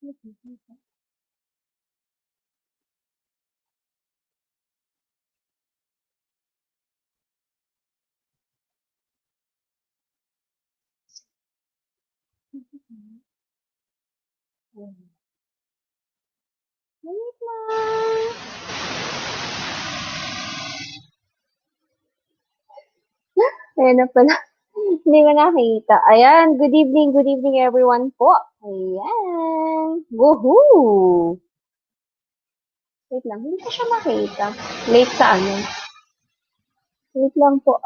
Wait lang. Ayan na pala. Hindi ko nakita. Ayan, good evening everyone po. Ayan. Woohoo! Wait lang, hindi ko siya makita. Late sa ano. Wait lang po,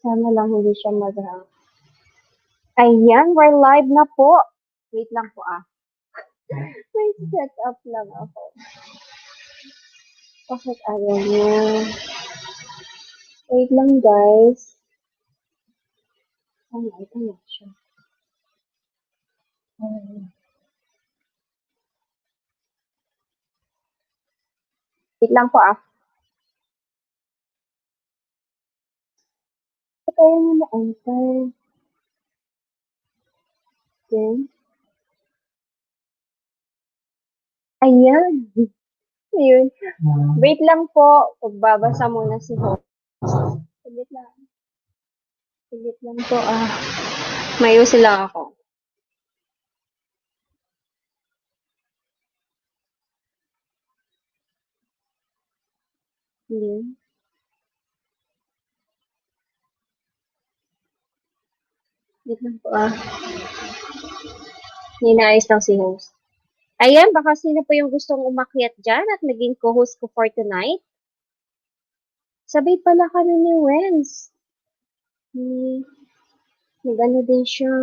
sana lang hindi siya mag-hang. Ayan, we're live na po. Wait lang po, Wait, set up lang ako. Bakit ayaw niya? Wait lang, guys. Ito na siya. Wait lang po, Kaya mo na-enter. Okay. Ayan. Ayun. Wait lang po. Pagbabasa muna si host. Saglit lang. Saglit lang po, Mayo sila ako. Hindi. Wait lang po, Ninayos lang si host. Ayan, baka sino po yung gustong umakyat dyan at naging co-host ko for tonight? Sabay pala kami ni Wenz. Nag-ano din siya.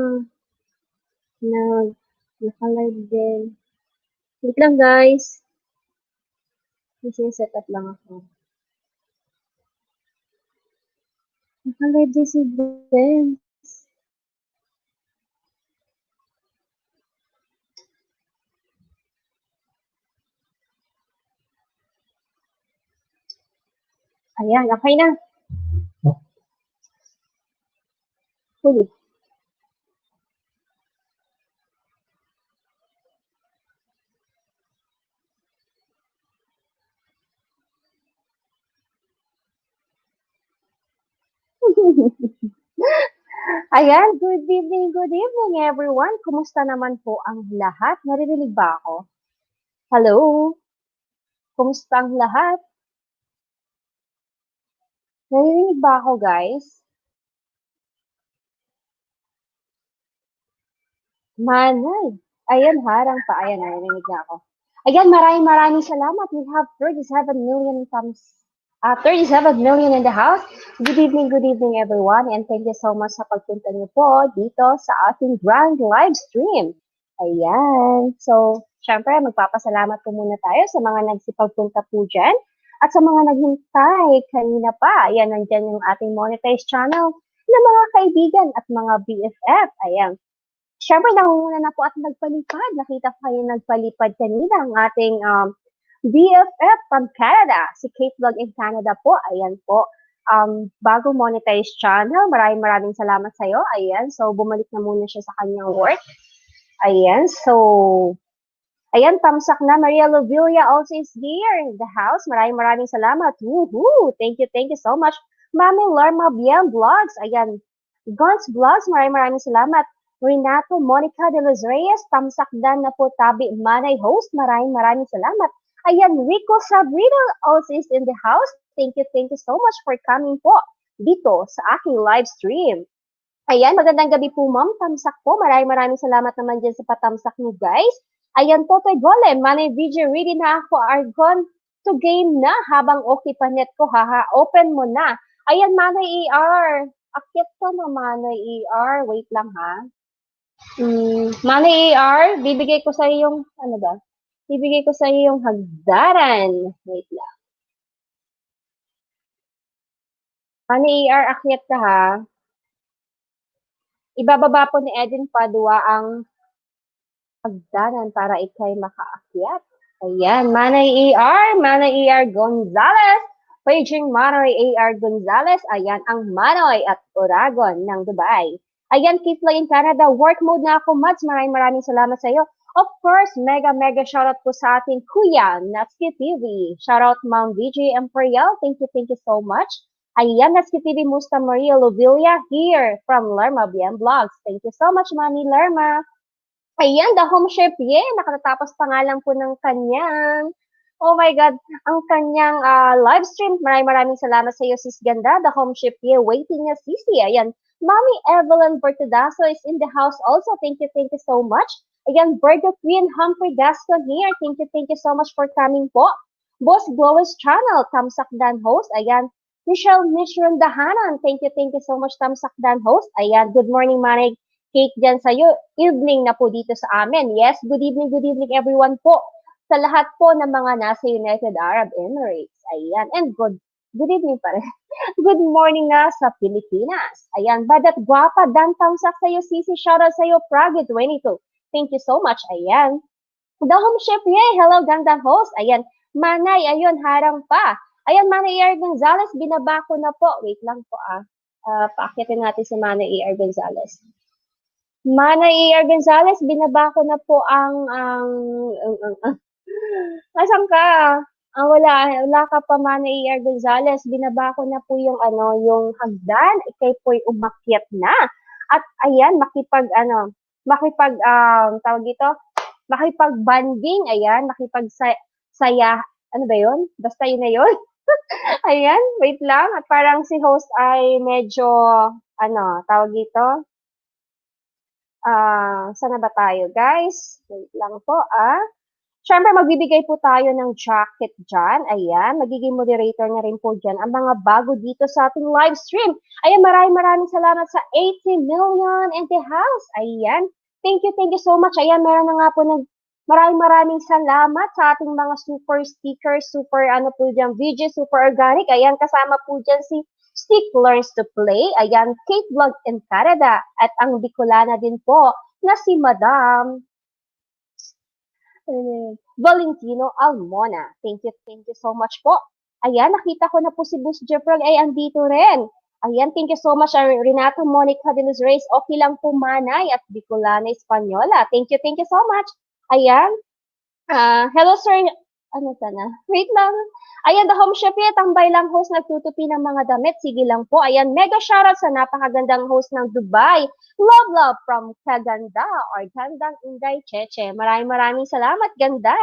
Naka-live din. Wait lang, guys. Set up lang ako. Naka-live din si Wenz. Ayan, okay na. Huli. Ayan, good evening everyone. Kumusta naman po ang lahat? Naririnig ba ako? Hello? Kumusta ang lahat? Naririnig ba ako, guys? Manay. Ayan, harang pa. Ayan, naririnig na ako. Again, maraming salamat. We have 37 million thumbs. 37 million in the house. Good evening everyone. And thank you so much sa pagpunta niyo po dito sa ating grand live stream. Ayan. So, syempre, magpapasalamat po muna tayo sa mga nagsipagpunta po dyan. At sa mga naghintay kanina pa. Ayan, nandyan yung ating monetized channel na mga kaibigan at mga BFF. Ayan. Siyempre, nangunguna na po at nagpalipad. Nakita ko kayo nagpalipad kanina ang ating BFF from Canada. Si Kate Vlog in Canada po. Ayan po. Bago monetize channel. Maraming salamat sa iyo. Ayan. So, bumalik na muna siya sa kanyang work. Ayan. So, ayan, tamsak na. Maria Lovelia also is here in the house. Maraming salamat. Woohoo! Thank you so much. Mami Lerma Bien Vlogs. Ayan. Gons Vlogs. Maraming salamat. Renato Monica de los Reyes, tamsakdan na po tabi manay host. Maraming salamat. Ayan, Rico Sabrina also is in the house. Thank you so much for coming po dito sa aking live stream. Ayan, magandang gabi po ma'am, tamsak po. Maraming salamat naman dyan sa patamsak niyo guys. Ayan po kay Golem, Manay VJ, ready na ako, Argon to game na habang okay pa net ko, haha, open mo na. Ayan, Manay ER, akit ka na Manay ER, wait lang ha. Manay AR, bibigay ko sa iyo yung, ano ba? Bibigay ko sa iyo yung hagdaran. Wait lang. Manay AR, akyat ka ha. Ibababa po ni Edin Padua ang hagdanan para ikay makaakyat. Ayan, Manay AR Gonzalez Paging Manoy A.R. Gonzalez, ayan, ang Manoy at Oragon ng Dubai. Ayan, Kifla in Canada, work mode na ako, Mads. Maraming salamat sa iyo. Of course, mega shoutout po sa ating kuya, Natsuki TV. Shoutout Ma'am VJ Imperial. Thank you so much. Ayan, Natsuki TV Musta Maria Lovilla here from Lerma BM Vlogs. Thank you so much, Mami Lerma. Ayan, The Home Chef, nakatapos pa nga lang po ng kanyang, oh my God, ang kanyang live stream. Maraming salamat sa iyo, Sis Ganda. The Home Chef, waiting na Sisi. Ayan, Mommy Evelyn Bertudaso is in the house also. Thank you so much. Ayan, Virgo Queen Humphrey Gaston here. Thank you so much for coming po. Boss Glow's channel, Tamsakdan host. Ayan, Michelle Mishron Dahanan. Thank you so much, Tamsakdan host. Ayan, good morning, Manig. Cake dyan sa'yo. Evening na po dito sa amin. Yes, good evening everyone po. Sa lahat po ng mga nasa United Arab Emirates. Ayan, and good evening pa rin. Good morning na sa Pilipinas. Ayan, Badat Guapa, Dan Tamsak sa'yo, Sisi, shoutout sa'yo, Prague 22. Thank you so much. Ayan. The Home Chef, hello, gandang host. Ayan, Manay, ayun, harang pa. Ayan, Manay E.R. Gonzalez, binaba ko na po. Wait lang po paakitin natin si Manay E.R. Gonzalez. Manay E.R. Gonzalez, binaba ko na po Nasaan ka? Wala ka pa, Manay E.R. Gonzalez. Binaba ko na po yung yung hagdan. Ikay po'y umakyat na. At ayan, tawag dito, makipag-banding, ayan, saya, ano ba yun? Basta yun na yun. Ayan, wait lang. At parang si host ay medyo, tawag dito, saan na ba tayo, guys? Wait lang po, Siyempre, magbibigay po tayo ng jacket dyan. Ayan, magiging moderator na rin po dyan ang mga bago dito sa ating live stream. Ayan, maraming salamat sa 80 million in the house. Ayan, thank you so much. Ayan, meron na nga po maraming salamat sa ating mga super stickers, super po dyan, VJ, super organic. Ayan, kasama po dyan si Stick Learns to Play. Ayan, Kate Vlog in Canada. At ang Bicolana din po na si Madam Valentino Almona. Thank you so much po. Ayan, nakita ko na po si Boss Jeffrey ay andito rin. Ayan, thank you so much, Renato Monica de Luz Reyes. Okay lang po, Manay at Bicolana Espanyola. Thank you so much. Ayan. Hello, sir. Ano sana? Wait lang. Ayan, The Home Chef, tambay lang host, nagtutupi ng mga damit. Sige lang po. Ayan, mega shoutout sa napakagandang host ng Dubai. Love from Kaganda or Gandang Inday Cheche. Maraming salamat, ganda.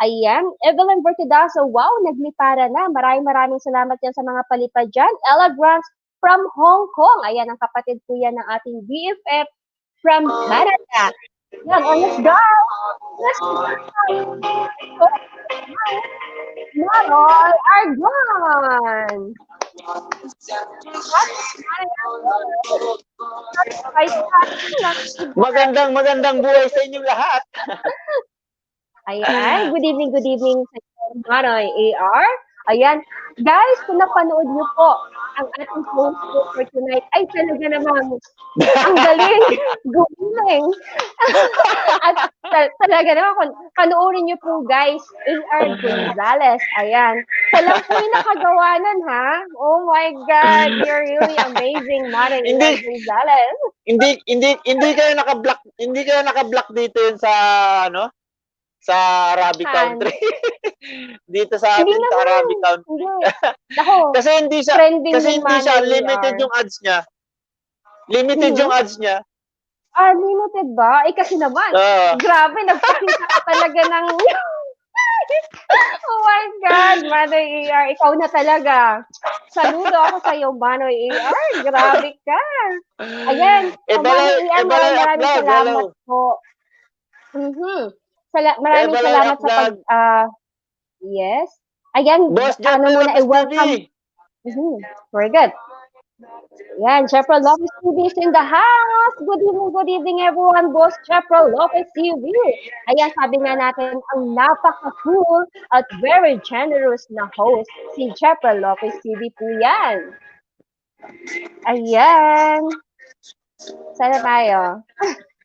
Ayan, Evelyn Bertudaso, wow, naglipara na. Maraming salamat yan sa mga palipad dyan. Ella Grant from Hong Kong. Ayan, ang kapatid po yan ng ating BFF from Canada. Yan, let's go! Let's go! Maroy Argon! Magandang buhay sa inyong lahat. Ayan, good evening sa Maroy AR. Ayan, guys, kung napanood niyo po ang ating host for tonight, ay talaga naman, ang galing, gumiling. At talaga naman, kung panoorin niyo po guys, A.R. Gonzalez, ayan. Siya lang po yung nakagawa nun, ha? Oh my God, you're really amazing, Maroy A.R. Gonzalez. Hindi kayo naka-block dito yun sa sa Arabic country. Dito sa atin sa Arabic country. kasi hindi siya limited yung ads niya. Limited yung ads niya. Limited ba? Kasi naman, grabe, nagpakita ka talaga ng oh my God, Manoy AR, ikaw na talaga. Saludo ako sa iyo, Manoy AR. Grabe ka. Ayan, Manoy AR, maraming salamat po. Maraming salamat sa yes. Ayan, muna, welcome. Very good. Yan, Jeffro Lopez TV is in the house. Good evening everyone. Boss Jeffro Lopez TV. Ayan, sabi nga natin, ang napaka-cool at very generous na host, si Jeffro Lopez TV po yan. Ayan. Sana tayo.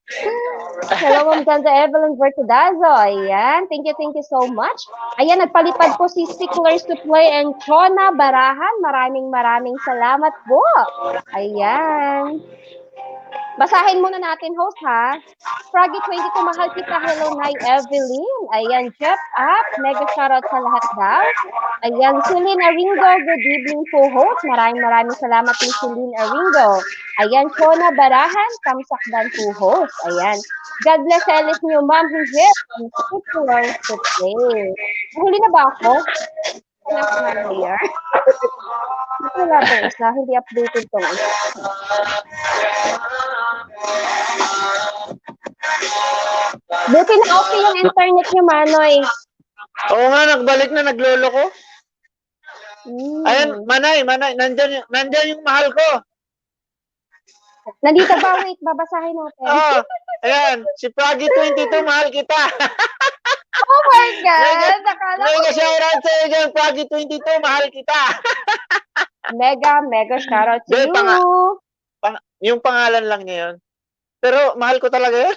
Hello, Ma'am Ganda Evelyn Bertudazo. Ayan, thank you so much. Ayan, nagpalipad po si Sticklers to Play and Chona Barahan. Maraming salamat po. Ayan. Basahin muna natin, host, ha? Froggy 22, mahal kita. Hello, Nay Evelyn. Ayan, Jeff up. Mega shoutout sa lahat daw. Ayan, Celine Aringo. Good evening po, host. Maraming salamat din, Celine Aringo. Ayan, Chona Barahan. Kamsakdan po, host. Ayan. God bless sa Alice niyo, Ma'am Hijit. From Sticklers to Play. Huli na ba ako? Wala ko na layer. Wala tong isa. Hindi updated tong isa. Buti na okay yung internet niyo, Manoy. Oo nga, nagbalik na, naglolo ko. Ayan, Manay, nandyan yung mahal ko. Nandito ba? Wait, babasahin natin. Ayan, si Froggy 22, mahal kita. Oh my God! Nakala ko. Mega shoutout sa iyo dyan, Froggy 22, mahal kita. Mega shoutout to you. Yung pangalan lang niya yun. Pero mahal ko talaga yun.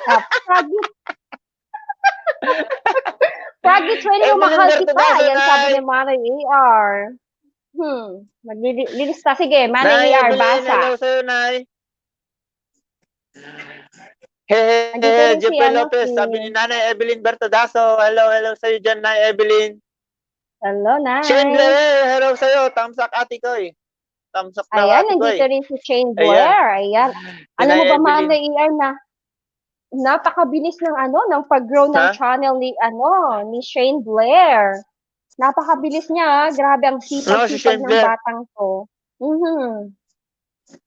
Froggy 22, mahal kita. Yan sabi ni Manay AR. Maglilista. Sige, Manay AR, basa. Hello sa'yo, Nay. Hey, Jeffrey Lopez, sabi ni Nanay Evelyn Bertudazo. Hello sa'yo dyan, Nay Evelyn. Hello, Nay. Shane Blair, hello sa'yo. Tamsak ati ko eh. Tamsak daw ayan, ati ko nandito rin si Shane Blair. Ayan. Alam mo ba, Manay AR, na napakabilis ng ng pag-grow ng channel ni Shane Blair. Napakabilis niya. Grabe ang sipag-sipag ng batang to.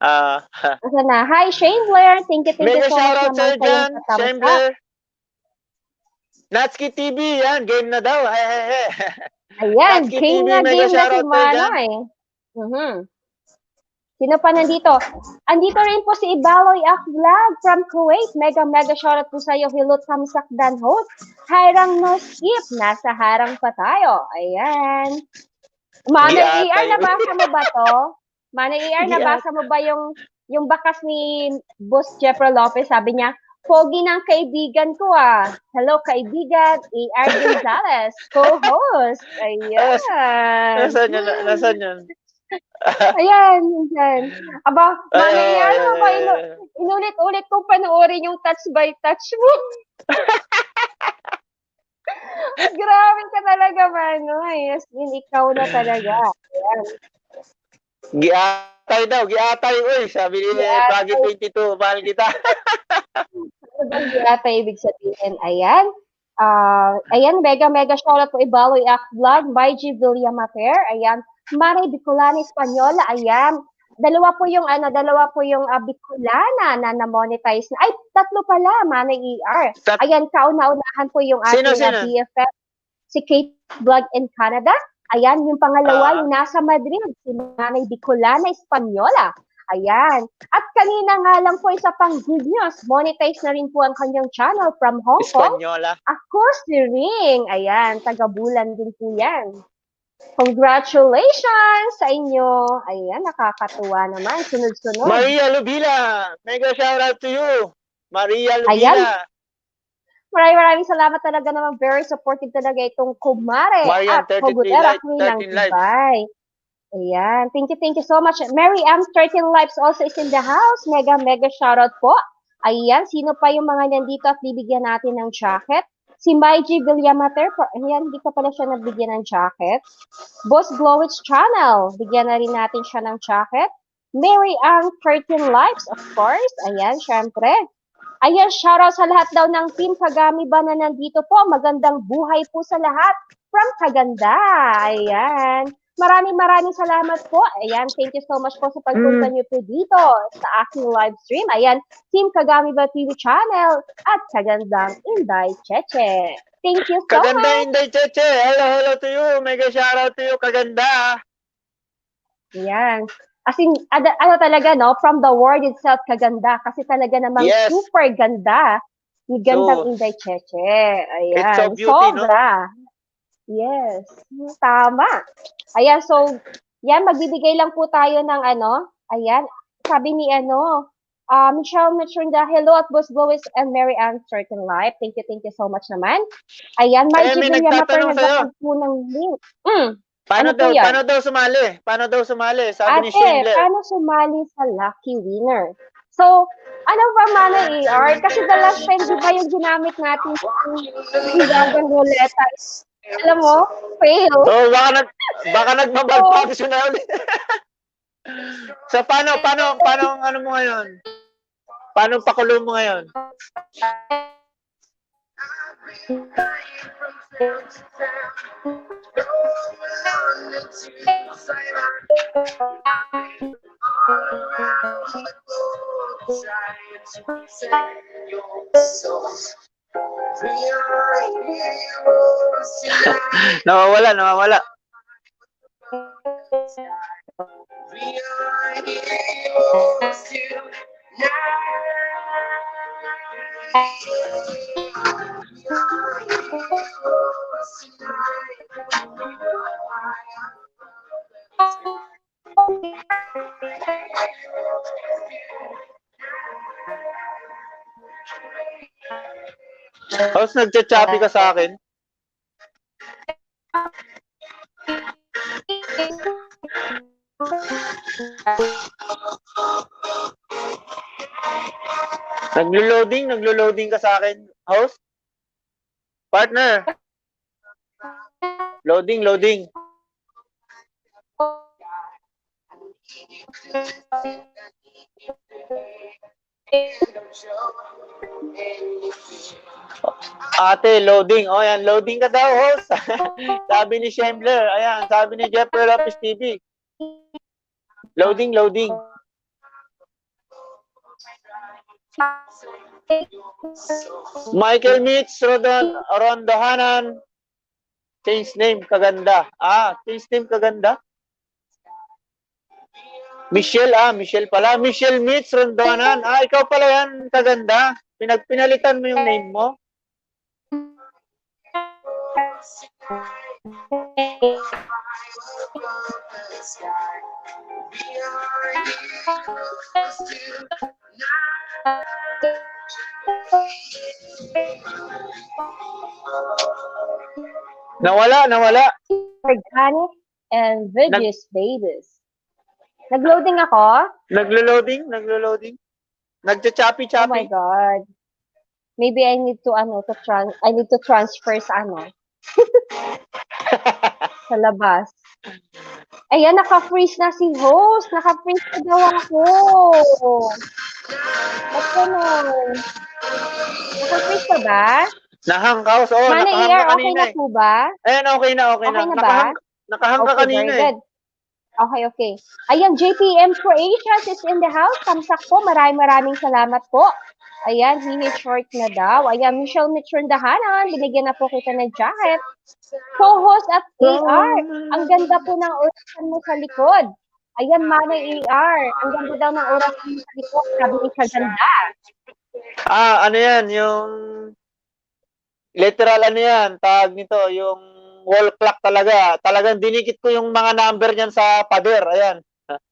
Asa na? Hi, Shane Blair. Thank you so much naman sa iyong Shane Blair. Natsuki TV, yan. Game na daw. Ayan, game na si Manoy. Sino pa nandito? Andito rin po si Ibaloy Vlog from Kuwait. Mega shoutout po sa iyo. Hilot Kamsakdan host. Harang no skip. Nasa harang pa tayo. Ayan. Manay ER, nabasa mo ba to? Manay ER, nabasa mo ba yung bakas ni Boss Jeffrey Lopez? Sabi niya, pogi ng kaibigan ko ah. Hello kaibigan, ER Gonzalez, co-host. Ayan. Nasaan yan? Ayan. Aba, Manay ER, inulit-ulit kong panoorin yung touch by touch mo. Grabe ka talaga, Manoy. Yes, ikaw na talaga. Ayan. Giatay, uy. Sabi ni Froggy 22, mahal kita. Ano bang giatay ibig sabihin? Ayan. Ayan, mega shoutout po Ibaloy Vlog by G. Villamater. Ayan. Maray Bicolana Espanyola. Ayan. Dalawa po yung Bicolana na na-monetize na. Ay, tatlo pala, Manay ER. Ayan, kauna-unahan po yung ating BFF, si Kate Vlog in Canada. Ayan, yung pangalawa, yung nasa Madrid, si Manay Bicolana Espanyola. Ayan. At kanina nga lang po isa pang good news, monetize na rin po ang kanyang channel from Hong Kong. Espanyola. Of course, si Ring. Ayan, taga-bulan din po yan. Congratulations sa inyo. Ayan, nakakatuwa naman. Sunod-sunod. Maria Lubila. Mega shoutout to you. Maria Lubila. Ayan. Maraming salamat talaga naman. Very supportive talaga itong kumare Marian, at Hogutera Queen ng Dubai. Ayan. Thank you so much. Mary M. 13 Lives also is in the house. Mega shoutout po. Ayan. Sino pa yung mga nandito at bibigyan natin ng jacket? Si Maiji Villamater, ayan, hindi ka pala siya nabigyan ng jacket. Boss Glowitch Channel, bigyan na rin natin siya ng jacket. Mary Ang 13 Lives, of course. Ayan, syempre. Ayan, shoutout sa lahat daw ng Team Kagami ba na nandito po. Magandang buhay po sa lahat from Kaganda. Ayan. Maraming salamat po. Ayan, thank you so much po sa pagpunta niyo po dito sa aking live stream. Ayan, Team Kagami ba TV channel at Kagandang Inday Cheche. Thank you so much. Kagandang Inday Cheche. Hello to you. Mega shoutout to you, Kaganda. Ayan. As in, talaga, no? From the word itself, Kaganda. Kasi talaga namang super ganda ni Gandang Inday Cheche. Ayan. It's so beauty, sobra. No? Yes, tama. Ayan, so, yan, magbibigay lang po tayo ng ayan, sabi ni Michelle Mitchunda, hello at Boss Bois and Mary Ann Certain Life. Thank you so much naman. Ayan, Margie may Villamatar, nagtatanong sa'yo. naglatag po ng link. Ano po yan? Paano daw sumali? Paano daw sumali? Sabi ni Ate, Schindler. paano sumali sa Lucky Winner? So, ano ba Mana AR? Kasi the last time, di ba yung ginamit natin yung gagang ruleta? Alam mo, fail. Oh, baka nagmamalfunction na ulit. So, paano ano mo ngayon? Paano pakulo mo ngayon? Nawawala. Tapos nagcha-choppy ka sa akin? Naglo-loading ka sa akin, host? Partner. Loading. Ate, loading. O yan, loading ka daw, host. Sabi ni Schindler. Ayan, sabi ni Jeffrey Lopez TV. Loading. Michael Mitch, Rondohanan. Change name, kaganda. Change name, kaganda. Michelle pala. Michelle Mitch, Rondohanan. Ikaw pala yan, kaganda. Pinalitan mo yung name mo. Nawala. Organic and veggies babies. Nag-loading ako? Naglo-loading. Nagcha-choppy. Oh my God. Maybe I need to transfer sa sa labas. Ayan, naka-freeze na si host. Naka-freeze na daw ako. Ba't ganun? Naka-freeze ka ba? Nahang ka, oo. Mana Nakahang ER, ka okay kanina na po ba? Ayan, okay na. Okay na ba? Nakahang ka kanina very good. Okay. Ayan, JPM Croatia is in the house. Kamsak po. Maraming salamat po. Ayan, short na daw. Ayan, Michelle Mitchundahanan. Binigyan na po kita ng jacket. Co-host at AR. Ang ganda po ng orasan mo sa likod. Ayan, Mana AR. Ang ganda daw ng orasan mo sa likod. Sabi ni Kaganda. Ano yan? Yung literal tawag nito, yung wall clock talaga. Talagang dinikit ko yung mga number niyan sa pader. Ayan.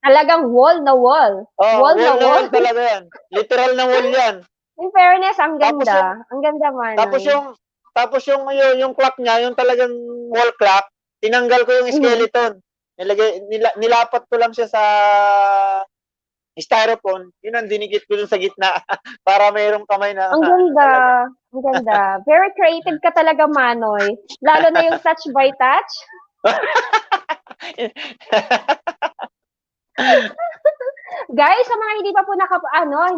Talagang wall na wall. Wall na wall talaga yan. Literal na wall yan. In fairness, ang ganda. Ang ganda man. Tapos yung clock niya, yung talagang wall clock, tinanggal ko yung skeleton. Nilapat ko lang siya sa styrofoam. Yun ang dinikit ko dun sa gitna para mayroong kamay na. Ang ganda. Ang ganda. Very creative ka talaga, Manoy. Lalo na yung touch by touch. Guys, sa mga hindi pa po naka-watch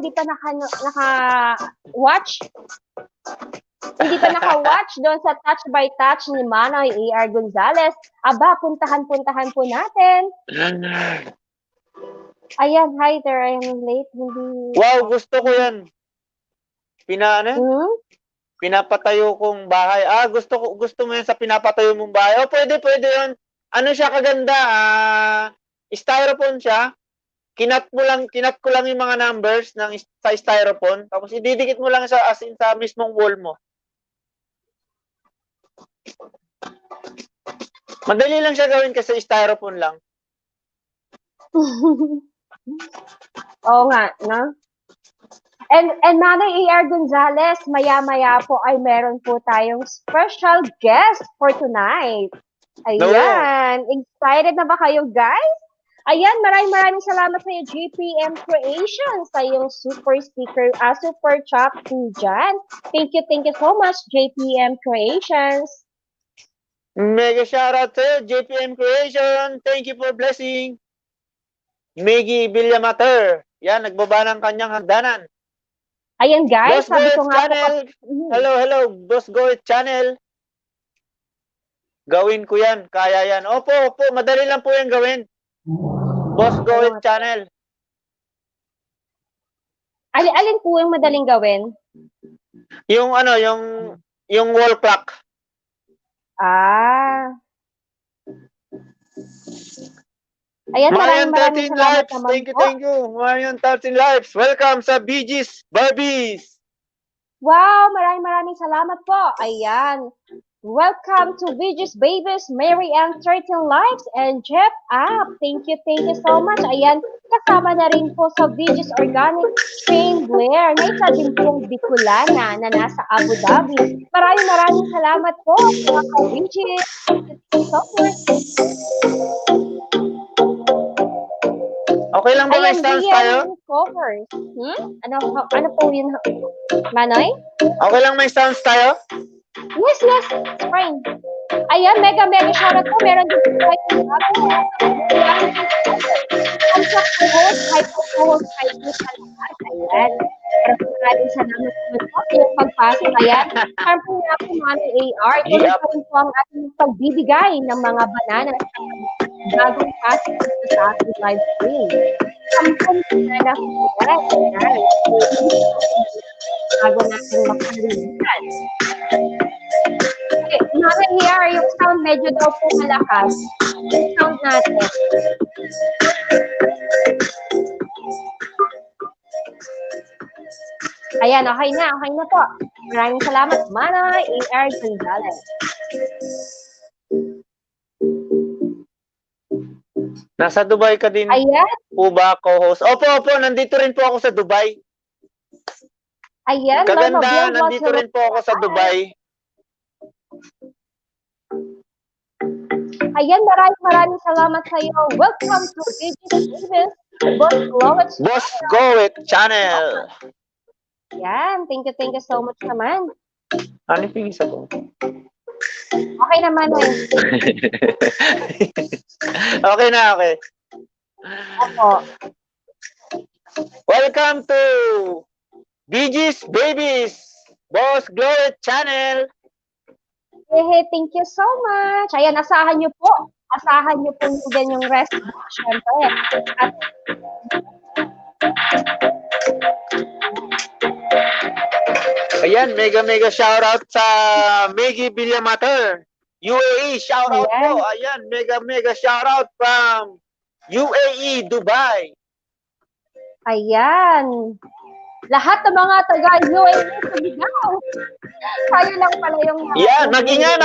doon sa touch by touch ni Manoy AR Gonzalez, puntahan po natin. Ayan, hi there, I am late. Wow, gusto ko yan. Pinapatayo kong bahay. Gusto mo yan sa pinapatayo mong bahay. Pwede yun. Ano siya kaganda? Styrofoam siya. Kinat ko lang yung mga numbers sa styrofoam. Tapos ididikit mo lang siya as in sa mismong wall mo. Madali lang siya gawin kasi styrofoam lang. Oo nga, no? And Manay A.R. Gonzalez, maya-maya po ay meron po tayong special guest for tonight. Ayan. Excited na ba kayo, guys? Ayan, maraming salamat sa iyo, JPM Creations, sa iyong super sticker, super chat dyan. Thank you so much, JPM Creations. Mega shoutout sa iyo, JPM Creation. Thank you for blessing. Miggy Villamater. Yan, nagbaba ng kanyang hagdanan. Ayan, guys. Boss Goet Channel. Hello, Boss Goet Channel. Gawin ko yan. Kaya yan. Opo. Madali lang po yan gawin. Boss Goet Channel. Alin po yung madaling gawin? Yung yung wall clock. Ayan, Marion maraming 13 salamat Lives. naman Thank you. Marion 13 Lives. Welcome sa BG's Barbies. Wow, maraming salamat po. Ayan. Welcome to BG's Babies, Mary Ann 13 Lives, and Jeff Up. Thank you so much. Ayan, kasama na rin po sa BG's Organic Shane Blair, na isa din pong Bicolana na nasa Abu Dhabi. Maraming salamat po mga ka-BG's. So much. Okay lang ba may stance tayo? Covers. Ano po yun, Manoy? Okay lang may stance tayo? Yes, it's fine. Ayan, mega shoutout po. Meron din po kayo Ayan. Maraming salamat po yung pagpasok. Ayan. Parang po nga po, Mami AR. Tuloy pa rin po ang ating pagbibigay ng mga banana bagong pasok sa ating live stream. Sampung banana po. Ayan. Bago natin makalilitan. Okay, Mami AR, yung sound medyo daw po malakas. Yung sound natin. Ayan, okay na po. Maraming salamat, Manay A.R. Gonzalez. Nasa Dubai ka din po ba, co-host? Opo, nandito rin po ako sa Dubai. Ayan, Kaganda, nandito rin po ako sa Dubai. Ayan, maraming salamat sa iyo. Welcome to BG's Boss Goet Channel. Yan, thank you so much naman. Ano yung isa ko? Okay naman eh. Okay na, okay. Opo. Welcome to BG's Babies, Boss Goet Channel. Hey, thank you so much. Ayan, asahan nyo po yung ganyang rest. Siyempre. At ayan, mega shoutout sa Miggy Villamater. UAE, shoutout po. Ayan, mega shoutout from UAE, Dubai. Ayan. Lahat ng mga taga-UAE sumigaw. Tayo lang pala yung... Yan, mag-ingay.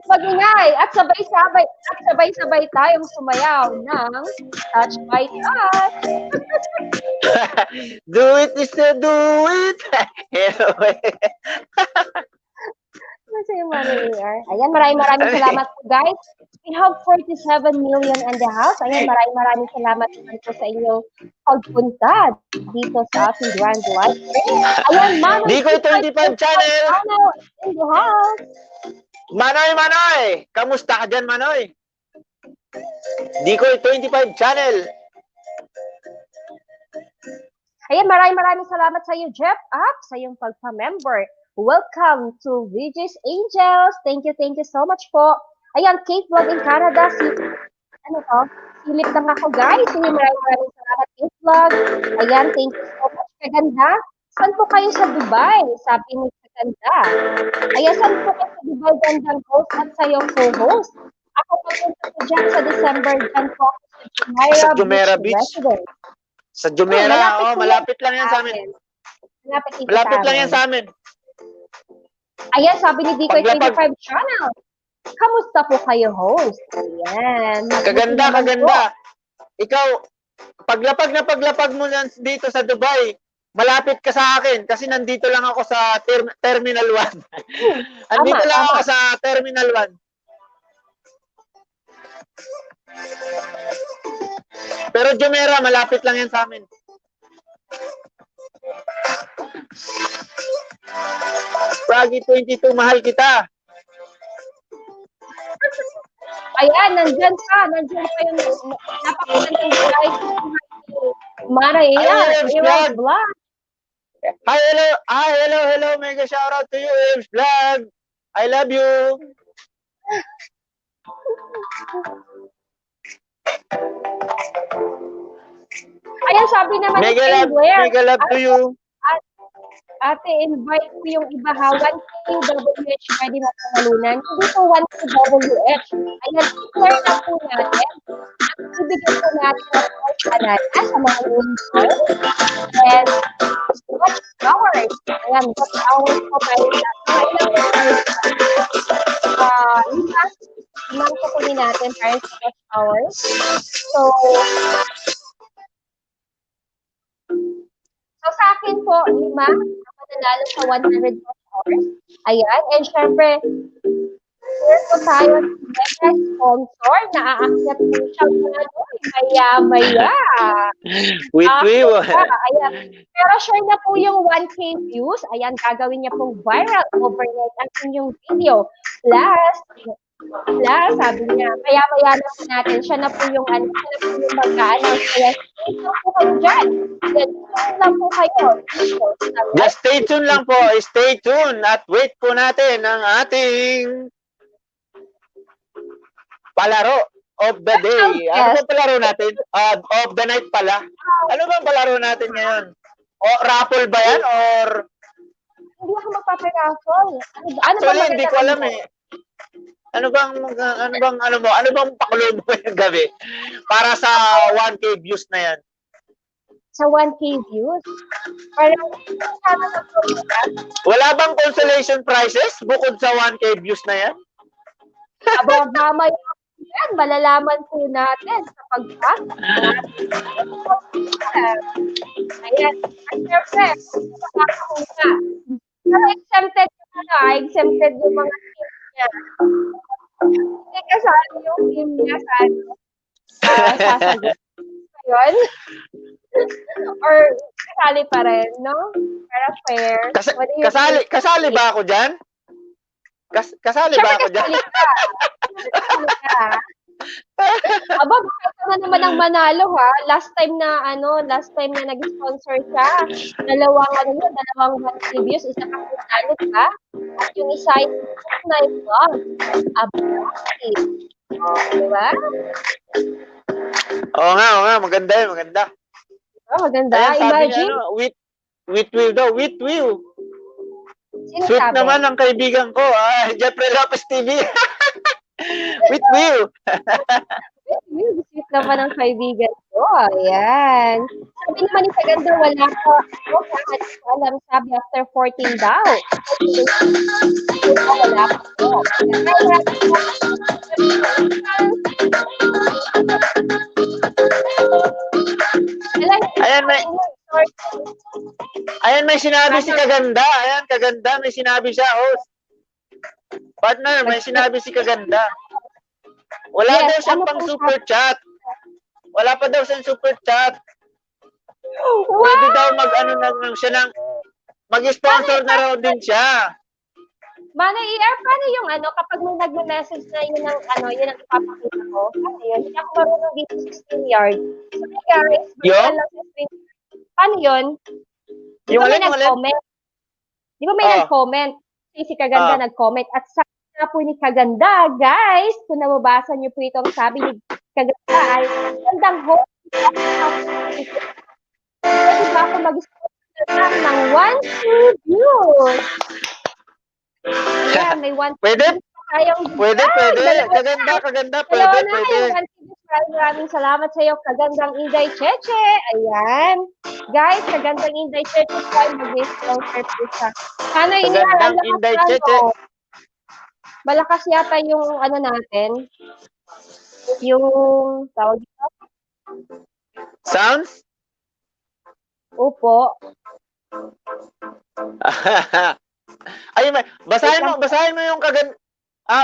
Mag-ingay. At sabay-sabay tayong sumayaw ng Touch by Touch. Do it, Mr. Do it. Kasi yung ayan, maraming salamat po, guys. We have 47 million in the house. Ayan, maraming salamat po sa inyong pagpunta dito sa ating Grand Live. Ayan, Manoy. Dico 25 Channel. In the house. Manoy. Kamusta ka dyan, Manoy? Dico 25 Channel. Ayan, maraming salamat sa iyo, Jeff Up, sa iyong pagpa-member. Welcome to VG's Angels. Thank you so much po. Ayan, Kate Vlog in Canada. Silip lang ako, guys. Maraming salamat, Kate Vlog. Ayan, thank you so much. Kaganda. Saan po kayo sa Dubai? Sabi ni Kaganda. Ayan, saan po kayo sa Dubai? Gandang host at sa iyong co-host. Ako papunta ko dyan sa December. Dyan po ako sa Jumeirah Beach. Sa Jumeirah, malapit lang yan sa amin. Malapit lang yan sa amin. Ayan, sabi ni Dico 25 Channel. Kamusta po kayo, host? Ayan. Kaganda. Ikaw, paglapag mo yan dito sa Dubai, malapit ka sa akin kasi nandito lang ako sa Terminal 1. Andito lang ako sa Terminal 1. Pero Jumeirah, malapit lang yan sa amin. Froggy 22, mahal kita. Ayan, nandyan pa yung napakagandang guys. Mara Ian, Heroes Vlog. Hello, mega shout out to you, Heroes Vlog. I love you. Ayan, sabi naman mega love to you. Ate, invite ko yung iba ha. 1KWH pwede na pangalunan. Hindi po 1KWH. Ayan, share na po natin. At ibigay po natin ang channel sa mga users. And watch hours. Ayan, watch hours po tayo. Limang kukunin natin para sa watch hours. So sa akin po, 5 ako nanalo sa 100 hours. Ayan. And syempre, meron po tayo sa sponsor na aakyat po siya maya-maya. Ayan. Pero share na po yung 1K views. Ayan, gagawin niya pong viral overnight ang inyong video. Plus, sabi niya, maya-maya na po natin. Siya na po yung mag-a-announce. Kaya stay tuned po kayo dyan. Lang po kayo. Just stay tuned lang po. Stay tuned at wait po natin ang ating palaro of the day. Ano ba palaro natin? Of the night pala. Ano ba palaro natin ngayon? O raffle ba yan? Or hindi ako magpaparaffle. Actually, hindi ko alam eh. Ano bang pakulo mo yung gabi? Para sa 1K views na yan. Sa 1K views? Parang sana na po. Wala bang consolation prizes bukod sa 1K views na yan? Mamaya yan, malalaman po natin sa pag-pass. Ayan. At syempre, makakakunta. Pero exempted yung mga team niya. Hindi kasali yung team niya sa sasagot. Ayun. Or kasali pa rin, no? Para fair. Kasali ba ako dyan? Kasali ba ako dyan? Kasali ka. Aba, baka na naman ang manalo ha. Last time na nag-sponsor siya. Dalawang 1K views, isa ka pinalo ka. At yung isa ay night vlog. Diba? Oo nga, maganda yun, maganda. Oh, maganda. Ayan, Imagine. Niya, with will daw, with will. Sino Sweet sabi? naman ang kaibigan ko, Jeffrey Lopez TV. With will. Sweet naman ang kaibigan ko. Ayan. Sabi naman ni Kaganda, wala pa ako. Kahit alam, sabi after 14 daw. Wala pa ako. Ayan, may sinabi si Kaganda. Ayan, Kaganda, may sinabi siya, host. Partner, may sinabi si Kaganda. Wala daw siyang pang super chat. Wala pa daw siyang super chat. Pwede daw mag-sponsor na raw din siya. Manay ER, paano yung kapag may nag-message na yun ang ipapakita ko? Paano yun? Hindi ako marunong dito sa StreamYard. Sorry guys. Paano yun? Di ba may nag-comment? Di ba may nag-comment? Si Kaganda nag-comment. At sabi na po ni Kaganda, guys, kung nababasa niyo po itong sabi ni Kaganda ay, gandang host. Pwede ba ako mag-sponsor lang ng 1 views? Ayan, may 1 Pwede? Pwede. Kaganda, pwede. Maraming salamat sa iyo, Kagandang Inday Cheche. Ayan. Guys, Kagandang Inday Cheche po ay mag-sponsor po siya. Sana Kagandang Inday Cheche. Malakas yata yung natin. Yung tawag dito. Sounds? Opo. Ay, basahin mo yung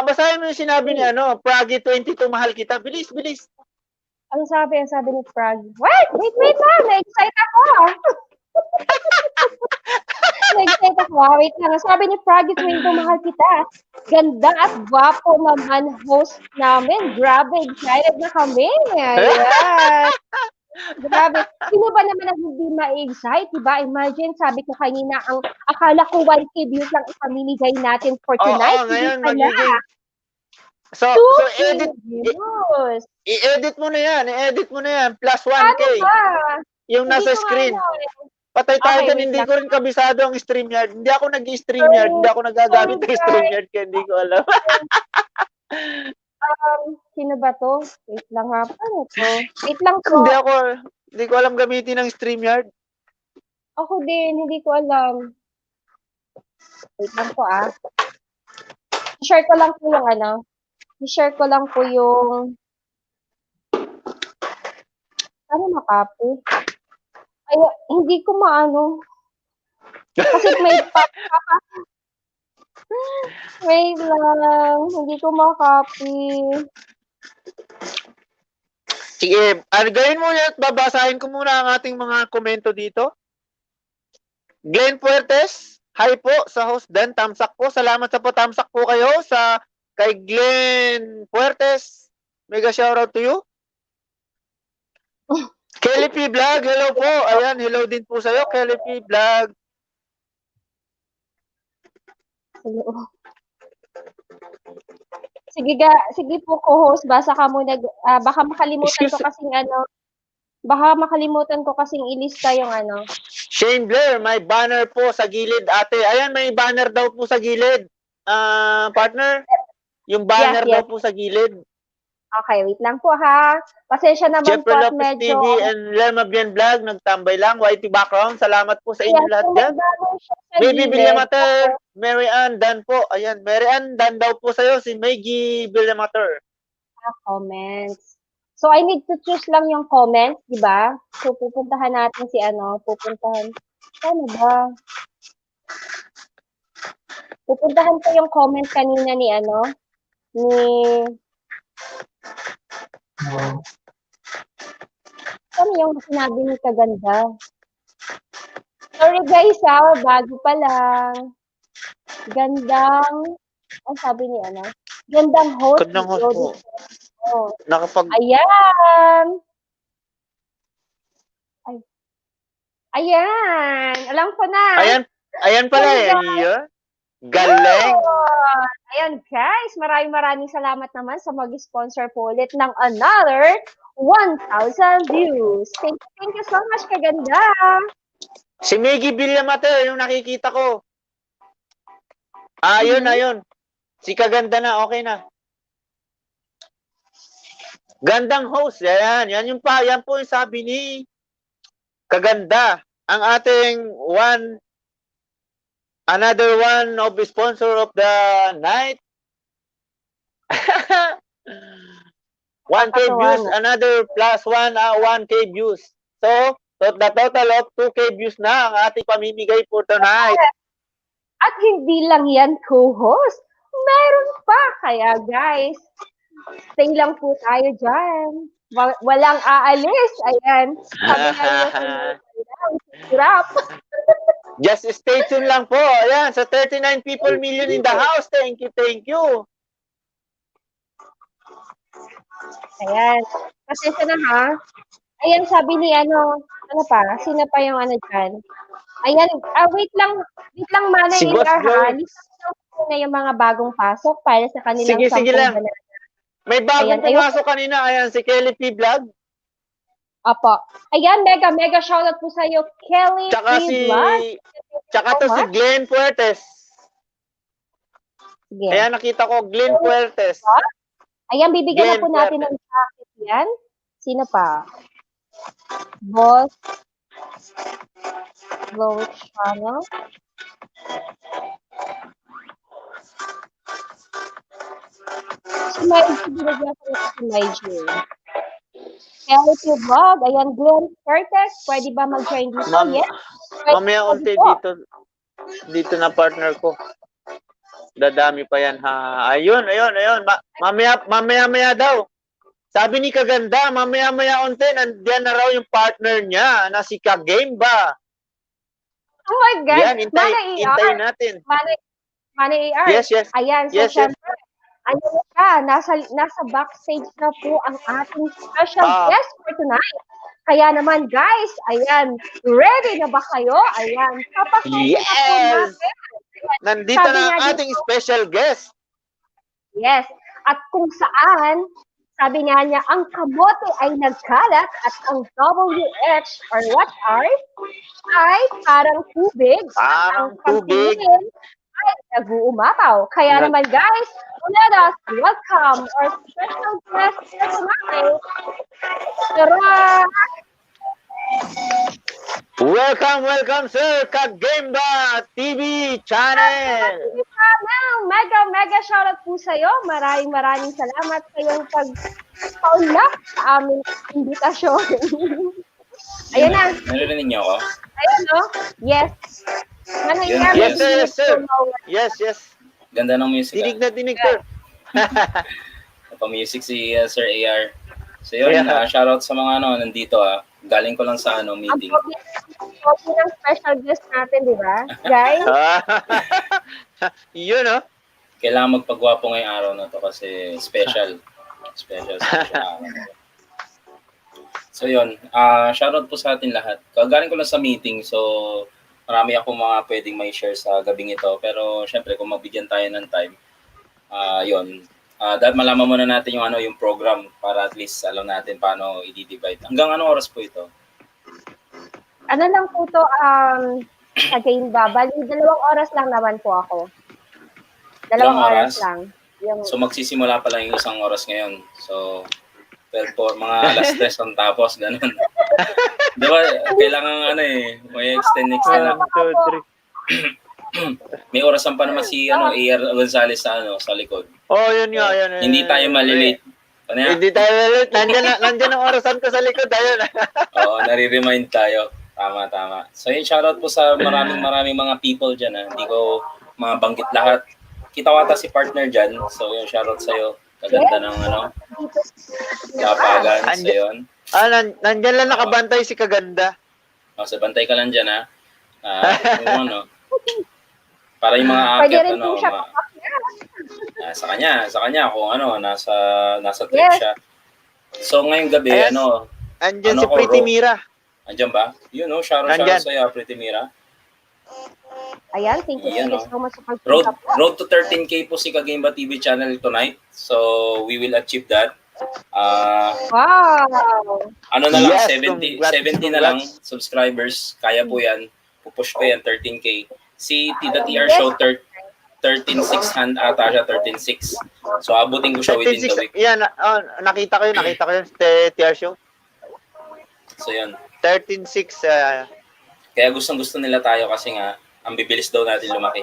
basahin mo yung sinabi ni Pragi 22, mahal kita. Bilis, bilis. Ano sabi? Ang sabi ni Pragi. Wait lang. Na-excite ako. Na-excite ako. Wait lang. Ang sabi ni Pragi 22, mahal kita. Ganda at gwapo naman host namin. Grabe, excited na kami. Ayan. Grabe. Sino ba naman ang hindi ma-excite, diba? Imagine, sabi ko kanina, akala ko 1K views lang ipamimigay natin for tonight. Oo, ngayon Hindi pala. So, 2K views. I-edit mo na yan. Plus 1K. Ano ba? Yung nasa Hindi ko screen. nga Patay tayo Okay, dyan, wait hindi lang. ko rin kabisado ang StreamYard. Hindi ako nag-StreamYard. Hindi ako nagagamit ng StreamYard kaya hindi ko alam. Sino ba to? Wait lang ha. Ano to? Wait lang po. Hindi ko alam gamitin ng StreamYard. Ako din, hindi ko alam. Wait lang po I-share ko lang po yung I-share ko lang po yung ano makapo? Ay, hindi ko maano. Kasi may wait lang. Hindi ko makopy. Sige, gawin mo yan at babasahin ko muna ang ating mga komento dito. Glenn Puertes, hi po sa host Dan, tamsak po. Salamat sa tamsak po kayo kay Glenn Puertes. Mega shoutout to you. Kelly P. Vlog, hello po. Ayan, hello din po sa'yo, Kelly P. Vlog. Hello. Sige po co-host, basa ka muna. Baka makalimutan ko kasing baka makalimutan ko kasing ilista yung Shane Blair, may banner po sa gilid, ate. Ayan, may banner daw po sa gilid. Partner, yung banner daw po sa gilid. Okay, wait lang po ha. Pasensya naman Jeffrey po at Lopez medyo... TV and Lerma Bien Vlog, nagtambay lang. YT background, salamat po sa inyo lahat dyan. Baby Villamater, Mary Ann Dan po. Ayan, Mary Ann Dan daw po sa'yo, si Maggie Villamater. Comments. So, I need to choose lang yung comments, di ba? So, pupuntahan natin si Ano ba? Pupuntahan ko yung comment kanina ni ano yung sinabi ni Kaganda? Sorry guys bago pa lang. Ang sabi ni gandang host. Gandang host po. Ayan! Ayan! Alam ko na! Ayan pala eh. Galing! Ayan guys, maraming salamat naman sa mag-sponsor po ulit ng another 1,000 views. Thank you so much, Kaganda! Si Maggie Villamater, yung nakikita ko. Yun. Si Kaganda na, okay na. Gandang host, yan po yung sabi ni Kaganda. Ang ating another one of the sponsor of the night. 1K views, another plus 1K views. So, the total of 2K views na ang ating pamimigay for tonight. At hindi lang yan, co-host. Meron pa. Kaya guys, stay lang po tayo dyan. Walang aalis. Ayan. Sabi nga Just stay tuned lang po. Ayan, sa 39 million in the house. Thank you. Ayan. Pasensya na ha. Ayan, sabi ni sino pa yung dyan? Ayan, wait lang Manay si Ilar ha. Lista na yung mga bagong pasok para sa kanilang sige lang. May bagong pumasok kanina. Ayan, si Kelly P. Vlog. Apo. Ayan, mega shoutout po sa'yo, Kelly P. Vlog. Tsaka to si Glenn Puertes. Sige. Ayan, nakita ko, Glenn Puertes. Ayan, bibigyan na po natin ng jacket yan. Sino pa? Boss Glow Channel. Si Maiji, binigyan ko na si Maiji. Charity Vlog. Ayan, Glenn Curtis. Pwede ba mag-join dito? Yes. Mamaya unti dito na partner ko. Dadami pa yan ha. Ayun. Mamaya daw. Sabi ni Kaganda, mamaya unti, nandiyan na raw yung partner niya na si Kagame ba? Oh my God. Yan, hintay natin. Manny AR. Yes. Ayan, so syempre, ayun na siya, nasa backstage na po ang ating special guest for tonight. Kaya naman guys, ayan, ready na ba kayo? Ayan, papasok na po natin. Nandito na ang ating special guest. Yes, at kung saan, sabi nga niya, ang kamote ay nagkalat at ang WH or what are ay parang tubig. Parang tubig. Ay nag-uumapaw. Kaya naman guys, let us welcome our special guest for tonight. Welcome sir, Kagemba TV channel. Mega shoutout po sa iyo. Maraming salamat sa iyong pagpaunlak sa aming imbitasyon. Ayan na. Narinig niyo ako? Ayan no? Yes. Yes, sir. Yes. Ganda ng music. Dinig sir. Napa-music si Sir AR. So yun, shoutout sa mga nandito Galing ko lang sa meeting. Ang ng special guest natin, di ba? Guys? Yun, Kailangan magpagwapo ngayong araw na to kasi special. Special araw. So yun, shoutout po sa atin lahat. Galing ko lang sa meeting, so marami akong mga pwedeng may share sa gabing ito. Pero syempre, kung mabigyan tayo ng time, yun. Dahil malaman muna natin yung program para at least alam natin paano i-divide. Hanggang anong oras po ito? Ano lang po to, sa game ba? Bali, 2 oras lang naman po ako. 2 oras lang. So magsisimula pa lang yung 1 oras ngayon. So, mga alas 3 ang tapos, ganun. Diba, kailangan may extend next na lang. 2, 3. May orasan pa naman si AR Gonzales sa likod. Oh, yun nga. Hindi tayo malilate. Hindi tayo malilate. Nandiyan ang orasan ko sa likod. Ayun. Oo, nare-remind tayo. Tama. So yun, shoutout po sa maraming mga people dyan. Hindi ko mabanggit lahat. Kita ko ata si partner dyan. So yun, shoutout sa'yo. Kaganda ng kapagan. So yun. Nandiyan lang nakabantay si Kaganda. So bantay ka lang dyan para yung mga akyat sa kanya kung nasa trip siya. So ngayong gabi Andiyan si Pretty Mira. Andiyan ba? Shoutout sa'yo, Pretty Mira. Ayan, thank you so much. Road to 13K po si Kagemba TV channel tonight. So we will achieve that. Wow! Na lang, 70 na lang subscribers. Kaya po yan. Pupush ko yan, 13K. Si Tida.TR show 13,600 ata siya, 13,600. So abutin ko siya within the week. Yan, nakita ko yun TR show. So yun. 13,600. Kaya gustong-gusto nila tayo kasi nga, ang bibilis daw natin lumaki.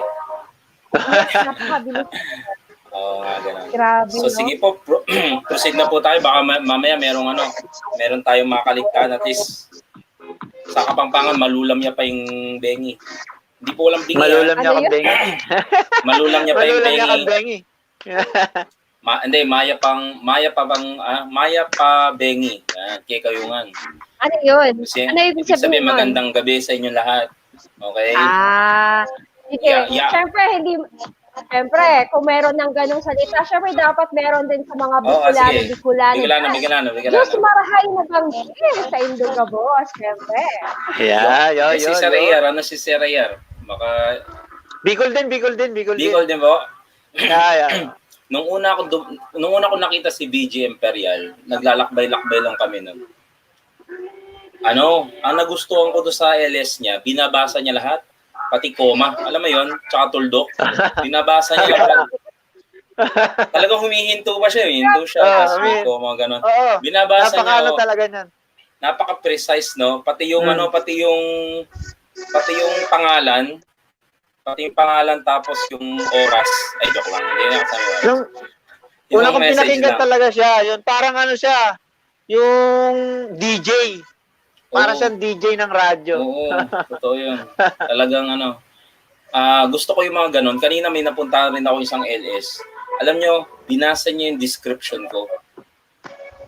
Oo nga, ganun. Grabe, so sige po, proceed na po tayo. Baka mamaya meron tayong makaligtaan at least sa Kapampangan, malulam niya pa yung bengi. Hindi po walang bingi. Malulam niya kang bengi. Malulam niya pa yung bengi. Malulam niya kang bengi. Hindi, Maya pa bengi. Kaya kayungan. Ano yun? Ano ibig sabihin magandang gabi sa inyo lahat. Okay? Sige. Siyempre, kung meron ng ganong salita, siyempre dapat meron din sa mga Bicolano. Bicolano. Diyos marahay na banggi sa Induga Boss, siyempre. Yeah. Si Sir AR, si Sir AR? Bicol din. Bicol din po? Yeah. Nung una ko nakita si BG Imperial, naglalakbay-lakbay lang kami nun. Ang nagustuhan ko doon sa LS niya, binabasa niya lahat, pati koma, alam mo yon, tsaka tuldok. Binabasa niya lahat. Talagang humihinto pa siya, kasi koma, gano'n. Binabasa niya. Talaga niyan. Napaka-precise, no? Pati yung pangalan, tapos yung oras. Ay, joke lang. Hindi na kasama. Una kong pinakinggan talaga siya. Yun, parang siya. yung DJ. Para Oo. siyang DJ ng radyo. Oo, totoo yun. Talagang gusto ko yung mga ganun. Kanina may napunta rin ako isang LS. Alam nyo, binasa niya yung description ko.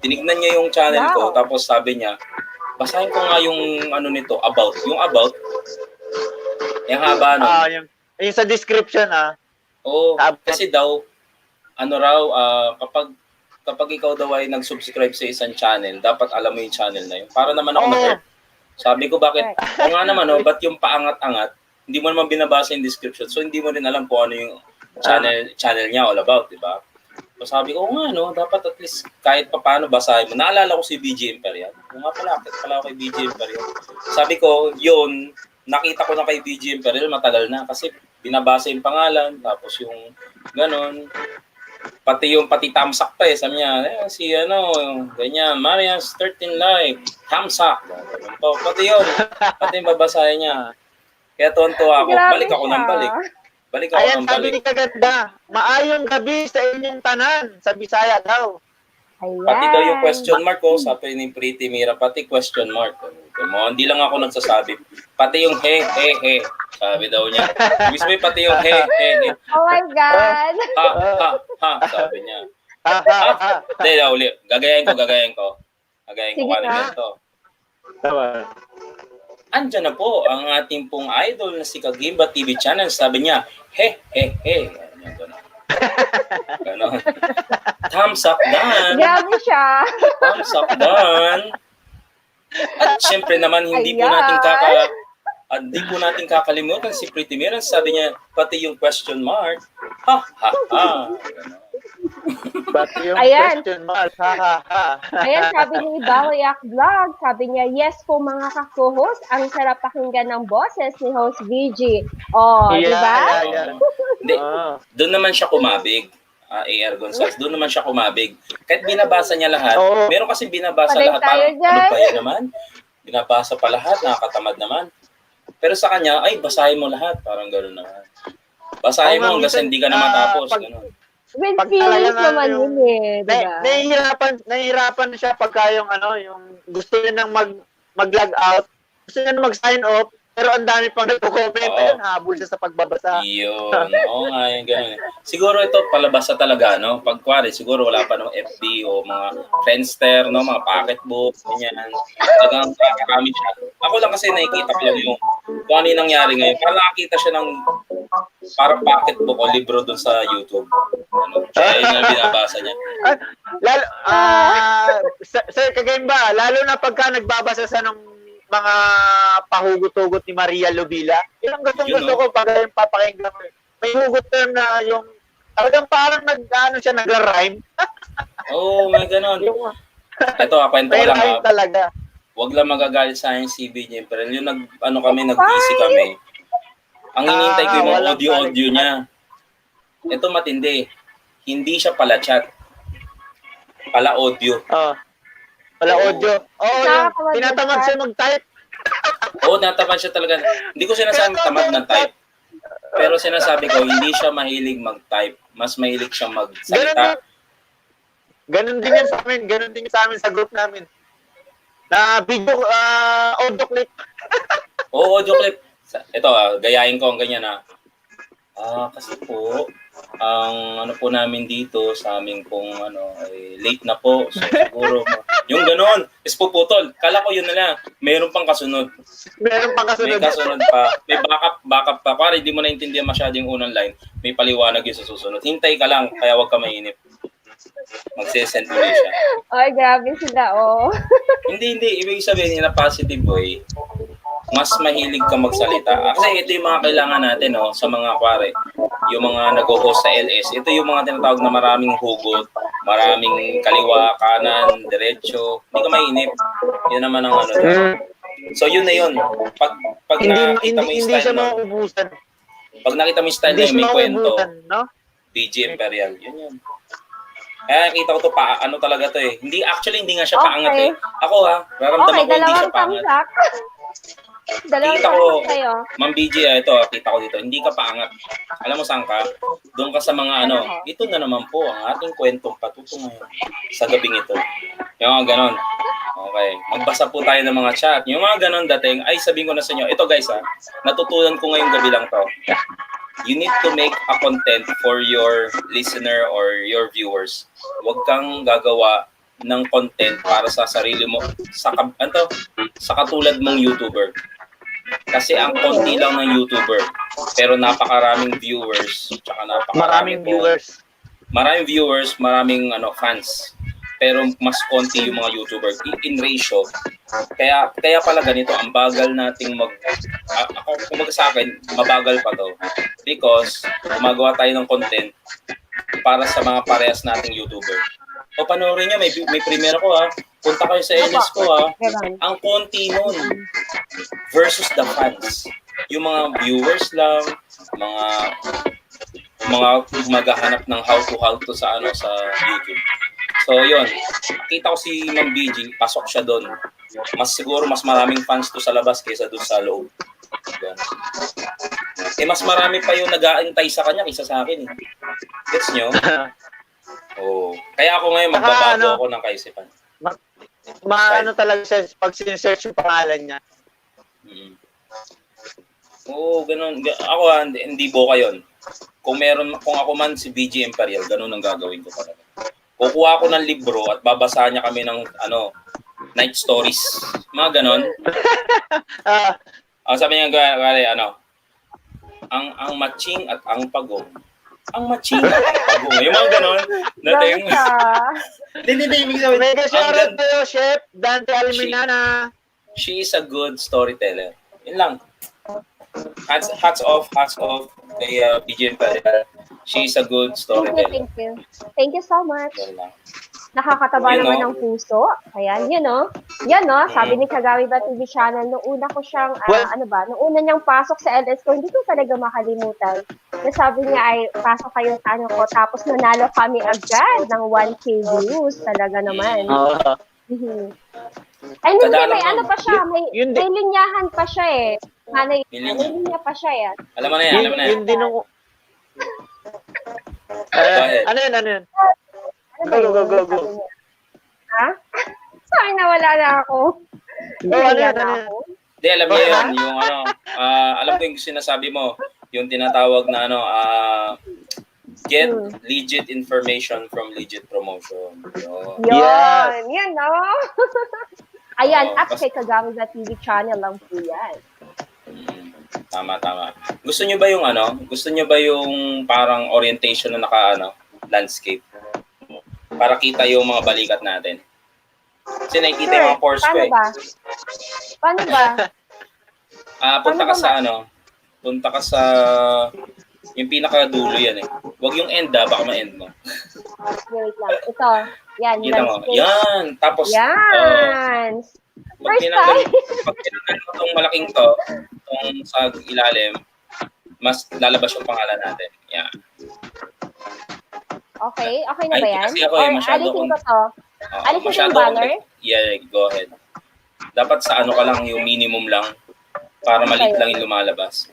Tinignan niya yung channel ko, tapos sabi niya, basahin ko nga yung nito, about. Yung about, yung haba nun. Yung sa description, Oo, kasi daw, kapag ikaw daw ay nag-subscribe sa isang channel, dapat alam mo yung channel na yun. Para naman ako na-hurt. Sabi ko, bakit? O nga naman, ba't yung paangat-angat, hindi mo naman binabasa yung description, so hindi mo rin alam kung ano yung channel niya all about, di ba? So sabi ko, dapat at least kahit paano basahin mo. Naalala ko si BG Imperial. Kung nga pala, akit pala ako kay BG Imperial. Sabi ko, yun, nakita ko na kay BG Imperial matagal na kasi binabasa yung pangalan, tapos yung ganon. Pati tamsak pa sabi niya, ganyan, Marian's 13 Live, tamsak. Pati yung babasahin niya. Kaya tuwan-tuwa ako, balik ako ng balik. Ayan, sabi ni Kaganda, maayong gabi sa inyong tanan, sa Bisaya daw. Ayan. Pati daw yung question mark sabi ni Pretty Mira, pati question mark. Hindi lang ako nagsasabi. Pati yung he, sabi daw niya. Mismo pati yung he. Oh my God! Ha, sabi niya. Hindi, uli. Gagayain ko. Gagayain ko kanina ito. Andiyan na po ang ating pong idol na si Kagimba TV channel. Sabi niya, he. Ganon. Thumbs up, Dan. Grabe siya. Thumbs up, Dan. At syempre naman, hindi po natin kakalimutan si Pretty Miran. Sabi niya, pati yung question mark. Ha. Pati yung Ayan. question mark. Ha. Ayan, sabi ni Balayak Vlog, sabi niya, yes po mga ka-co-host, ang sarap pakinggan ng boses ni host VG. Di ba? Hindi, doon naman siya kumabig. AR Gonzales, doon naman siya kumabig. Kahit binabasa niya lahat, meron kasi binabasa lahat. Parang, ano ba yan naman? Binabasa pa lahat, nakakatamad naman. Pero sa kanya, ay, basahin mo lahat. Parang gano'n naman. Basahin mo kasi hindi ka na matapos. With feelings naman yun diba? Nahihirapan siya pagka yung gusto niya nang mag-log out, gusto niya nang mag-sign off, pero ang dami pang nagko-comment. Ayun, habol siya sa pagbabasa. Yun. Oo nga, yung gano'n. Siguro ito, palabasa talaga, no? Pagkwari, siguro wala pa ng FB o mga Friendster, no? Mga pocketbook, ganyan. Talagang nakakamit siya. Ako lang kasi nakikita ko lang yung kung ano yung nangyari ngayon. Parang nakakita siya ng parang pocketbook o libro dun sa YouTube. Siya yun yung binabasa niya. Sir Kagimba, lalo na pagka nagbabasa sa ng mga pahugot-hugot ni Maria Lubila. Yung gusto ko pag yung papakinggan ko. May hugot term na yung talagang parang nagra-rhyme. May ganon. Ito, kwento ko lang. Talaga. Huwag lang magagalit sa akin si BJ Imperial. Yung nag-busy kami. Ang hinihintay ko yung mga audio niya. Ito matindi. Hindi siya pala chat. Pala audio. Wala audio. Tinatamad siya mag-type. Tinatamad siya talaga. Hindi ko sinasabi tamad ng type. Pero sinasabi ko, hindi siya mahilig mag-type. Mas mahilig siya magsalita. Ganun din yan sa amin. Ganun din sa amin sa group namin. Na video, audio clip. Audio clip. Ito, gayahin ko ang ganyan kasi po, ang po namin dito sa aming pong ay late na po. So siguro yung ganoon, is puputol. Kala ko yun na lang. Mayroon pang kasunod. May kasunod pa. May backup pa. Para hindi mo naintindihan masyado yung unang line, may paliwanag yun sa susunod. Hintay ka lang, kaya wag ka mainip. Magsisend ulit siya. Ay, grabe sila, Hindi. Ibig sabihin na positive way, mas mahilig ka magsalita. Kasi ito yung mga kailangan natin, sa mga yung mga nag-host sa LS. Ito yung mga tinatawag na maraming hugot, maraming kaliwa, kanan, diretso. Hindi ka mainip. Yun naman ang So yun na yun. Pag nakita mo yung style mo, pag nakita mo yung style na may kwento, BG Imperial, yun. Kaya nakita ko to talaga to eh. Hindi nga siya paangat eh. Ako raramdaman ko hindi siya paangat. Dalawang Kita ko, salamat sa'yo. Ma'am BG, ito, kita ko dito. Hindi ka paangat. Alam mo saan ka? Doon ka sa mga ano. Ito na naman po ang ating kwentong patutunguhin sa gabing ito. Yung mga ganon. Okay. Magbasa po tayo ng mga chat. Yung mga ganon dating, ay sabihin ko na sa inyo, ito guys ha, natutunan ko ngayong gabi lang to. You need to make a content for your listener or your viewers. Huwag kang gagawa ng content para sa sarili mo sa katulad mong YouTuber. Kasi ang konti lang ng YouTuber pero napakaraming viewers tsaka Maraming viewers. Maraming viewers, maraming fans. Pero mas konti yung mga YouTuber in ratio. Kaya pala ganito, ang bagal nating ako kumbaga sa akin, mabagal pa to. Because gumagawa tayo ng content para sa mga parehas nating YouTuber. O panoorin nyo, may premiere ko ha. Punta kayo sa LS ko ha. Ang konti nun versus the fans. Yung mga viewers lang, mga maghahanap ng how to sa YouTube. So yun, kita ko si Ma'am BG, pasok siya doon. Siguro mas maraming fans to sa labas kaysa doon sa loob. Mas marami pa yung nag-aantay sa kanya kaysa sa akin. Gets nyo? Oh, kaya ako ngayon magbabago ako ng kaisipan. Talaga siya pag sinesearch yung pangalan niya. Oo, ganun. Ako hindi boka yun. Kung ako man si BG Imperial, ganun ang gagawin ko talaga. Kukuha ako ng libro at babasahan niya kami ng night stories. Mga ganun. Ang sabi niya ang matching at ang pagong. Ang matching at ang pagong. Yung mga ganun. Hindi. Mega shoutout tayo, Chef Dante Alminana. She is a good storyteller. Yun lang. Hats off kay BG Imperial. She is a good storyteller. Thank you so much. Nakakataba naman ng puso. Ayan, sabi ni Kagawi Ba TV channel, nung una ko siyang, nung una niyang pasok sa LS ko, hindi ko talaga makalimutan. Sabi niya ay, pasok kayo sa ko, tapos nanalo kami agad ng 1K views. Talaga naman. Ay, hindi, may pa siya, may linyahan pa siya eh. May linya pa siya eh. Alam mo na yan. Yun din nung... Ano yun? Go. Ha? Sorry, nawala na ako. Hindi, alam niyo yun. Yung alam ko yung sinasabi mo. Yung tinatawag na get legit information from legit promotion. Yan, Ayan, at kay Kagawi Ba TV channel lang po yan. Tama. Gusto niyo ba yung parang orientation na landscape? Para kita yung mga balikat natin. Kasi nakikita yung mga pores ko eh. Paano ba? Punta ka sa yung pinakadulo yan eh. Huwag yung end baka ma-end mo. Wait lang. Ito. Yan. Kita mo. Yan. Tapos, yan. Pag tinanggal mo itong malaking to, itong sa ilalim, mas lalabas yung pangalan natin. Yan. Okay na ba yan? Kasi ako alisin ko to? Alisin ko yung banner? Yeah, go ahead. Dapat sa ka lang, yung minimum lang, para maliit lang yung lumalabas.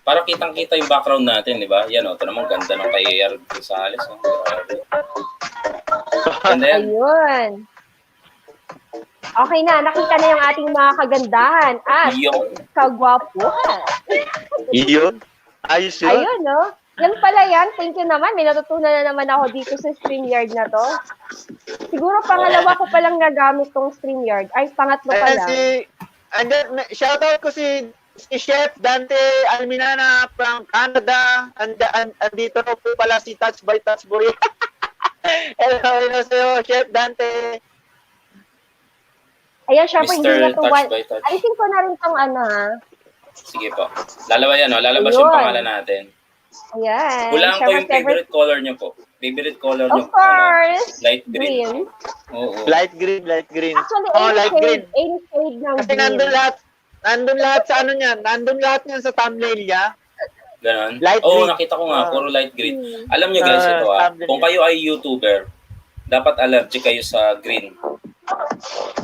Para kitang-kita yung background natin, di ba? Yan ito naman, ganda ng kay AR Gonzales. Ganda yan. Ayun. Okay na, nakita na yung ating mga kagandahan at kagwapuhan. Iyon? Ayos yun? Ayun, no? Yan pala yan. Thank you naman. May natutunan na naman ako dito sa StreamYard na to. Siguro pangalawa ko palang nagamit tong StreamYard. Ay, pangatlo pa lang. Shoutout ko si Chef Dante Alminana from Canada. Andito na po pala si Touch by Touch Boy. Hello sa'yo, Chef Dante. Ayan, syempre, hindi na ito. Touch. Alisin ko na rin itong Sige po. Lalabas yung pangalan natin. Ayan. Hulaan ko yung favorite color niyo po. Favorite color niyo. Of course. Light green. Oo. Light green. Actually, light green. Any shade ng kasi green. nandun lahat sa niyan. Nandun lahat niyan sa thumbnail niya. Ganon? Light green. Nakita ko nga. Puro light green. Alam niyo guys, ito kung kayo ay YouTuber, dapat allergic kayo sa green.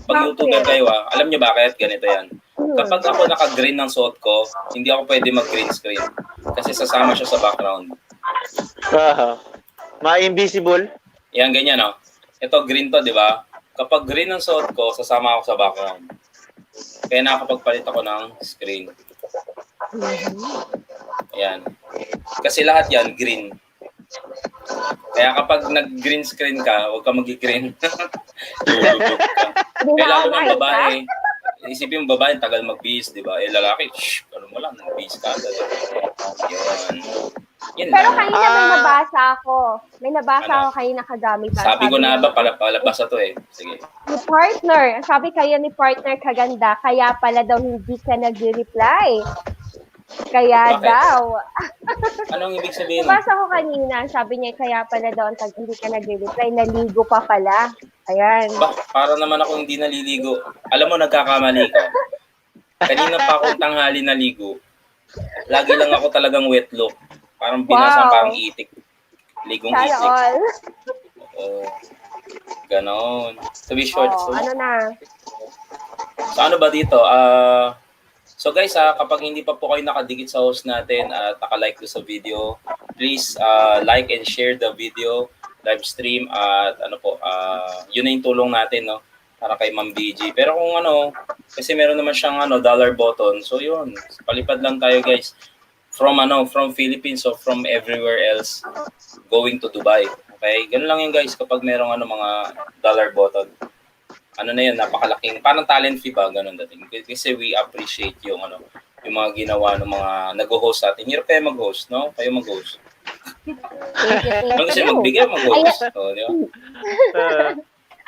Pag YouTuber kayo alam nyo bakit? Ganito yan. Kapag ako naka-green ng suot ko, hindi ako pwede mag-green screen. Kasi sasama siya sa background. Ma-invisible? Yan, ganyan Ito, green to, di ba? Kapag green ang suot ko, sasama ako sa background. Kaya nakakapagpalit ako ng screen. Ayan. Kasi lahat yan, green. Kaya kapag nag-green screen ka, huwag ka mag-green. Lulubog ka. Kaya lalo ng babae, isipin mo babae, tagal mag-bihis, di ba? Lalaki, ano mo lang, mag-bihis ka. Yun. Pero kanina may nabasa ako. May nabasa ako kanina kagamit. Sabi ko na ba, palabasa to eh. Sige. Ni partner, sabi kayo ni partner kaganda, kaya pala daw hindi ka nag-reply. Kaya Bakit? daw. Anong ibig sabihin? Nabasa ko kanina, sabi niya kaya pala daw hindi ka nag-reply, naligo pa pala. Ayan. Para naman ako hindi naliligo. Alam mo, nagkakamali ka. Kanina pa akong tanghali naligo. Lagi lang ako talagang wet look. Parang binasa, parang itik. Ligong Sana itik. all. Oo. Ganon. To be short. So, Ano na? so ano ba dito? So guys, kapag hindi pa po kayo nakadikit sa host natin at naka-like do sa video, please like and share the video, live stream at yun na yung tulong natin para kay Ma'am BG. Pero kung kasi meron naman siyang dollar button. So yun, palipad lang tayo guys. From Philippines or from everywhere else going to Dubai. Okay? Ganun lang yun guys kapag merong mga dollar button. Na yun, napakalaking, parang talent fee ba, ganun dating. Kasi we appreciate yung mga ginawa ng mga nag-host sa atin. Hirap kayo mag-host, no? Kayo mag-host. Kung gusto magbigay, mag-host. Di ba?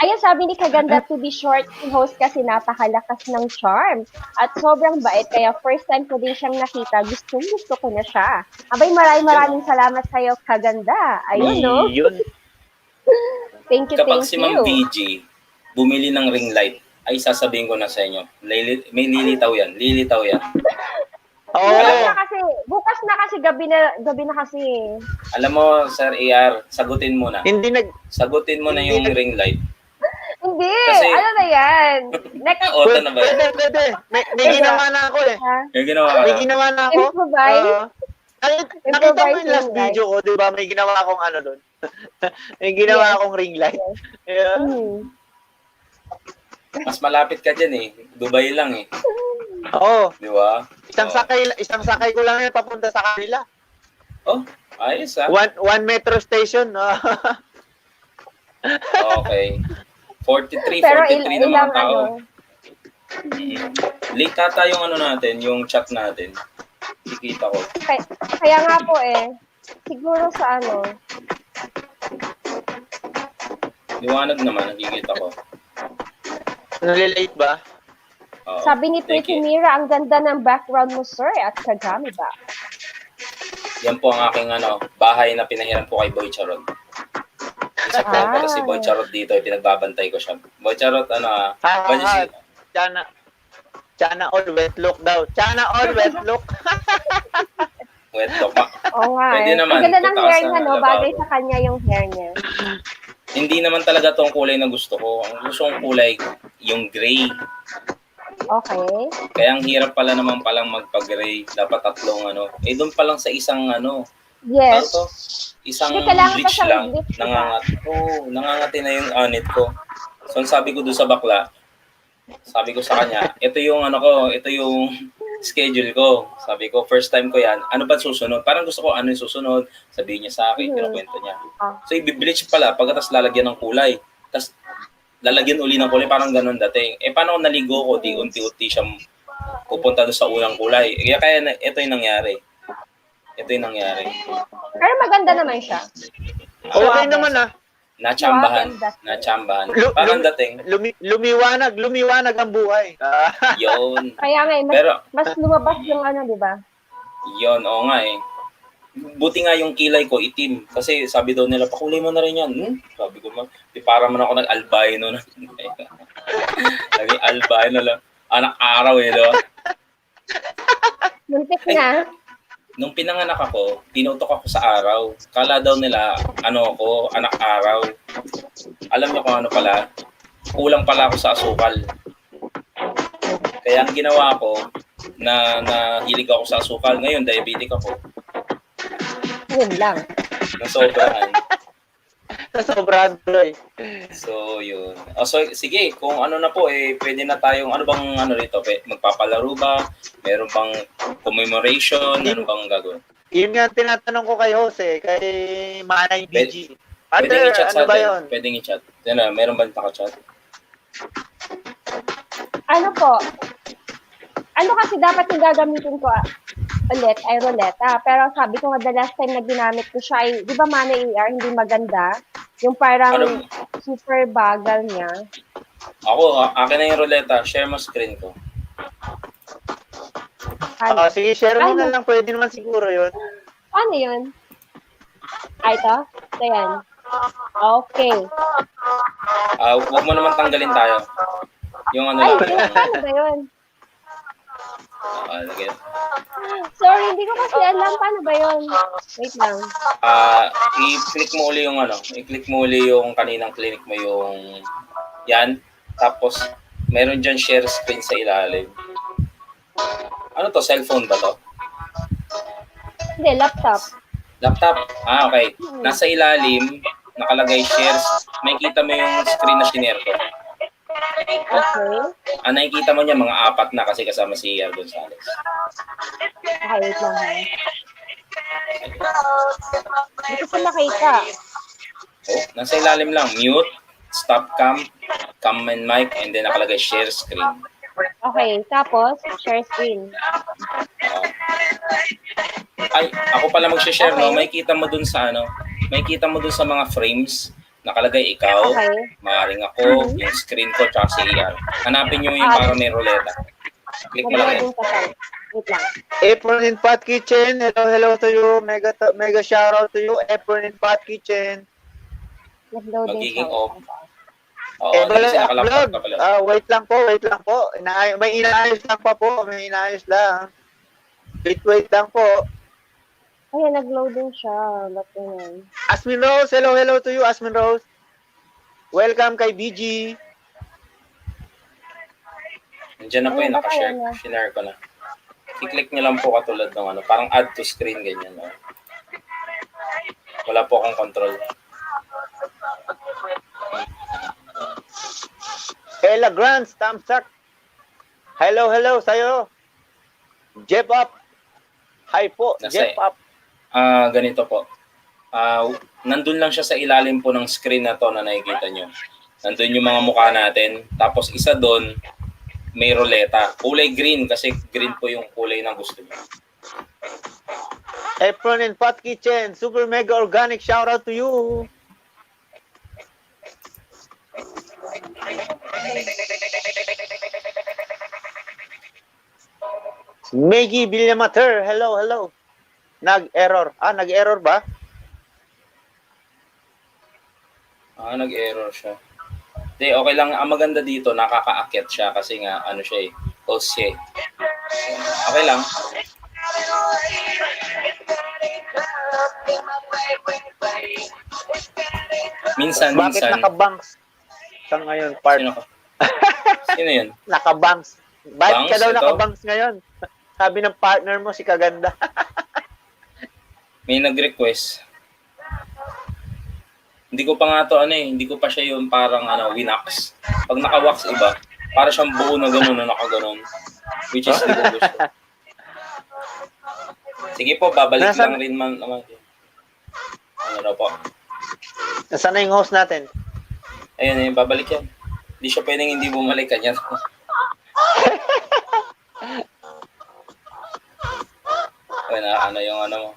Ayan, sabi ni Kaganda, to be short, si host kasi napakalakas ng charm. At sobrang bait, kaya first time ko din siyang nakita, gusto ko na siya. Abay, maraming salamat sa'yo, Kaganda. Ayun, no? Yun. Thank you. Kapag si Ma'am BG, bumili ng ring light, ay sasabihin ko na sa inyo, may lilitaw yan. Oo. Bukas na kasi, gabi na kasi. Alam mo, Sir AR, sagutin mo na. Sagutin mo na yung ring light. Hindi, Kasi, ano na yan? Oto na ba yan? Pwede. May ginawa na ako eh. May ginawa ka May na? ginawa na ako. Improvise? Nakita mo yung last video ko, di ba? May ginawa akong doon. May ginawa akong ring light. Yeah. Mas malapit ka dyan eh. Dubai lang eh. Oo. Di ba? Isang sakay ko lang yan papunta sa kanila. Oh, ayos 1 metro station. Okay. 43 Pero 43 na mga tao. Late ata yung natin, yung chat natin. Kikita ko. Kaya nga po siguro sa Liwanag naman, nakikita ko. Nalilate ba? Oo. Sabi ni Pretty Mira, ang ganda ng background mo, sir, at kagami ba? Yan po ang aking bahay na pinahiram po kay Boy Charot. Isa po para si Boy Charot dito, pinagbabantay ko siya. Boy Charot, Chana all wet look daw. Chana all wet look. Wet look. Oo nga. Pwede naman. Ang ganda ng Punta ka hair sa niya, no? lababo. Bagay sa kanya yung hair niya. Hindi naman talaga tong kulay na gusto ko. Ang gusto kong kulay, yung gray. Okay. Kaya ang hirap pala naman palang magpa-gray. Dapat tatlong doon pa lang sa isang Yes. isang Hindi, kailangan pa bleach siyang lang. bleach, Nangangati na yung anit ko. So, ang sabi ko doon sa bakla, sabi ko sa kanya, ito yung ito yung schedule ko. Sabi ko, first time ko yan. Ano ba susunod? Parang gusto ko yung susunod. Sabihin niya sa akin, kinukwento niya. So, i-bleach pala, pagkatapos lalagyan ng kulay. Tapos, lalagyan uli ng kulay, parang ganun dating. Paano kung naligo ko, di unti-unti siya pupunta doon sa unang kulay. Kaya ito yung nangyari. Pero maganda naman siya. Okay naman Natsambahan. Parang dating. Lumiwanag ang buhay. Yun. Kaya nga, mas lumabas yung di ba? Yun, oo nga eh. Buti nga yung kilay ko, itim. Kasi sabi daw nila, pakulay mo na rin yan. Sabi ko, para man ako nag-albino na. Naging albino lang. Anak araw diba? Muntik na. Nung pinanganak ako, pinutok ako sa araw. Kala daw nila, ako, anak araw. Alam niyo kung ano pala? kulang pala ako sa asukal. Kaya ang ginawa ko, nahilig ako sa asukal. Ngayon, diabetic ako. Yun lang. Nasobrahan. Nasobrahan tuloy. So, yun. So, sige, kung ano na po, pwede na tayong, ano bang ano rito? Magpapalaro ba? Meron bang commemoration? Ano bang gagawin? Yun nga tinatanong ko kay Jose, kay Manay BG. Pwedeng i-chat ano sa ba atin. yun? Pwedeng i-chat. Yan na, meron ba naka-chat? Ano po? Ano kasi dapat yung gagamitin ko ulit ay ruleta. Pero sabi ko nga the last time na ginamit ko siya ay, di ba Mana AR, hindi maganda? Yung parang super bagal niya. Ako, akin na yung ruleta. Share mo screen ko. Sige, share mo na lang. Pwede naman siguro yun. Ano yun? Ito? Ito yan. Okay. Huwag mo naman tanggalin tayo. Yung ano Ay, lang. paano ba yun? Lagay. Sorry, hindi ko kasi alam. Paano ba yun? Wait lang. I-click mo uli yung ano. I-click mo uli yung kaninang clinic mo yung yan. Tapos, meron dyan share screen sa ilalim. Ano to? Cellphone ba to? Hindi, laptop. Laptop? Okay. Nasa ilalim, nakalagay shares. May kita mo yung screen na shinare ko. Okay. Nakikita mo niya mga 4 na kasi kasama si ER Gonzales. Okay, wait lang. Hindi ko makita. Nasa ilalim lang. Mute, stop cam, cam and mic, and then nakalagay share screen. Okay, tapos, share screen. Ay, ako pala mag-share, Okay. no? May kita mo dun sa ano, may kita mo dun sa mga frames, nakalagay ikaw, Okay. maaaring ako, yung screen ko, tsaka si ER. Hanapin nyo yung parang may ruleta. Click mo lang yan. Mag-loading pa siya. Wait lang. Apron in Pot Kitchen. Hello to you. Mega shout out to you. Apron in Pot Kitchen. Mag-loading Magiging siya. off. Oo, kasi nakalaptop ka pala. Wait lang po. May inaayos lang pa po. Wait lang po. Ayan, nag-loading siya. Ba't yun? Asmin Rose, hello to you, Asmin Rose. Welcome kay BG. Nandiyan na po yung nakashare. Shinare ko na. I-click nyo lang po katulad ng ano, parang add to screen, ganyan. No? Wala po akong control. Ella Grants, thumbs up. Hello sa'yo. Jeff up. Hi po, Jeff up. Ganito po. Nandun lang siya sa ilalim po ng screen na to na nakikita nyo. Nandun yung mga mukha natin. Tapos isa doon, may ruleta. Kulay green kasi green po yung kulay na gusto nyo. Apron and Pot Kitchen, super mega organic, shout out to you. Maggie Villamater, hello. Nag-error. Nag-error ba? Nag-error siya. Hindi, okay lang. Ang maganda dito, nakaka-akyat siya kasi nga, ano siya host siya Okay lang. Minsan. Bakit naka-banks sa ngayon, part? Sino yun? Naka-banks. Bakit ka daw Ito? naka-banks ngayon? Sabi ng partner mo, si Kaganda. May nag-request. Hindi ko pa nga to hindi ko pa siya yung parang winax. Pag naka-wax iba, para siyang buo na gano'n na nakaganon. Which is hindi ko gusto. Sige po, babalik lang rin man naman. Ano po? Nasaan na yung host natin? Ayun, babalik yan. Hindi siya pwedeng hindi bumalik kanya. Ano yung mo?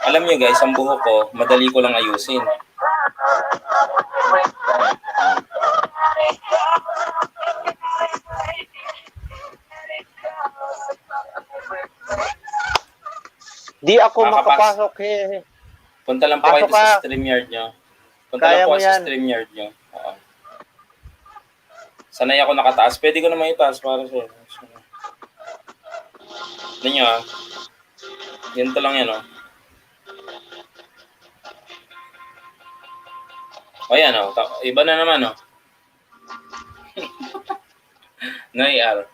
Alam niyo guys, ang buhok ko, madali ko lang ayusin. Di ako makapasok Punta lang po kayo sa StreamYard nyo. Sa StreamYard nyo. Sanay ako nakataas. Pwede ko naman itaas para sa'yo. Ano nyo Ganito lang yan O yan, iba na naman, Nay-ar.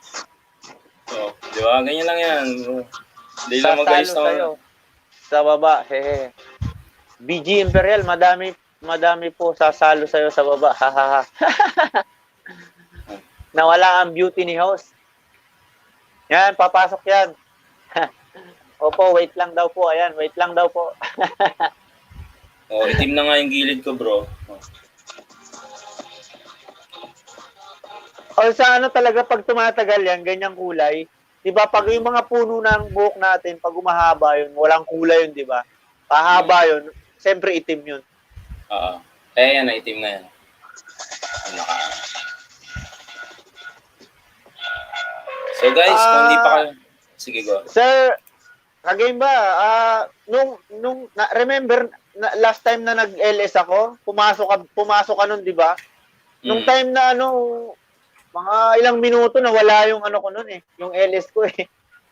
So, di ba? Ganyan lang yan. Hindi lang mag-ayos Sasalo sa'yo. Sa baba, hehe. BG Imperial, madami po sasalo sa'yo sa baba. Hahaha. Nawala ang beauty ni host. Yan, papasok yan. Opo, wait lang daw po. Ayan, wait lang daw po. Itim na nga yung gilid ko, bro. O sa ano talaga pag tumatagal yan, ganyang kulay, 'di ba? Pag yung mga puno ng buhok natin, pag umahaba yun, walang kulay yun, 'di ba? Pahaba yun, siyempre itim yun. Oo. Yan, itim na yan. So guys, kung hindi pa kayo... Sige, go. Sir, kagame ba? Remember, last time na nag-LS ako, pumasok ka nun, 'di ba? Nung time na mga ilang minuto na wala yung ko nun yung LS ko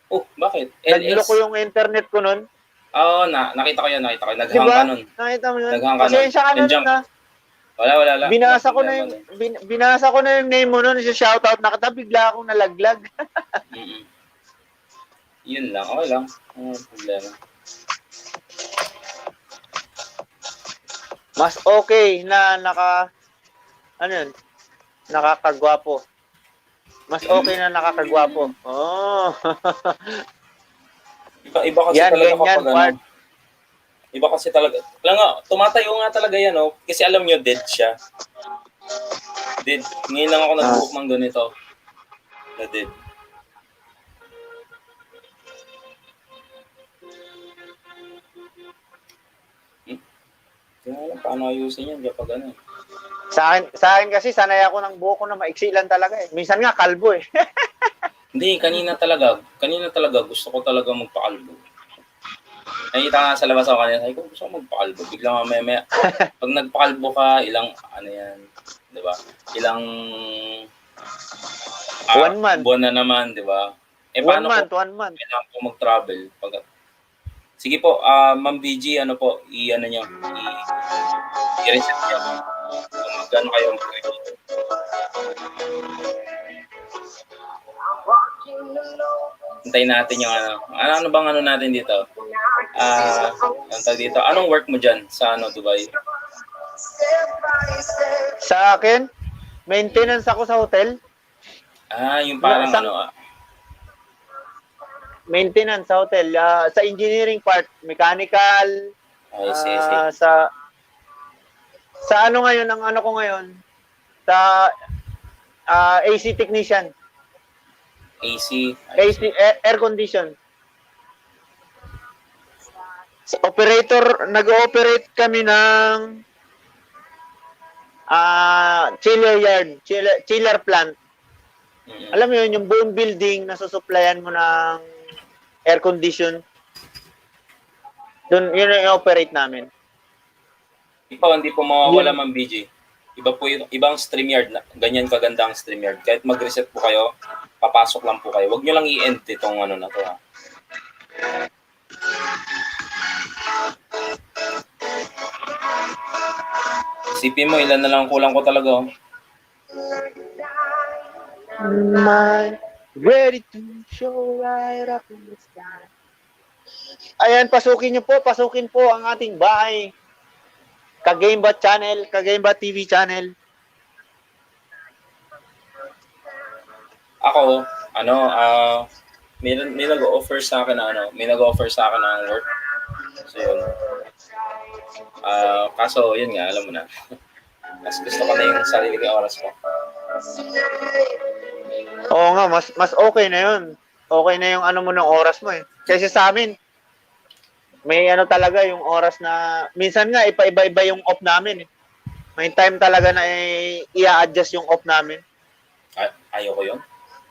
Oh, bakit? Naglo ko yung internet ko nun. Oo, nakita ko yan. Naghang diba? ka nun. Nakita mo yun? Naghang ka nun. Pasensya ka na nun Wala. Binasa ko na yung name mo nun, shoutout na kita, bigla akong nalaglag. Yun lang, okay lang. Problema. Mas okay na nakakagwapo. Mas okay na nakakagwapo. Oh. Iba kasi yan, talaga ganyan, kapag iba kasi talaga. Alam nga, tumatayo nga talaga yan, Kasi alam nyo, dead siya. Dead. Ngayon lang ako nag-book ng ganito. Na dead. Kaya alam, paano ayusin yan kapag Sa akin kasi, sanay ako ng buhok ko na maiksi lang talaga Minsan nga, kalbo Hindi, kanina talaga, gusto ko talaga magpakalbo. Nakita nga sa labas ako kanina, sabi ko, gusto ko magpakalbo. Bigla mamaya, pag nagpakalbo ka, ilang, di ba? Ilang, 1 month. Buwan na naman, di ba? 1 month. Kailangan ko mag-travel. Sige po, Ma'am BG, i-reset niyo. Magkano kayo mag-reset? Hintayin natin yung ano bang natin dito? Dito. Anong work mo dyan sa Dubai? Sa akin, maintenance ako sa hotel. Yung parang Maintenance sa hotel. Sa engineering part, mechanical. Sa ngayon, ang ko ngayon, sa AC technician. AC, air condition. Sa operator, nag-ooperate kami ng chiller plant. Alam mo yun, yung buong building na susuplayan mo ng air condition. Doon, yun yung operate namin. Hindi po mawawala, Ma'am BG. Iba po yung ibang StreamYard, ganyan kaganda ang StreamYard. Kahit mag-reset po kayo, papasok lang po kayo. Huwag nyo lang i-end itong na to, Isipin mo, ilan na lang kulang ko talaga, Ready to show right up in the sky. Ayan, pasukin po ang ating bahay. Kagameba channel, Kagameba TV channel. Ako, may nag-offer sa akin ng work. So yun. Kaso yun nga, alam mo na. Mas gusto ko na yung sarili ko oras ko. Oo nga, mas okay na yun. Okay na yung mo ng oras mo Kasi sa amin, may talaga yung oras na, minsan nga, iba-iba yung off namin May time talaga na i-adjust yung off namin. Ayoko yun.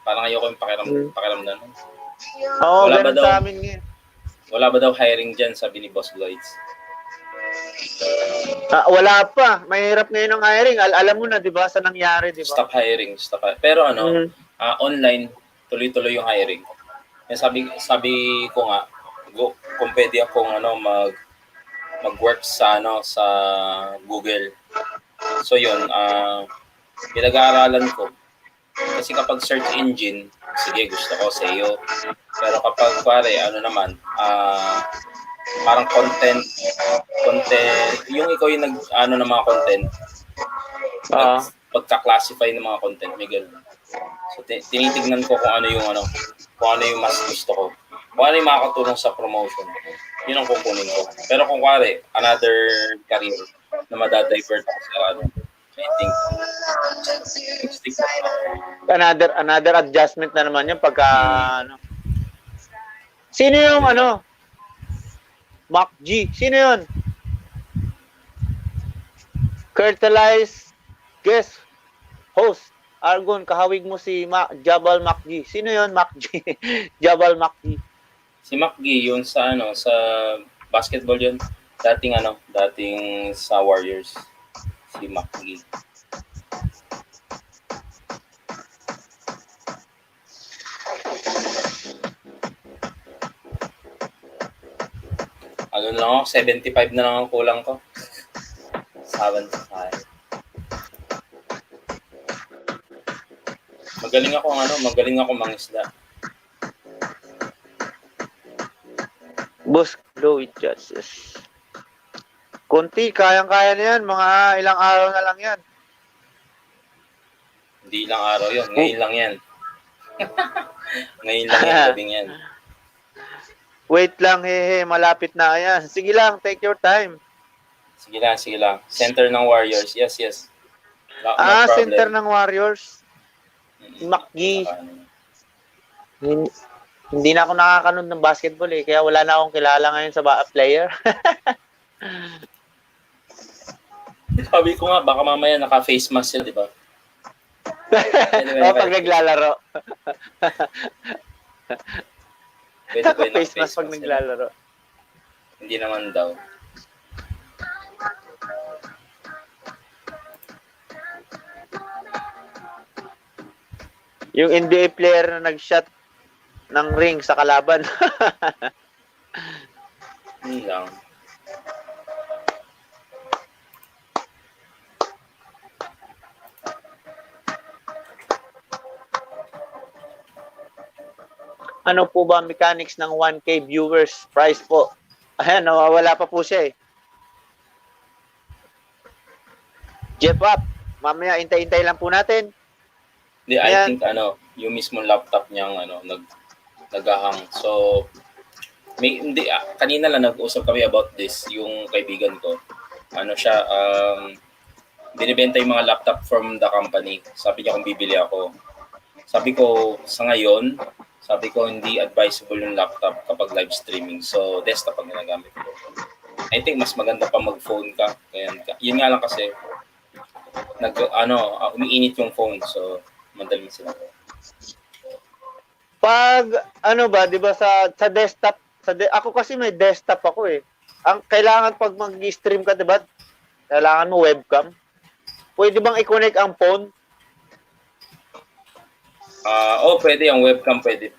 Parang ayoko yung pakiramdam. Oo, ganun sa amin ngayon. Wala ba daw hiring dyan, sabi ni Boss Lloyds? Wala pa. Mahirap ngayon ang hiring. Alam mo na, di ba, sa nangyari, di ba? Stop hiring. Pero online, tuloy-tuloy yung hiring. Sabi ko nga, kung pwede akong mag-work sa Google. So yun, pinag-aaralan ko. Kasi kapag search engine, sige, gusto ko SEO. Pero kapag pare, ano naman, parang content, yung ikaw yung ng mga content, pagka-classify ng mga content, may ganun. So, tinitignan ko kung ano yung mas gusto ko. Kung ano yung makakatulong sa promotion. Yun ang kukunin ko. Pero kung pare, another career na madadivert ako sa I think another adjustment na naman yun pagka Sino yung Mac G? Sino yun? Curtilize guest host. Argon, kahawig mo si Jabal Mac G. Sino yun, Mac G? Jabal Mac G. Si Mac G yun sa sa basketball yun. Dating sa Warriors. Si Mac G. Ano lang ako, 75 na lang ang kulang ko. 75. Magaling ako mangisda. Boss, go with justice. Kunti, kayang-kaya na yan. Mga ilang araw na lang yan. Hindi ilang araw yun. Ngayon lang yan. Ngayon lang yan, gabing yan. Wait lang, malapit na yan. Sige lang, take your time. Sige lang. Center ng Warriors. Yes. No center ng Warriors. Macgi. Hindi na ako nakakanood ng basketball kaya wala na akong kilala ngayon sa player. Sabi ko nga, baka mamaya naka-face mask sila, di ba? Pag naglalaro. Naka-face mask pag naglalaro. Hindi naman daw. Yung NBA player na nag-shot ng ring sa kalaban. Hindi lang. Ano po ba ang mechanics ng 1K viewers price po? Ayan, nawawala pa po siya Jeff up. Mamaya, intay-intay lang po natin. Hindi, I think yung mismong laptop niyang naghahang. So, kanina lang nag-usap kami about this, yung kaibigan ko. Binibenta yung mga laptop from the company. Sabi niya kung bibili ako. Sabi ko, sa ngayon, hindi advisable yung laptop kapag live streaming. So, desktop ang ginagamit ko. I think mas maganda pa mag-phone ka. Yun nga lang kasi, umiinit yung phone. So, madaling sila. Pag, di ba sa desktop, ako kasi may desktop ako Ang kailangan pag mag-stream ka, di ba? Kailangan mo webcam. Pwede bang i-connect ang phone? Pwede yung webcam, pwede.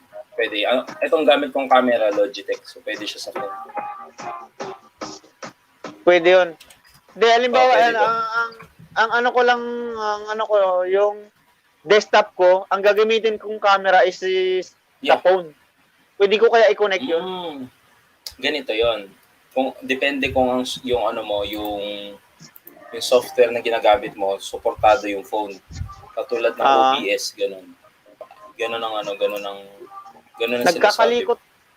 Itong gamit kong camera, Logitech, so pwede siya sa phone. Pwede yun. Hindi, halimbawa, yung desktop ko, ang gagamitin kong camera is sa phone. Pwede ko kaya i-connect yun? Ganito yon. Depende kung yung software na ginagamit mo, suportado yung phone. Katulad ng OBS, ganun. Ganun ang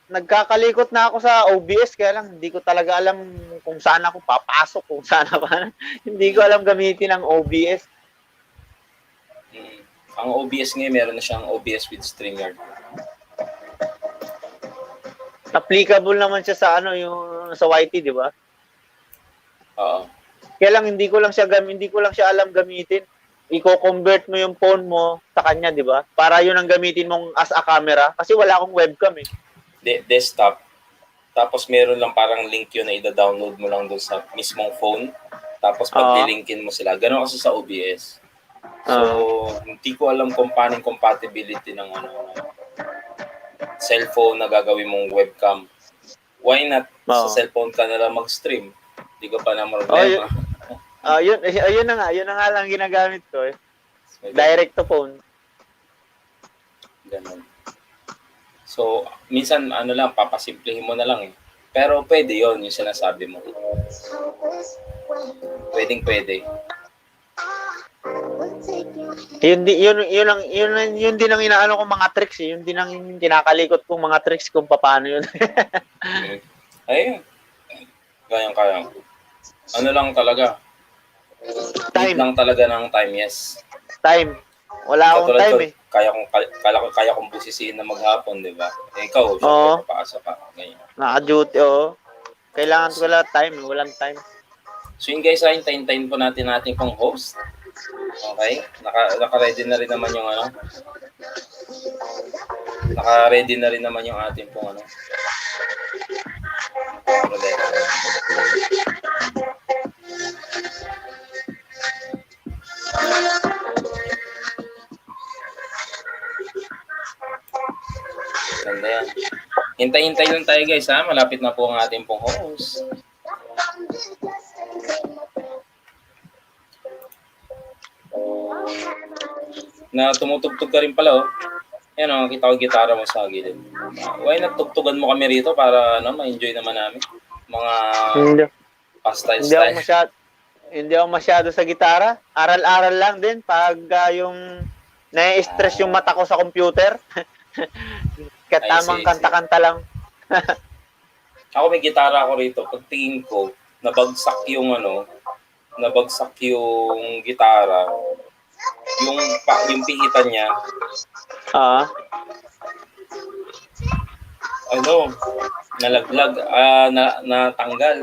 Nagkakalikot na ako sa OBS, kaya lang hindi ko talaga alam kung saan ako papasok, kung saan pa. Hindi ko alam gamitin ang OBS. Ang OBS ngayon, meron na siyang OBS with StreamYard. Applicable naman siya sa yung sa YT, di ba? Oo. Kaya lang hindi ko lang siya alam gamitin. Iko-convert mo yung phone mo sa kanya, di ba? Para yun ang gamitin mong as a camera. Kasi wala akong webcam Desktop. Tapos meron lang parang link yun na ida-download mo lang doon sa mismong phone. Tapos pag-linkin mo sila. Ganun kasi sa OBS. So, hindi ko alam kung paano yung compatibility ng cellphone na gagawin mong webcam. Why not sa cellphone ka na lang mag-stream? Hindi ko pa na problema. Yun na nga lang ginagamit ko eh. Direct to phone. Ganun. So, minsan ano lang, papasimplihin mo na lang eh. Pero pwede yon yung sinasabi mo. Pwede. Yun din ang inaano kong mga tricks eh. Yun din ang kinakalikot kong mga tricks kung paano yun. Ayun. Kaya. Ano lang talaga. Time. Need lang talaga ng time, yes. Time. Wala akong Katulad time ko, eh. Kaya kong busisiin na maghapon, di ba? Ikaw, Oo. papaasa pa. Ganyan. Naka-duty, oo. Kailangan ko lang time. Walang time. So yun guys, hintayin po natin pong host. Okay? Naka-ready na rin naman yung ano. Naka-ready na rin naman yung ating pong ano. Ganda yan. Hintay lang tayo guys ha. Malapit na po ang ating pong host. Na tumutugtog ka rin pala oh. Yan oh, kita ko gitara mo sa gilid. Why not tugtugan mo kami rito para ma-enjoy naman namin. Mga style. Hindi ako masyado sa gitara. Aral-aral lang din pag yung na-stress yung mata ko sa computer. Katamang kanta-kanta lang. Ako may gitara ako rito. Pag tingin ko, nabagsak yung gitara. Yung pihitan niya. Nalaglag, natanggal.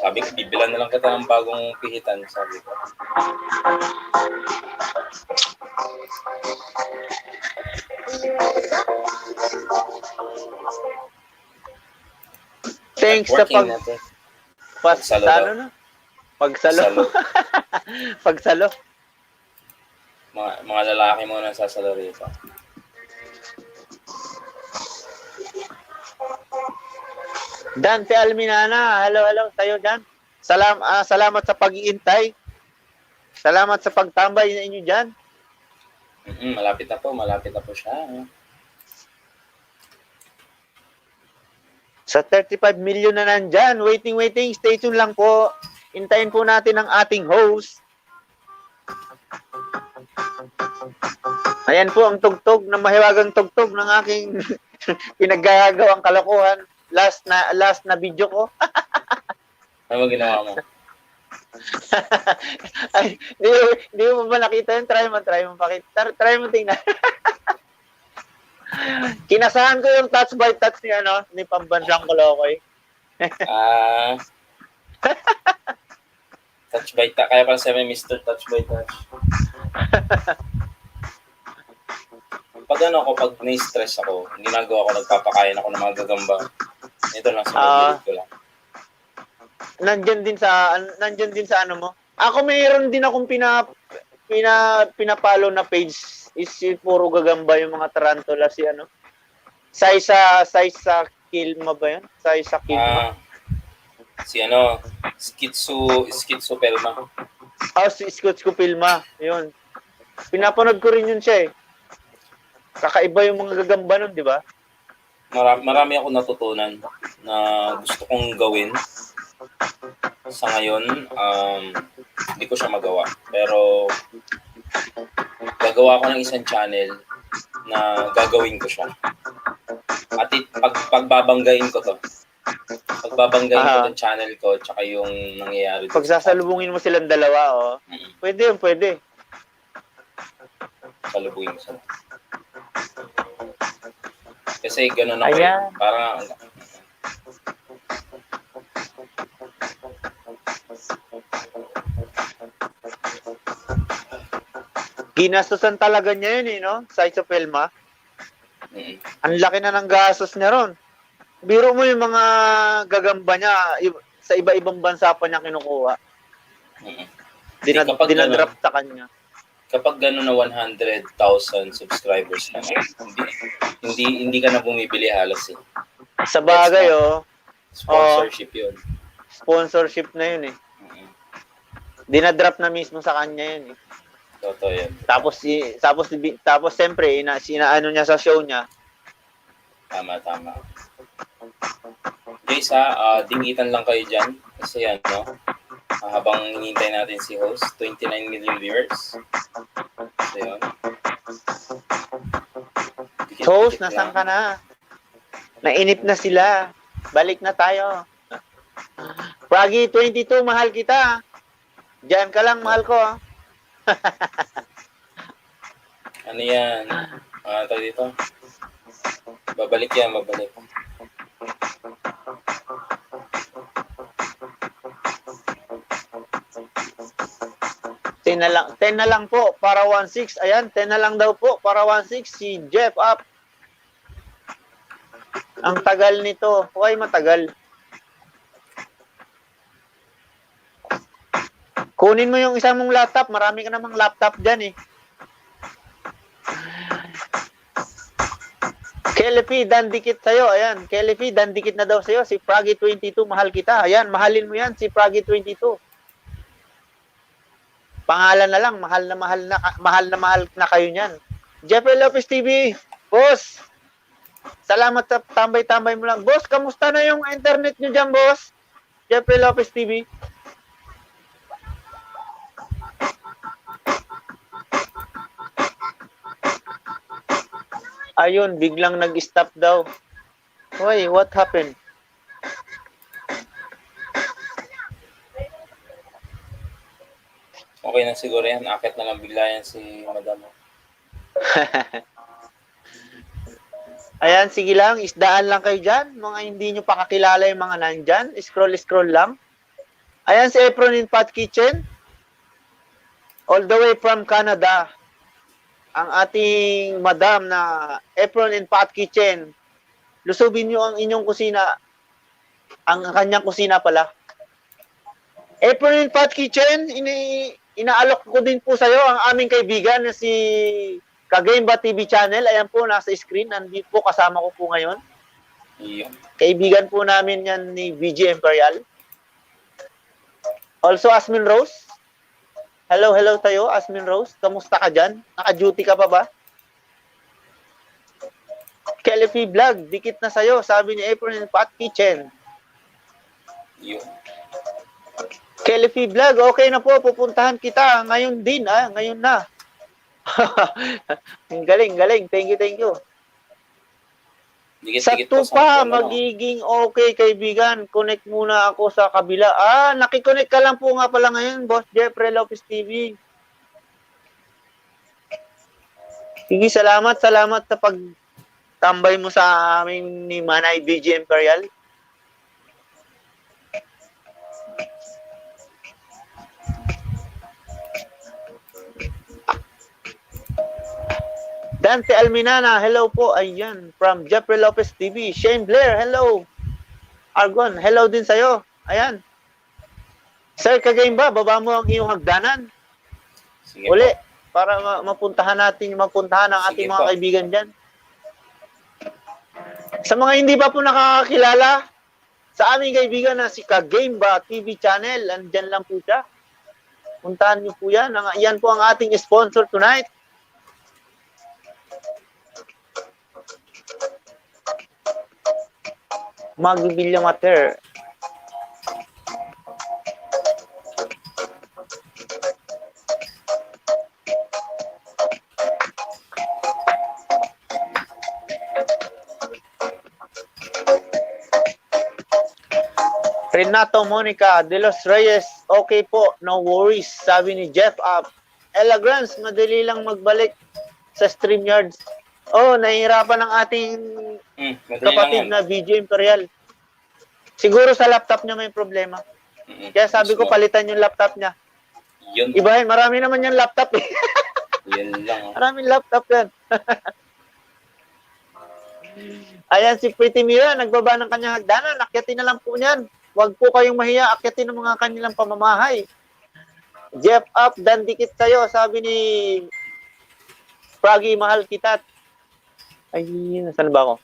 Sabi ko, bibilan na lang kita ng bagong pihitan, sabi ko. Thanks sa pagsalo. Pagsalo. Mga lalaki muna sasalo rito. Dante Alminana, hello tayo dyan. Salamat sa pag-iintay. Salamat sa pagtambay na inyo dyan. Malapit na po siya. Sa 35 million na nandyan. Waiting. Stay tuned lang po. Hintayin po natin ang ating host. Ayan po ang tugtog, na mahiwagang tugtog ng aking pinaggagawang kalokohan. Last na video ko. Ano ginawa mo? Ay, di mo ba nakita yun? Try mo pakita. Try mo tingnan. Kinasahan ko yung touch by touch ni Pambansang Kolokoy. Touch by touch. Kaya pala siya may Mr. Touch by touch. Pag na-stress ako, ginagawa ko, nagpapakain ako ng mga gagamba. Ito lang, sinulid ko lang. Nandyan din sa ano mo. Ako mayroon din akong pinapalo na page is puro gagamba yung mga tarantula size sa Kilma ba yun? Size sa Kilma. Schizopelma. Si Schizopelma. Yun. Pinapanood ko rin yun siya eh. Kakaiba yung mga gagamba nun, di ba? Marami ako natutunan na gusto kong gawin. Sa ngayon, hindi ko siya magawa. Pero, gagawa ko ng isang channel na gagawin ko siya. At pagbabanggain ko to. Pagbabanggay ko yung channel ko tsaka yung nangyayari. Pagsasalubungin mo silang dalawa, oh. Pwede yun, pwede. Salubungin mo sila. Kasi gano'n ako. Parang ginastosan talaga niya yun, no? Sa Isopelma. Ang laki na ng gastos niya ron. Biro mo yung mga gagamba niya, sa iba-ibang bansa pa niya kinukuha. Dinadrop sa kanya. Kapag gano'n na 100,000 subscribers na, hindi ka na bumibili halos eh. Sa bagay, Sponsorship yun. Sponsorship na yun eh. Dinadrop na mismo sa kanya yun eh. Totoo yan. Tapos siyempre, inaano niya sa show niya. Tama. Guys dingitan lang kayo dyan. Kasi yan, no? Habang hinihintay natin si host, 29 million viewers. So yun. Host, nasan ka na? Nainip na sila. Balik na tayo. Froggy 22, mahal kita. Diyan ka lang, mahal ko. Ano yan? Ito dito. Babalik yan, babalik. Ten na lang po para 1.6. Ayan, 10 na lang daw po para 1.6 si Jeff up. Ang tagal nito. Huwag matagal. Kunin mo yung isa mong laptop. Marami ka namang laptop dyan eh. Kelly P, dandikit sa'yo. Ayan, Kelly P, dandikit na daw sa'yo. Si Froggy 22, mahal kita. Ayan, mahalin mo yan, si Froggy 22. Pangalan na lang, mahal na kayo niyan. Jeffrey Lopez TV, boss. Salamat sa tambay-tambay mo lang. Boss, kamusta na yung internet nyo dyan, boss? Jeffrey Lopez TV. Ayun, biglang nag-stop daw. Why, what happened? Okay na siguro yan. Akit na lang bigla yan si Madam. Ayan, sige lang. Isdaan lang kayo dyan. Mga hindi nyo pa kakilala yung mga nandyan. Scroll lang. Ayan si Efron in Pot Kitchen. All the way from Canada. Ang ating madam na Efron in Pot Kitchen. Lusubin nyo ang inyong kusina. Ang kanyang kusina pala. Efron in Pot Kitchen, inaalok ko din po sa'yo ang aming kaibigan na si Kagemba TV channel. Ayan po, nasa screen. Nandito po, kasama ko po ngayon. Yeah. Kaibigan po namin yan ni VG Imperial. Also, Asmin Rose. Hello tayo, Asmin Rose. Kamusta ka dyan? Naka-duty ka pa ba? Kelly P Vlog, dikit na sa'yo. Sabi ni April in Pot Kitchen. Yeah. Kelly P Vlog, okay na po. Pupuntahan kita. Ngayon din, ngayon na. galing. Thank you. Sa tupa, magiging okay, kaibigan. Connect muna ako sa kabila. Nakikonnect ka lang po nga pala ngayon, Boss Jeffrey Lopez TV. Sige, salamat sa pagtambay mo sa amin ni Manay BG Imperial. Dante Alminana, hello po. Ayan, from Jeffrey Lopez TV. Shane Blair, hello. Argon, hello din sa'yo. Ayan. Sir, kagayin ba? Baba mo ang iyong hagdanan. Sige uli, para mapuntahan ang ating mga kaibigan dyan. Sa mga hindi pa po nakakakilala, sa aming kaibigan na si Kagemba TV channel, andyan lang po siya. Puntahan niyo po yan. Yan po ang ating sponsor tonight. Magbibilya mater. Renato Monica de los Reyes, okay po, no worries, sabi ni Jeff up. Ella Grants, madali lang magbalik sa StreamYards. Nahihirapan ng ating kapatid na VG Imperial. Siguro sa laptop niya may problema. Kaya sabi ko, palitan yung laptop niya. Ibahin, marami naman yung laptop eh. Yun lang. Maraming laptop yan. Ayan si Pretty Mira, nagbaba ng kanyang hagdanan. Akyatin na lang po niyan. Huwag po kayong mahiya, akyatin ng mga kanilang pamamahay. Jeff up, dandikit sa'yo, sabi ni Froggy, mahal kita. Ay, nasan ba ako?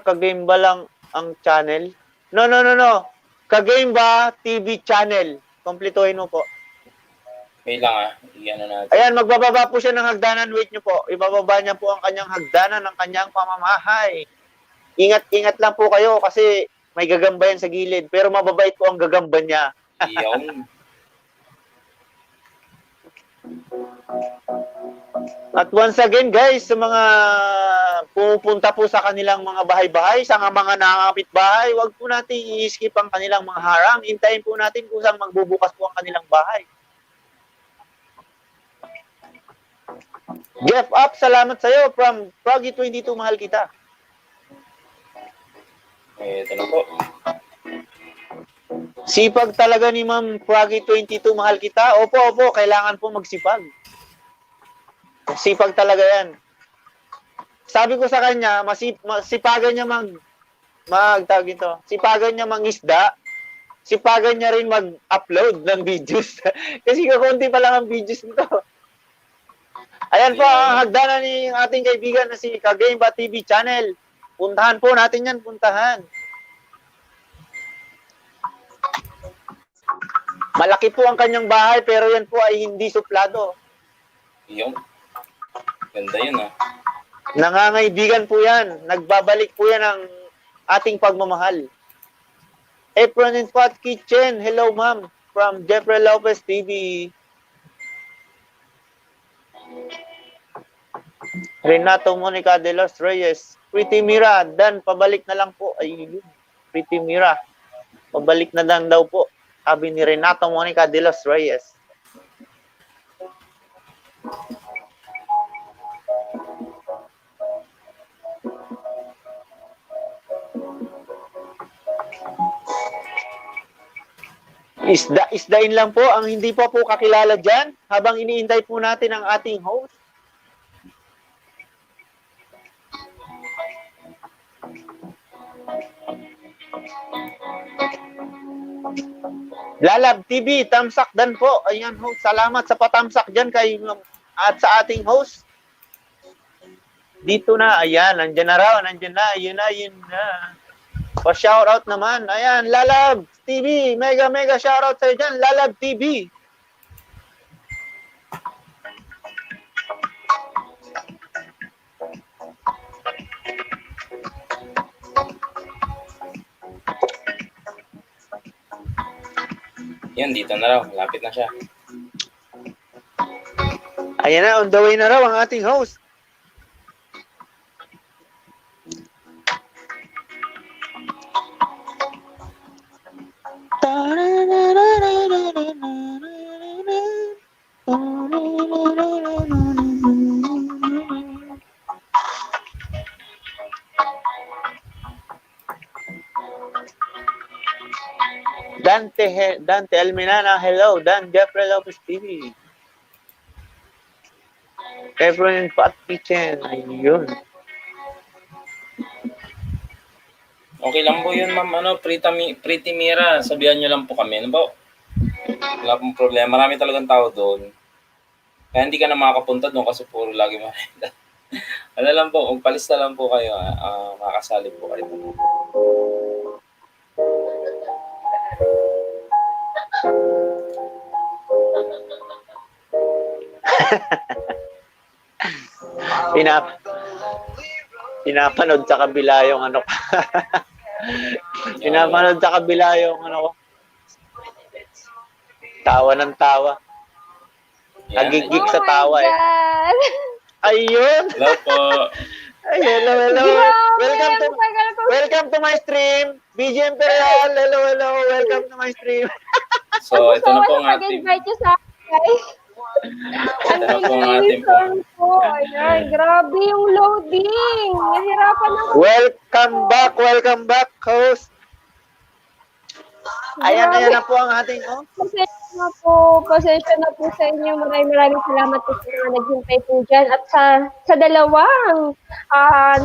Kagame ba lang ang channel? No. Kagame ba TV channel? Kompletuhin mo po. Wait lang iyan na natin. Ayan, magbababa po siya ng hagdanan. Wait nyo po. Ibababa niya po ang kanyang hagdanan ng kanyang pamamahay. Ingat-ingat lang po kayo kasi may gagamba yan sa gilid. Pero mababait po ang gagamba niya. Iyon. At once again, guys, sa mga pumupunta po sa kanilang mga bahay-bahay, sa mga nakakapit bahay, wag po natin i-skip ang kanilang mga harang. Hintayin po natin kung saan magbubukas po ang kanilang bahay. Jeff Up, salamat sa'yo from Froggy22, mahal kita. Ito na po. Sipag talaga ni Ma'am Froggy22, mahal kita. Opo, kailangan po magsipag. Sipag talaga yan. Sabi ko sa kanya, sipagan niya sipagan niya mangisda, sipagan niya rin mag-upload ng videos. Kasi kakunti pa lang ang videos nito. Ayan po ang hagdanan ni ating kaibigan na si Kagame ba TV channel. Puntahan po natin yan, puntahan. Malaki po ang kanyang bahay pero yan po ay hindi suplado. Iyon. Ganda yun Nangangaibigan po yan. Nagbabalik po yan ang ating pagmamahal. Apron and Pot Kitchen. Hello ma'am. From Jeffrey Lopez TV. Renato Monica de los Reyes. Pretty Mira. Dan, pabalik na lang po. Ayun. Pretty Mira. Pabalik na lang daw po. Sabi ni Renato Monica de los Reyes. Isdain lang po ang hindi po kakilala dyan habang iniintay po natin ang ating host. Lalab TV, tamsak dan po. Ayan host, salamat sa patamsak dyan kay at sa ating host. Dito na, ayan, nandiyan na raw, nandiyan na, yun na. Pa-shoutout naman. Ayan, Lalab TV. Mega shoutout sa'yo dyan. Lalab TV. Yan, dito na raw. Lapit na siya. Ayan na, on the way na raw ang ating host. Dante Alminana, hello. Dan Jeffrey Lopez TV. Everyone in Pot Kitchen. Ayun. Okay lang po yun, ma'am. Pretty Mira. Sabihan nyo lang po kami. Ano po? Wala pong problema. Marami talagang tao doon. Kaya hindi ka na makakapunta doon kasi puro lagi marenda. Ano lang po, magpalista lang po kayo. Makakasali po kayo. Pinapanood sa kabila yung ano ko. Pinapanood sa kabila yung ano ko. Tawa ng tawa. Nagigig sa tawa eh. Ayun. Hello po. Ay, hello. Welcome to my stream. BG Imperial. Hello. Welcome to my stream. So, ito na po ang ating... Pag-invite nyo sa akin, guys. Ito na po ang ating po. Ayan, grabe yung loading. Nahirapan ako. Welcome back, host. Ayan na po ang ating Pasensya na po sa inyo. Maraming salamat po sa mga naghintay po dyan. At sa dalawang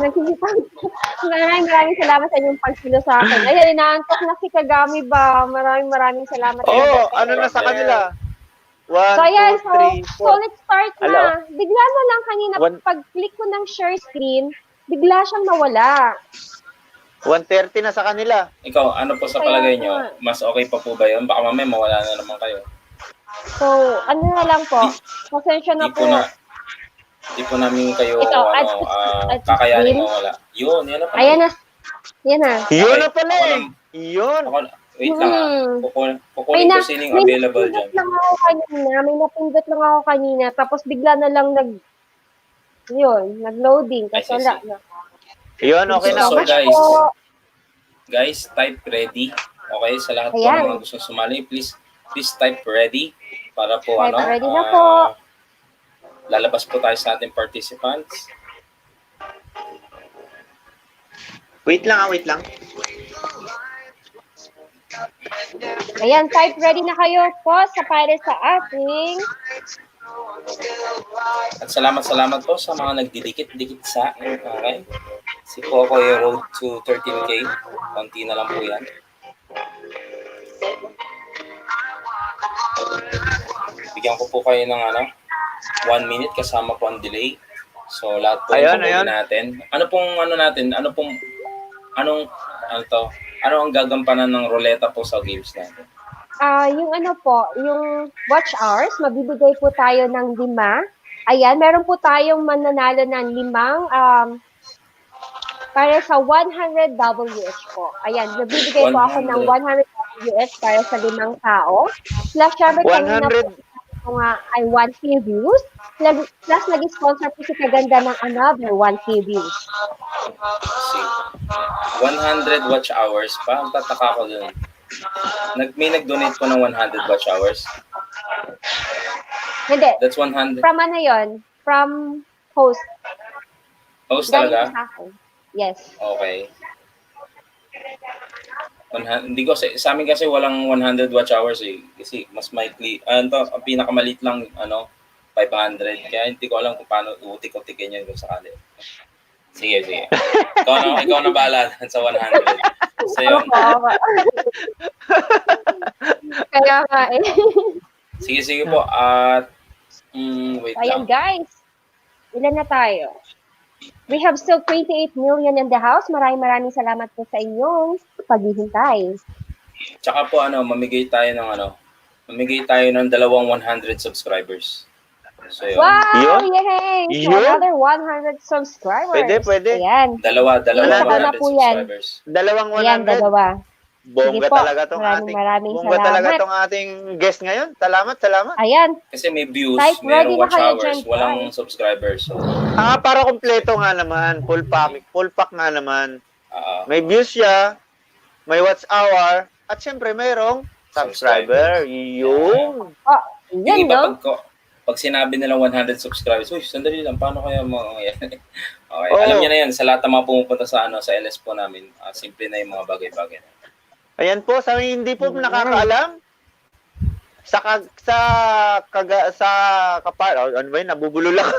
naghihintay po. Maraming salamat sa inyong pagkilo sa akin. Ayan, inaantok na si Kagami ba? Maraming salamat. Ano na sa kanila? 1, So, ayan, 2, 3, 4. so let's start na. Hello? Bigla na lang kanina, pag-click ko ng share screen, bigla siyang nawala. 130 na sa kanila. Ikaw, ano po sa palagay nyo? Mas okay pa po ba yun? Baka mamaya mawala na naman kayo. So, ano na lang po. Pasensya na po. Di po namin kayo, Ito, kakayanin mawala. Yun, yan na pala. Ayan na. Yan na. Yun na pala eh. Yun. Wait lang kukunin ko sining available dyan. May napindot lang ako kanina. Tapos bigla na lang nag-loading. Kasi wala na. Yun, okay na. So guys, type ready. Okay, sa lahat po ng mga gustong sumali, please type ready para po ready na po. Lalabas po tayo sa ating participants. Wait lang. Ayan, type ready na kayo po para sa ating. At salamat po sa mga nagdidikit-dikit sa akin. Okay? Si Coco yung road to 13K. Konti na lang po yan. Bigyan ko po kayo ng 1 minute kasama po ang delay. So lahat po yung natin. Ano ang gagampanan ng ruleta po sa games natin? Yung watch hours, mabibigay po tayo ng 5. Ayan, meron po tayong mananalo ng 5 para sa 100 WH po. Ayan, nabibigay po ako ng 100 WH para sa 5 tao. Plus, syempre, kanina po ay 1K views. Plus, nag-sponsor po si Kaganda ng another 1K views. 100 watch hours pa? Ang tataka ko dun. May nag-donate po ng 100 watch hours? Hindi. That's 100. From ano yun? From host. Host talaga? Yes. Okay. Hindi ko sa amin kasi walang 100 watch hours eh. Kasi mas maikli. Ang pinakamalit lang 500. Kaya hindi ko alam kung paano utik-utikin yan kung sakali. Sige. Ikaw na bahala sa 100. So yun. Kaya nga eh. Sige po. At wait Ayan lang. guys. Ilan na tayo? We have still 28 million in the house. Maraming salamat po sa inyong paghihintay. Tsaka po mamigay tayo ng 100 subscribers. So yun. Wow! Yay! So another 100 subscribers. Pwede. Ayan. Dalawa 100 subscribers. Dalawang 100. Ayan, dalawa. Bongga talaga tong maraming bongga salamat. talaga tong ating guest ngayon. Salamat. Ayan. Kasi may views, Type mayroong ready na watch kayo hours, dyan, walang subscribers. So, para kompleto nga naman. Full pack nga naman. May views siya, may watch hour, at syempre mayroong subscriber. Yun. Yan, no? Pag sinabi nilang 100 subscribers, uy, sandali lang, paano kaya mga yan? Okay, alam niyo na yan, sa lahat ng mga pumupunta sa LS po namin, simple na yung mga bagay-bagay. Ayan po, sa hindi po nakakaalam, ano ba yun, nabubulol ako.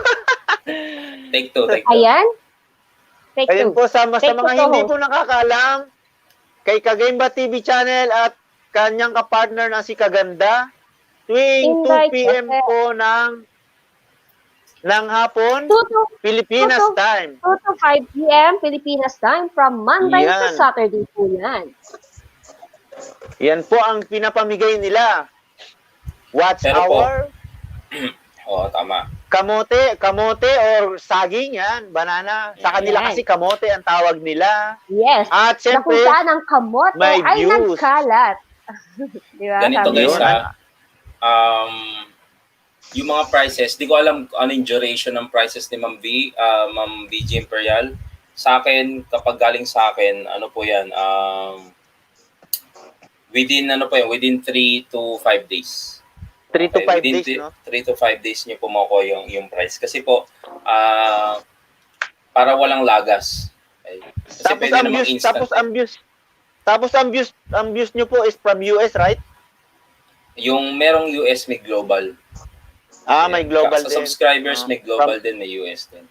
Take two. Ayan. Ayan po, sa mga hindi po nakakaalam, kay Kagemba TV channel at kanyang kapartner na si Kaganda, tuwing 2 p.m. po ng hapon, Pilipinas time. 2 to 5 p.m. Pilipinas time from Monday to Saturday po yan. Yan po ang pinapamigay nila. Watch hour. Tama. Kamote or saging yan, banana. Sa kanila kasi kamote ang tawag nila. Yes. At syempre, kung saan ang kamote ay nagkalat. Diba? Ganito guys yung mga prices, di ko alam ano yung duration ng prices ni Ma'am VG Imperial. Sa akin, kapag galing sa akin, ano po yan, within 3 to 5 days. 3 to 5 days, no? 3 to 5 days nyo po makuha yung price. Kasi po, para walang lagas. Okay? Kasi pwede namang instant. Tapos ang views nyo po is from US, right? Yung merong US, may global. May global din. Sa din. subscribers, may global din, may US din.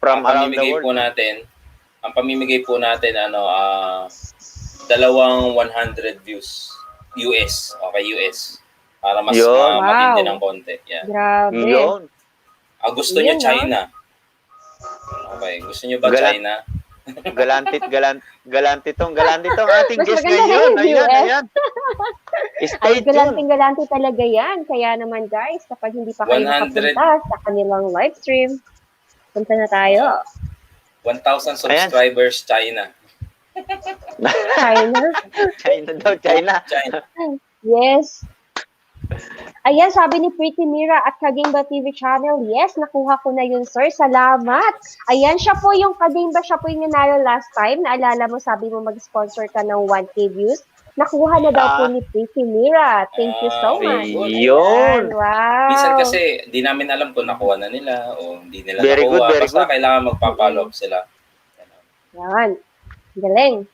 From around the world. Ang pamimigay po natin, 200 views. US. Okay, US. Para mas matindi ng konti. Yeah. Grabe. Yun. Gusto niyo China? Okay. Gusto niyo ba China? Galantit. Galante tong ating Mas guest maganda na ngayon. yung Ayan, US. ayan. Ay, Stay tuned. galanting-galante talaga yan. Kaya naman guys, kapag hindi pa kayo 100. nakapunta sa kanilang live stream, punta na tayo. 1,000 subscribers, China. China. China daw, China. China. Yes. Ayan, sabi ni Pretty Mira at Kadimba TV channel, yes, nakuha ko na yun, sir. Salamat. Ayan, siya po yung Kadimba, siya po yung nanalo last time. Naalala mo, sabi mo mag-sponsor ka ng 1K views. Nakuha na daw po ni Pretty Mira. Thank you so much. Yun. Ayan, wow. Minsan kasi, di namin alam kung nakuha na nila o hindi nila Very good, nakuha. very Basta good. kailangan magpa-follow up sila. Yan. Galing.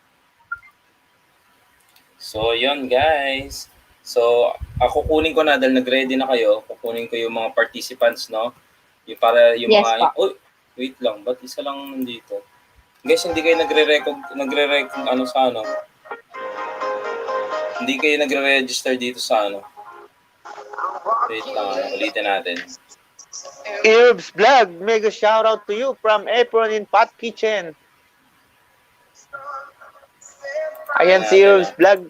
So, yun guys. So, ako kunin ko na dahil nag-ready na kayo. Kukunin ko yung mga participants, no? Yung para yung Yes, mga... po. Oh, wait lang. Ba't isa lang nandito? Guys, hindi kayo nagre-record ano sa ano? Hindi kayo nagre-register dito sa ano? Wait lang. Ulitin natin. Herbs Vlog, mega shout out to you from Apron in Pot Kitchen. Ayan si Herbs Vlog.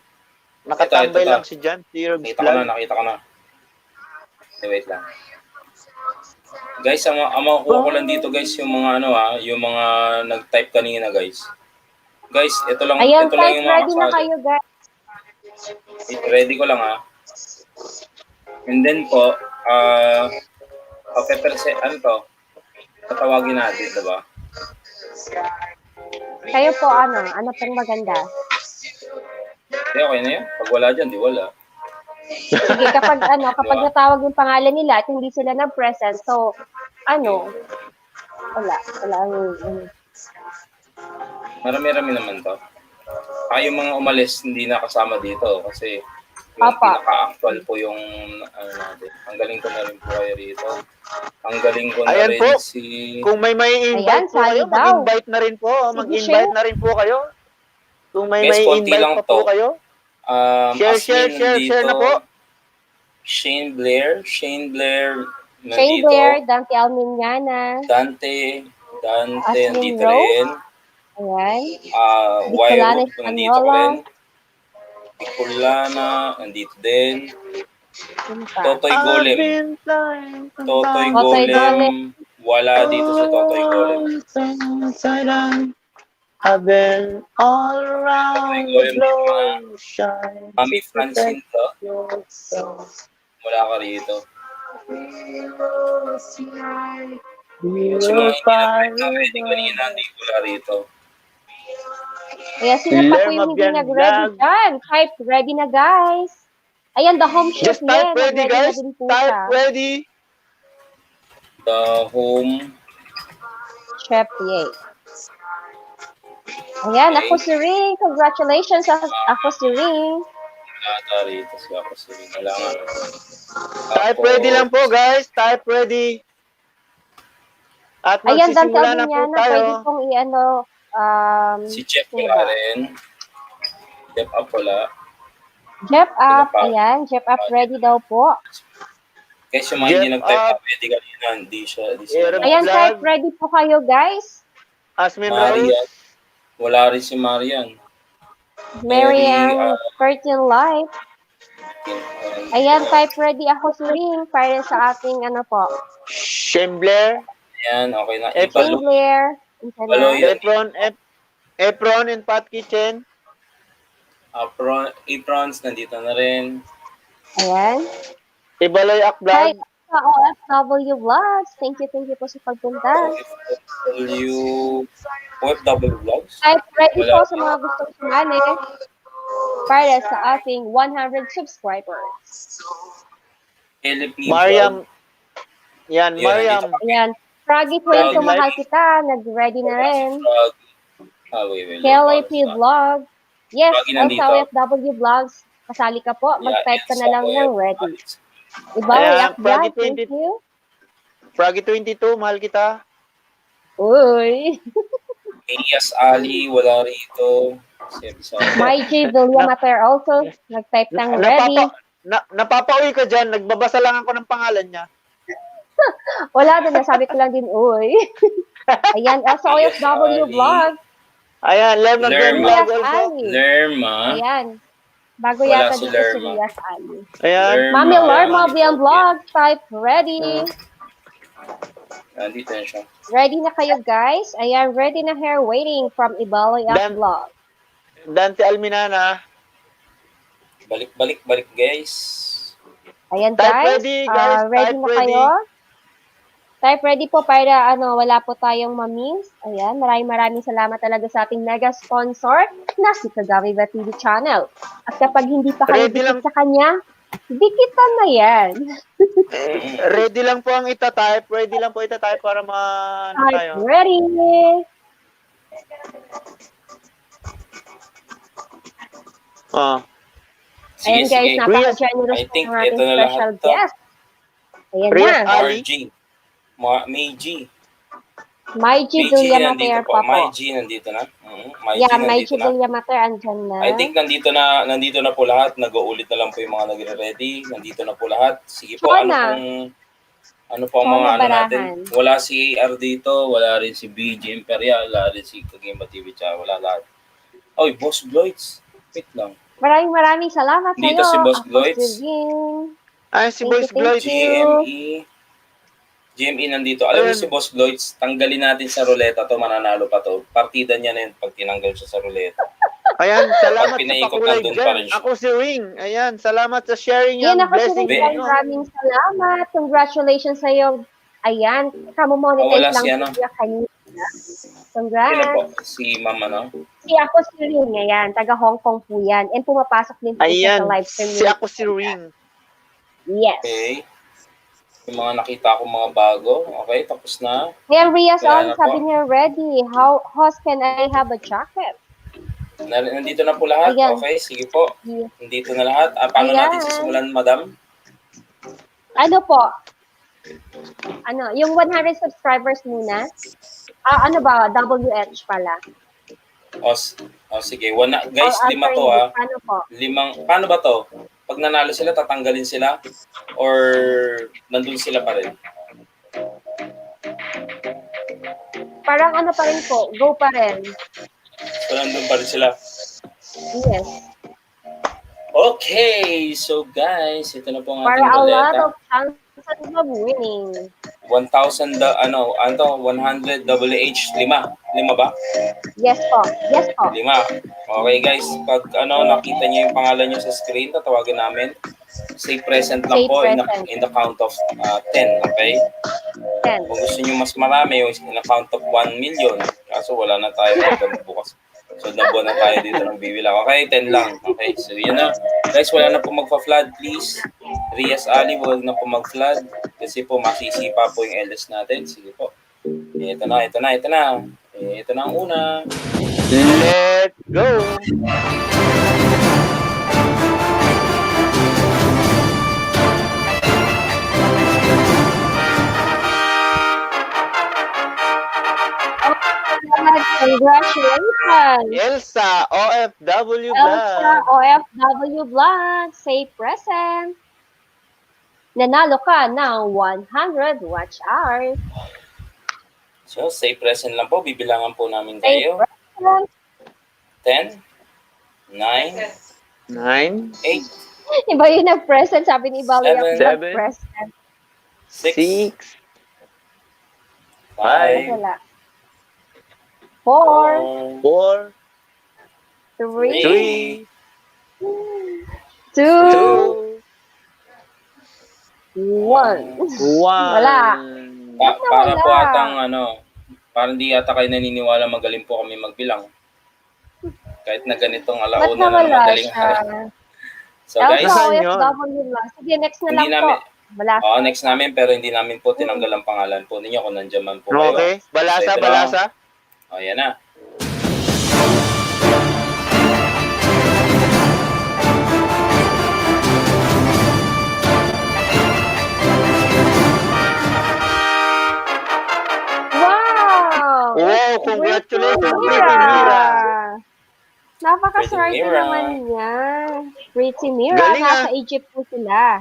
Nakatambay Ito. lang si Jan, si Herbs Vlog. Nakita ko na. Wait lang. Guys, ang makukuha ko lang dito guys, yung mga ano yung mga nag-type kanina guys. Guys, ito lang Ayan, ito lang guys, yung mga ready na kayo, guys. Ready ko lang And then po, ano to? Tatawagin natin, diba? Kayo po, ano pong maganda? Okay na yun. Pag wala dyan, di wala. Sige, kapag Diba? natawag yung pangalan nila at hindi sila nag-present, so, wala Marami-rami naman to. Yung mga umalis, hindi nakasama dito kasi yung Papa. pinaka-actual po yung ano natin. Ang galing ko na rin po kayo rito. Ang galing ko na Ayan rin po. si... Kung may invite Ayan, po kayo, sali daw. mag-invite na rin po. Mag-invite na rin po kayo. Kung may Guys, konti invite lang pa po to. kayo. Share na po. Shane Blair Shane nandito. Blair, Dante Alminiana, Dante Asmin nandito Rose. rin. Ayan. Wyro, Bicolana nandito ko Espanola. rin. Bicolana, nandito din. Yun pa. Totoy Golem. Totoy Totoy Golem. Golem. Wala dito si Totoy Golem. I've been all around the globe, shine. Mami Francine to. Wala ka rito. Kasi mga hindi nag-ready kanina, hindi wala rito. Kaya sino pa po yung hindi Lerma nag-ready Bian dyan? Type ready na, guys. Ayan, the home chef Just type niya. ready, nag-ready na guys. din po Type siya. ready. The home. Chef, yay. Ayan, Okay. ako si Ring. Congratulations, ako si Ring. Wala ka rito. Siya ako si wala nga. Type ready lang po, guys. Type ready. At Ayan, Dante magsisimula na po Alminiana, tayo. pwede pong Si Jeff sino wala ba? rin. Jeff up wala. Jeff Up, Sino pa? ayan, Jeff Up ready daw po. Kasi yung mga hindi Jeff nag-type up. up, ready kanina. Hindi siya. Eric Ayan, Vlog. type ready po kayo, guys. Asmin Marian. Rose. Wala rin si Marian. Marianne, Curtin Life. Ayan, type ready ako si Ring para sa ating Shembler. Ayan, okay na. Shane Shane Ibalo. Blair. Hello, yeah. Apron in Pot Kitchen. Aprons, nandito na rin. Ayan. Ibaloy Hi, Akblog. sa OFW Vlogs. Thank you po sa pagpunta. OFW Vlogs. Type ready Wala. po sa mga gustong sumali para sa ating 100 subscribers. LP Mariam. Yan, Yan, Mariam. nandito Ayan. Froggy Twin, Frog mahal Life. kita. Nag-ready na rin. Wait. KLAP Vlog. Yes, Froggy nandito. sa OFW Vlogs. Kasali ka po. Mag-type ka na lang ng ready. Iba, Ayan, React Vlog. Froggy Thank 20. you. Froggy 22, mahal kita. Uy. Elias Ali, wala rito. My J. Villamater also. Nag-type ng ready. Napapauwi ka dyan, nagbabasa lang ako ng pangalan niya. Wala din. Nasabi ko lang din, uy. Ayan, sa OFW Vlog. Ayan, Lerma Green Lerma. Vlog also. Ali. Lerma. Ayan. Bago Wala yata si dito si Lerma. Rias Ali. Ayan. Mami Lerma Lerma. Biang Vlog, type ready. Nandito na siya. Ready na kayo guys? Ayan, ready na hair waiting from Ibaloy Dan- Vlog. Dante Alminana. Balik guys. Ayan Type guys, ready, guys. ready Type na ready. kayo? Type ready po para wala po tayong mamiss. Ayan, maraming salamat talaga sa ating mega sponsor na si Kagawi Ba TV channel. At kapag hindi pa kayo Ready dikit lang. sa kanya, dikitan na yan. Ready lang po ang itatype. Ready lang po itatype para ano Type tayo. ready. Oh. Ayan guys, Sige. napaka-generous I po think ng ating ito na lahat special to. guest. Ayan Rias na. Ali. RG. May G. May G. May G Villamater nandito pa po. May po. G nandito na. May G Yeah, May nandito G. na. Villamater andyan na. I think nandito na po lahat. Nag-uulit na lang po yung mga nagre-ready. Nandito na po lahat. Sige po, Chona. ano po ang mga Chona natin? Barahan. Wala si AR dito, wala rin si BJ Imperial, wala rin si Kagimba TV tsaka wala lahat. Oy, Boss Gloids. Wait lang. Maraming salamat Dito sa'yo. si Boss Ako Gloids. Sylvie. Ay, si Thank Boys you, Gloyd. thank GME nandito. Alam mo Ayun. si Boss Gloids, tanggalin natin sa ruleta to, mananalo pa to. Partida niya na yun pag tinanggal siya sa ruleta. Ayan, salamat Pag sa pinaikot, pakulay nandun pa dyan. rin siya. Ako si Ring. Ayan, salamat sa sharing Yan, yan. ako si Blessing Rizal. ninyo. Maraming salamat. Congratulations sa'yo. Ayan, kamo-monetize Wala lang si ano? po siya kanina. Sino po? Congrats. Si Mama, no? Si ako si Ring, ayan. Taga Hong Kong po yan. And pumapasok din po siya Ayan, sa live stream. si ako si Ring. Yes. Okay. Yung mga nakita ko mga bago. Okay, tapos na. Ayan, Rias Wala na sabi po. niya, ready. How can I have a jacket? Nandito na po lahat. Ayan. Okay, sige po. Yeah. Nandito na lahat. Paano Ayan. natin sisimulan, madam? Ano po? Yung 100 subscribers muna. Ano ba? WH pala. Sige. Guys, Or 5 to alternate, Ano po? Paano ba to? Pag nanalo sila, tatanggalin sila? Or nandun sila pa rin? Parang ano pa rin po. Go pa rin. So, nandun pa rin sila? Yes. Okay. So, guys, ito na po ang Para ating a lot ruleta. of chances of winning. 1,000, 100 WH, 5 ba? Yes po. Yes po. 5. Okay guys, pag nakita niyo yung pangalan niyo sa screen, tatawagan namin. Say present lang Say po present. in the count of 10, okay? 10. Kung gusto niyo mas marami, yung in the count of 1 million. Kaso wala na tayo bukas. So nabuo na tayo dito ng bibilang. Okay, 10 lang. Okay, so yun na. Guys, wala na po magpa-flood, please. Rias Ali, huwag na po mag-flood. Kasi po masisipa po yung LS natin. Sige po. Ito na. Ito na ang una. Let's go! Congratulations! Elsa, OFW Elsa Vlog. OFW Vlog, say present. Nanalo ka ng 100 watch hours. So, say present lang po. Bibilangan po namin Say kayo. present. 10, 9, 9, 8, Iba yung nag-present, sabi ni Bali Seven. yung nag-present. 6, 6, 5, Wala. 4, 4, 3, 3, 2, 2, 1. 1. Wala. para wala? po atang parang di yata kayo naniniwala magaling po kami magbilang. Kahit na ganitong Ba't alauna na nawala madaling siya? So guys, Elsa Nasaan yun? OFW lang. Sige, next na Hindi lang namin- po. Wala. next namin pero hindi namin po tinanggal ang pangalan po ninyo kung nandiyan man po kayo. Okay, balasa, So, ito na. balasa. Yan na. Wow! Wow, congratulations, Pretty Pretty Mira. Napakaswerte Pretty Mira. naman niya. Pretty Mira. Galing, Nasa Egypt po sila.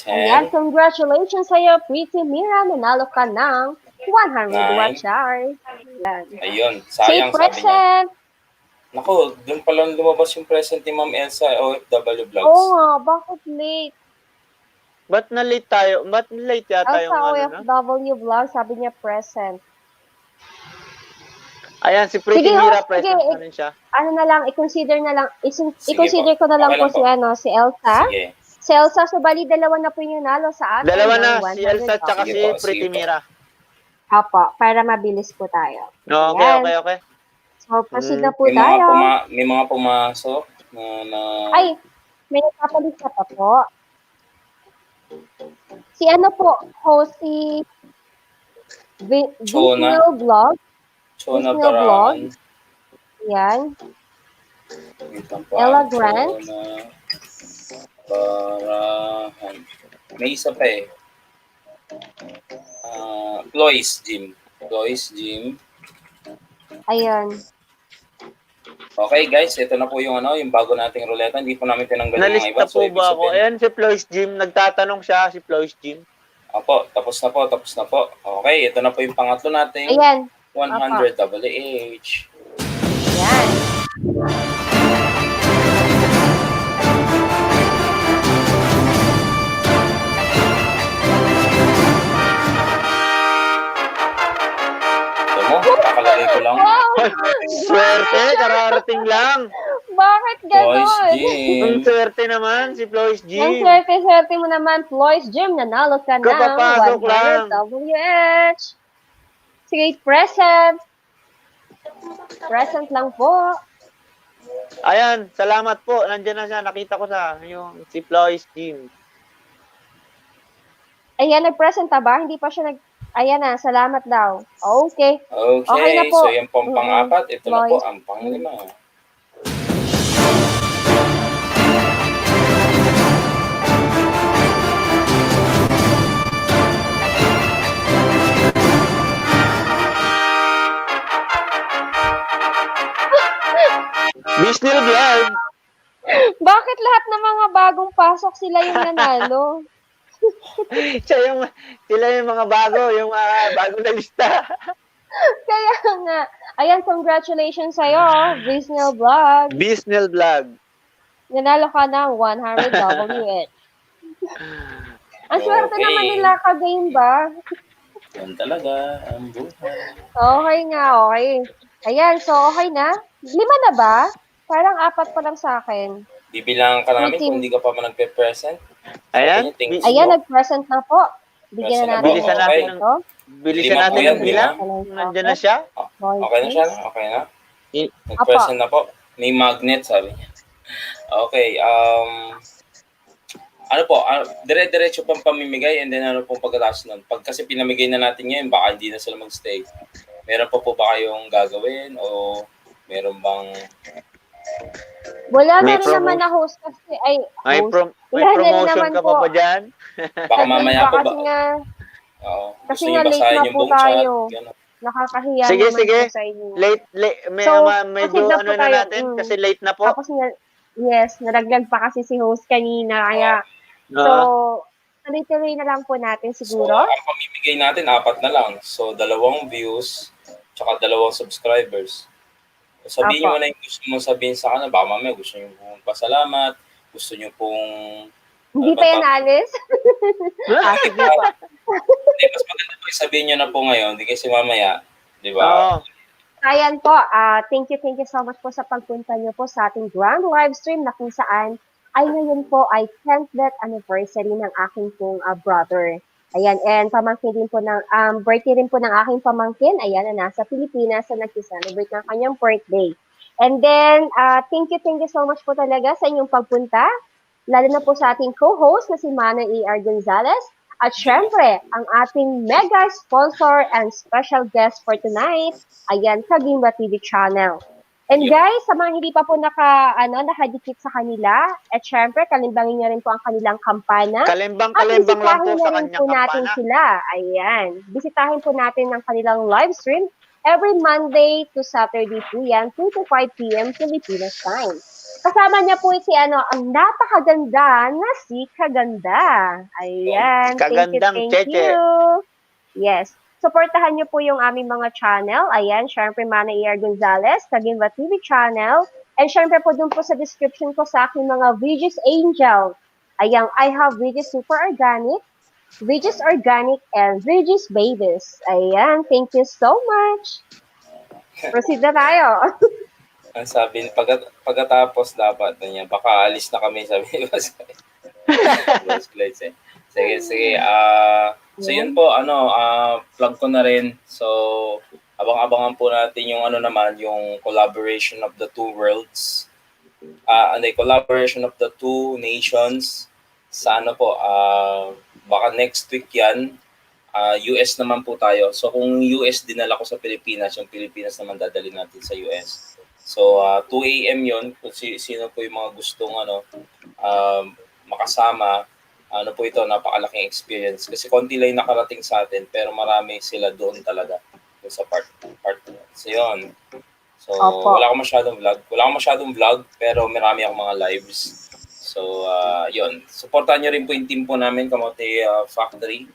Ayan, 10, congratulations sa'yo, Pretty Mira. Nanalo ka ng 100 Nine. watch hours. Yan. Ayun, Say sayang sabi niya. present. Nako, doon pala lumabas yung present ni Ma'am Elsa, OFW Vlogs. Oo nga, bakit late? Ba't na late tayo? Ba't late yata yung Elsa ano na? OFW vlog, sabi niya present. Ayan, si Pretty Sige, Mira, sige. present na rin siya. Ano na lang, i-consider na lang, Sige i-consider po. ko na lang Okay po lang si po. si Elsa. Sige. Si Elsa, so bali dalawa na po yung nalo sa atin. Dalawa na, ng si Elsa 100 tsaka Sige si po, sige Pretty po. Mira. Apo, para mabilis po tayo. Okay, Ayan. okay. So, proceed na po May mga, tayo. may mga pumasok na Ay, may nagpapalit ka pa po. Si ano po, host si Chona. Disney Vlog. Chona Disney Vlog. Barahan. Yan. Wait lang po, Ella Grant. Chona Barahan. May isa pa eh. Ploy's Gym. Ploy's Gym. Ayun. Okay guys, ito na po yung yung bago nating ruleta. Hindi po namin tinanggal yung mga iba. Nalista po ba ako? Ayan, si Floy's Gym. Nagtatanong siya, si Floy's Gym. Opo, tapos na po. Okay, ito na po yung pangatlo nating Ayan. 100 WH. Yan. Ito mo, kakalagay ko lang. Wow! Swerte, kararating lang. Bakit Ploy's ganon? Gym. Ang swerte naman, si Floy's Ang Gym. swerte-swerte mo naman, Floyd's Gym, nanalo ka ng Kapapasok 100 lang. WH. Sige, present. Present lang po. Ayan, salamat po. Nandiyan na siya. Nakita ko sa yung si Floy's Gym. Ayan, nag-present na ba? Hindi pa siya Ayan na, salamat daw. Okay. Okay na po. So yan po ang pang-apat. Ito na po Ploy's. ang pang-lima. Disney Vlog. Bakit lahat ng mga bagong pasok sila yung nanalo? Sila yung mga bago, yung bago na lista. Kaya nga. Ayan, congratulations sa'yo, Disney Vlog. Disney Vlog. Nanalo ka ng 100 WH. Ang swerte Okay. naman nila ka-game ba? Yan talaga ang buhay. Okay nga, okay. Ayan, so okay na. 5 na ba? Parang 4 pa lang sa akin. Bibilangan ka namin Okay. kung hindi ka pa nag-present. Ayan. Ayan, nag-present na po. Bigyan na natin. Bilisan ng natin ito. Bilisan Lima natin po yan, yung bilang. Nandiyan na siya. Okay na siya? Okay na? Nag-present na po. May magnet, sabi niya. Okay, ano po, dire-diretso pang pamimigay and then ano pong pagkatapos nun. Pag kasi pinamigay na natin ngayon, baka hindi na sila mag-stay. Meron pa po ba kayong gagawin o meron bang... Wala May na rin naman na host kasi, May host. may Wala na rin promotion naman ka po. pa ba dyan? Baka mamaya po ba? Kasi nga, Oo. kasi Gusto nga niyo late basahin na yung po buong chat? tayo. Gano'n. Nakakahiya Sige, naman sige. po sa inyo. Late, So, medyo kasi na po ano na tayo, natin kasi late na po. Tapos yes, naraglag pa kasi si host kanina. Kaya, so, tuloy-tuloy na lang po natin So, siguro. ang pamimigay natin, 4 na lang. So, 2 views, tsaka 2 subscribers. So, sabihin Apo. mo na yung gusto mo sabihin sa kanila. Baka mamaya gusto nyo pong pasalamat, gusto nyo pong... Hindi pa yan alis. Sige pa. Hindi, mas maganda po sabihin nyo na po ngayon, hindi kasi mamaya, di ba? Oo. Ayan po, thank you so much po sa pagpunta niyo po sa ating grand live stream na kung saan ay ngayon po ay 10th death anniversary ng aking pong brother. Ayan, and pamangkin din po ng, birthday rin po ng aking pamangkin, ayan, na nasa Pilipinas na nag-celebrate ng kanyang birthday. And then, thank you so much po talaga sa inyong pagpunta, lalo na po sa ating co-host na si Mana A.R. Gonzalez, at syempre, ang ating mega sponsor and special guest for tonight, ayan, Kagimba TV channel. And guys, sa mga hindi pa po nakadikit sa kanila, at syempre, kalimbangin niyo rin po ang kanilang kampana. Kalimbang-kalimbang lang po sa kanyang po natin kampana. sila. Ayan. Bisitahin po natin ang kanilang live stream every Monday to Saturday po yan, 2 to 5 p.m. Philippines time. Kasama niya po si ang napakaganda na si Kaganda. Ayan. Kagandang thank Cheche. you. Yes. Supportahan niyo po yung aming mga channel. Ayan, syempre Mana ER Gonzalez, Kagimba TV channel. And syempre po dun po sa description ko sa aking mga Regis Angel. Ayan, I have Regis Super Organic, Regis Organic, and Regis Babies. Ayan, thank you so much. Proceed na tayo. Ang sabi, pagkatapos dapat na niya, baka alis na kami, sabi ni Boss Clyde. Sige. So yun po, plug ko na rin. So, abang-abangan po natin yung naman, yung collaboration of the two worlds. Collaboration of the two nations. Sa baka next week yan. US naman po tayo. So kung US dinala ko sa Pilipinas, yung Pilipinas naman dadalhin natin sa US. So 2 AM yun, kung sino po yung mga gustong makasama. Po ito, napakalaking experience. Kasi konti lang nakarating sa atin, pero marami sila doon talaga. Doon sa part. So yun. So wala akong masyadong vlog, pero marami akong mga lives. So yun. Supportan nyo rin po yung team po namin, Kamote Factory.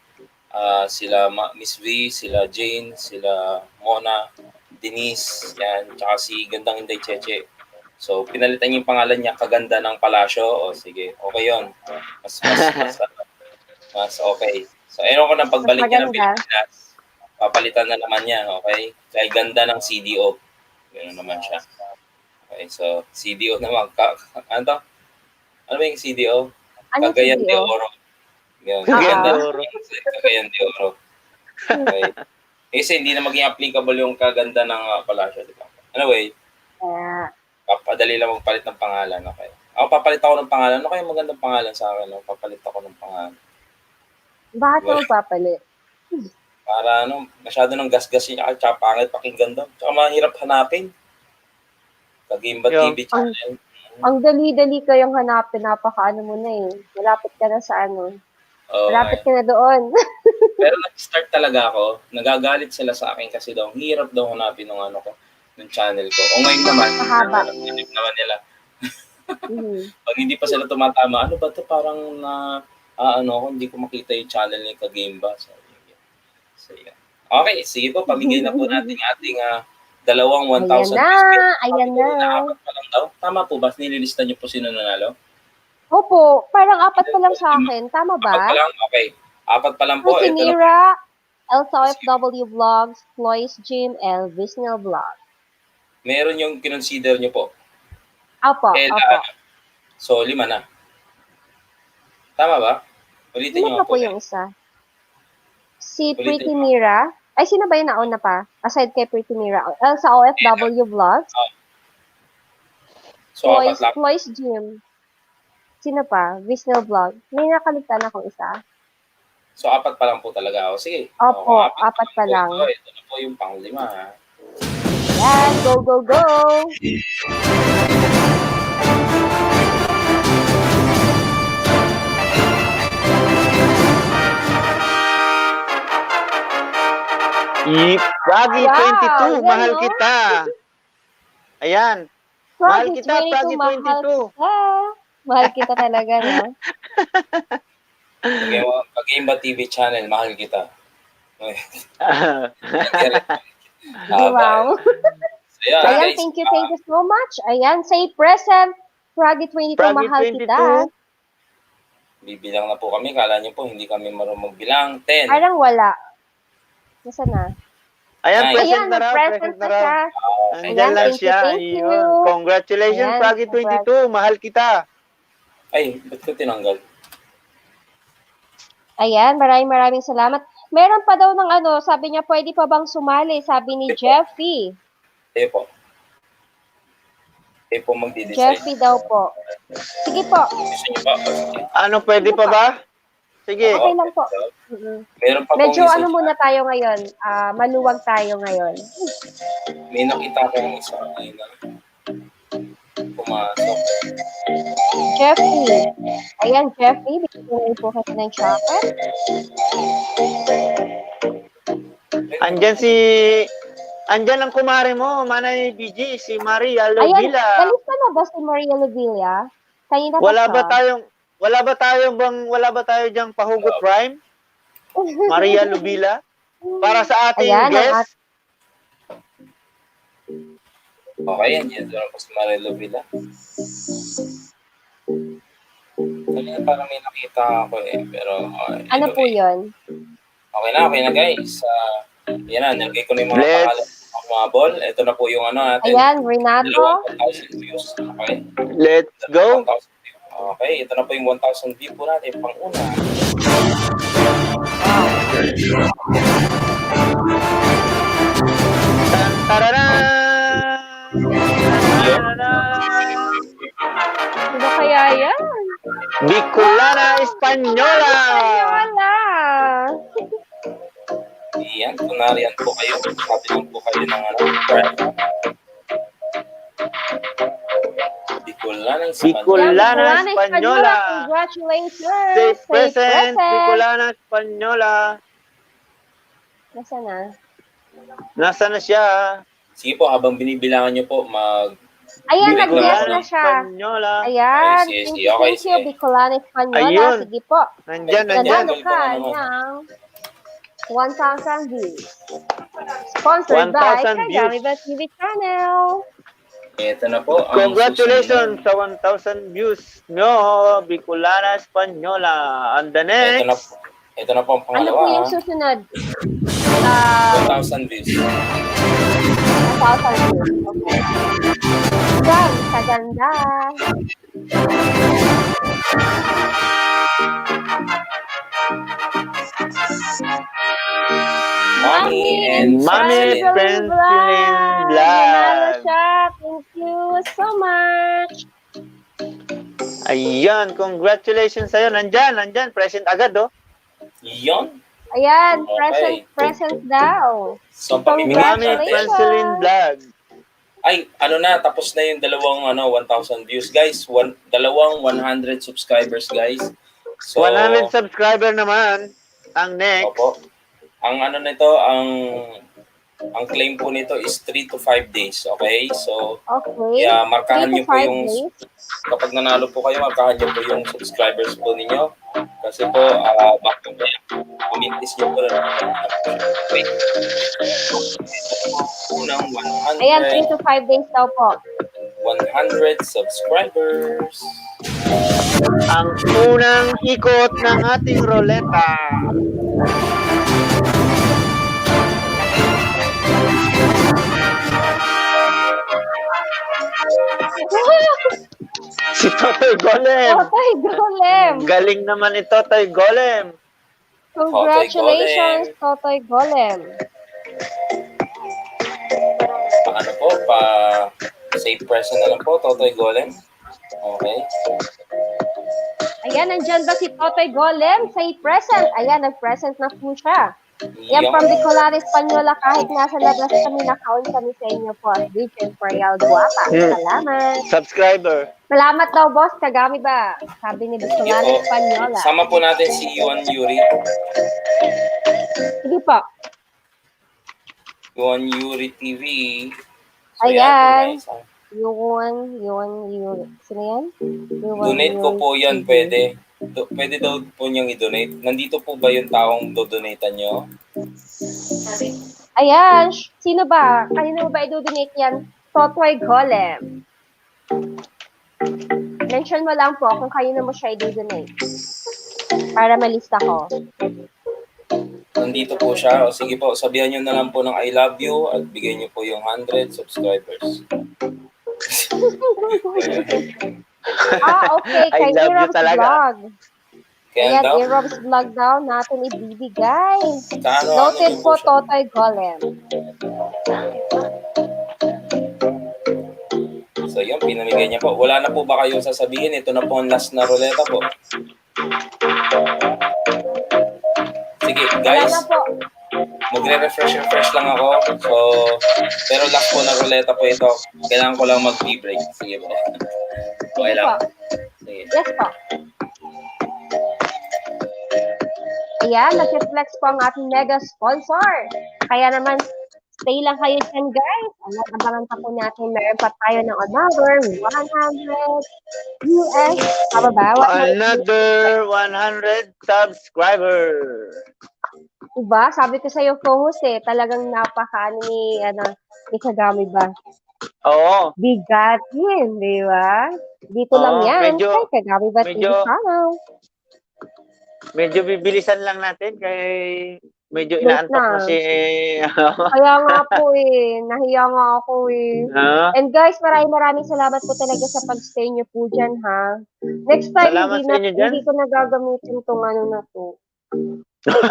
Sila Miss V, sila Jane, sila Mona, Denise, yan, tsaka si Gandang Inday Cheche. So, pinalitan yung pangalan niya, Kaganda ng Palasyo. O, sige, okay yun. Mas okay. So, ayun ko ng pagbalik niya ng Pilipinas. Papalitan na naman niya, okay? Kaya ganda ng CDO. Gano'n naman siya. Okay, so, CDO naman. Ano to? Ano ba yung CDO? Cagayan de Oro. Yun. Cagayan de Oro. Okay. Kasi hindi na maging applicable yung Kaganda ng Palasyo, di ba? Anyway, papadali lang magpalit ng pangalan, okay? Ako papalit ako ng pangalan. Ano kaya magandang pangalan sa akin? No? Papalit ako ng pangalan. Bakit mo papalit? Para masyado ng gas-gas yun. Tsaka pangit pakinggan daw. Tsaka mahirap hanapin. Kagimba TV channel. Ang dali-dali kayong hanapin. Napaka mo na eh. Malapit ka na sa Malapit ka na doon. Pero nag-start talaga ako. Nagagalit sila sa akin kasi daw, hirap daw hanapin ng channel ko. O ngayon naman, hanap naman nila. Pag hindi pa sila tumatama, ano ba to parang hindi ko makita yung channel ni Kagimba. So, yeah. Okay, sige po, pamigay na po natin ating dalawang 1,000 Ayan na. Apat pa lang daw. Tama po ba? Nililista niyo po sino nanalo? Opo, parang 4 pa lang sa akin. Tama ba? 4 pa lang? Okay. 4 pa lang po. Si Mira, Elsa OFW Vlogs, Floyce Jim, Elvis Nil Vlog. Meron yung kinonsider niyo po? Opo. So, 5 na. Tama ba? Ulitin niyo po yung isa? Si Pretty Mira. Ay, sino ba yung nauna pa? Aside kay Pretty Mira. Elsa OFW Vlogs. So, 4 lang. Floyce Jim. Sino pa? Visnel Vlog. May nakaligtan akong isa. So, 4 pa lang po talaga ako. Sige. Opo, 4 pa lang. Ito na po yung pang-5. Yan, go, go, go! Froggy 22, mahal kita. Ayan. Mahal kita, Froggy 22. Mahal kita talaga, no? Kagimba TV channel, mahal kita. Wow. So, yeah, ayan, thank you so much. Ayan, say present, Froggy 22, mahal 22. Kita. Bibilang na po kami. Kala niyo po, hindi kami marunong magbilang. 10. Parang wala. Nasaan na? Ayan, present na raw. Present na raw. Andyan lang siya. Thank you. Congratulations, Froggy 22. Mahal kita. Ay, ba't ko tinanggal? Ayan, maraming salamat. Meron pa daw ng sabi niya, pwede pa bang sumali? Sabi ni Jeffy. Po. Po magdi-decide. Jeffy daw po. Sige po. Gusto niyo ba? Ano, pwede pa ba? Sige. Okay lang po. Meron pa medyo muna tayo ngayon. Maluwag tayo ngayon. May nakita ko ng isa ngayon na pumasok. Jeffy. Ayan, Jeffy. Bigyan po kasi ng chocolate. Andyan ang kumare mo, Manay BG, si Maria Lovilla. Ayan, nalista na ba si Maria Lovilla? Kanina wala ba tayo diyang pahugot rhyme? Maria Lovilla? para sa ating Ayan, ang guest. Okay, yan doon po si Marilo Villa. Kanina parang may nakita ako pero ano anyway. po yun? Okay na guys. Yan na, nilagay ko na yung mga pangalan ng mga ball. Ito na po yung ano natin. Ayan, Renato. 1,000 views. Okay. Let's go. 1,000 views. Okay, ito na po yung 1,000 views po natin. Pang-una. Ano kaya yan? Bicolana Española. Wala. Yan, kunarian po kayo. Sabi lang po kayo ng ano. Bicolana Española. Congratulations. Stay present, Bicolana Española. Nasaan na? Nasaan na siya? Sige po, habang binibilangan nyo po, Ayan, Bicolana nag-guess na siya. Española. Ayan. Sige, Thank sige, you, okay, thank you, sige. Bicolana Española. Ayun. Sige po. Nandyan. Nanalo ka ng 1,000 views. Sponsored by 1,000 views. Kagami Ba TV channel. Ito na po. ang Congratulations sa 1,000 views nyo, Bicolana Española. And the next, Ito na po ang Ano pangalawa. po yung susunod? 1,000 views. 1,000 views. Okay. Yan, kaganda. Mommy and Mommy Francelin. Francelin Nanalo Vlog. siya. Thank you so much. Ayan, congratulations sa'yo. Nandyan, present agad, oh. Yon. Ayan, Okay. present daw. So, Mommy pamimigay natin. Francelin Vlog. Ay, ano na, tapos na yung dalawang 1,000 views. Guys, dalawang 100 subscribers, guys. So, 100 subscriber naman. Ang next. Opo. Ang ano nito, ang claim po nito is 3 to 5 days, okay? So, Okay. markahan 3 niyo to po 5 yung days. kapag nanalo po kayo, markahan niyo po yung subscribers po ninyo. Kasi po, baka kumintis niyo po na wait. Unang 100. Ayan, 3 to 5 days daw po. 100 subscribers. Ang unang ikot ng ating roleta. Si Totoy Golem. Totoy Golem. Galing naman ni Totoy Golem. Congratulations, Totoy Golem. Ano po, safe present na lang po, Totoy Golem. Okay. Ayan, nandyan ba si Totoy Golem? Say present. Ayan, nag-present na po siya. Yan from Bicolana Española, kahit nasa labas kami, nakaon kami sa inyo po. DJ Imperial Guapa. Salamat. Subscriber. Salamat daw, boss. Kagami ba? Sabi ni Bicolana Sige po. Española. Sama po natin si Yuan Yuri. Sige po. Yuan Yuri TV. Ayan. Yan, Yun. Sino yan? donate ko po yan, pwede. Pwede daw po niyang i-donate. Nandito po ba yung taong do-donate nyo? Ayan. Sino ba? Kanino ba i-donate yan? Totoy Golem. Mention mo lang po kung kanino mo siya i-donate. Para malista ko. Nandito po siya. O sige po, sabihan nyo na lang po ng I love you at bigay nyo po yung 100 subscribers. Okay. I Kay love you Irob's talaga. Vlog. Kaya Ayan, daw, Irob's Vlog daw natin ibibigay. ano Noted niyo po, siya? Totoy Golem. So yun, pinamigay niya po. Wala na po ba kayong sasabihin? Ito na po ang last na ruleta po. Sige, Wala guys. na po. Magre-refresh lang ako. So, pero last po na ruleta po ito. Kailangan ko lang mag-break. Sige po. Okay Sige po. lang. Sige. Yes po. Ayan, nag-flex po ang ating mega sponsor. Kaya naman, stay lang kayo dyan, guys. Abangan pa po natin. Meron pa tayo ng another 100 US. Tama ba? Another 100 subscriber. Diba? Sabi ko sa'yo, co-host talagang napaka ni Kagami ba? Oo. Bigat yun, di ba? Dito lang Oo, yan. medyo, Kay Kagami ba TV medyo, channel? medyo bibilisan lang natin kay medyo Late inaantok na na. si Kaya nga po nahiya nga ako And guys, maraming salamat po talaga sa pag-stay niyo po dyan, ha? Next time, Salamat sa inyo dyan. hindi ko na gagamitin tong na to.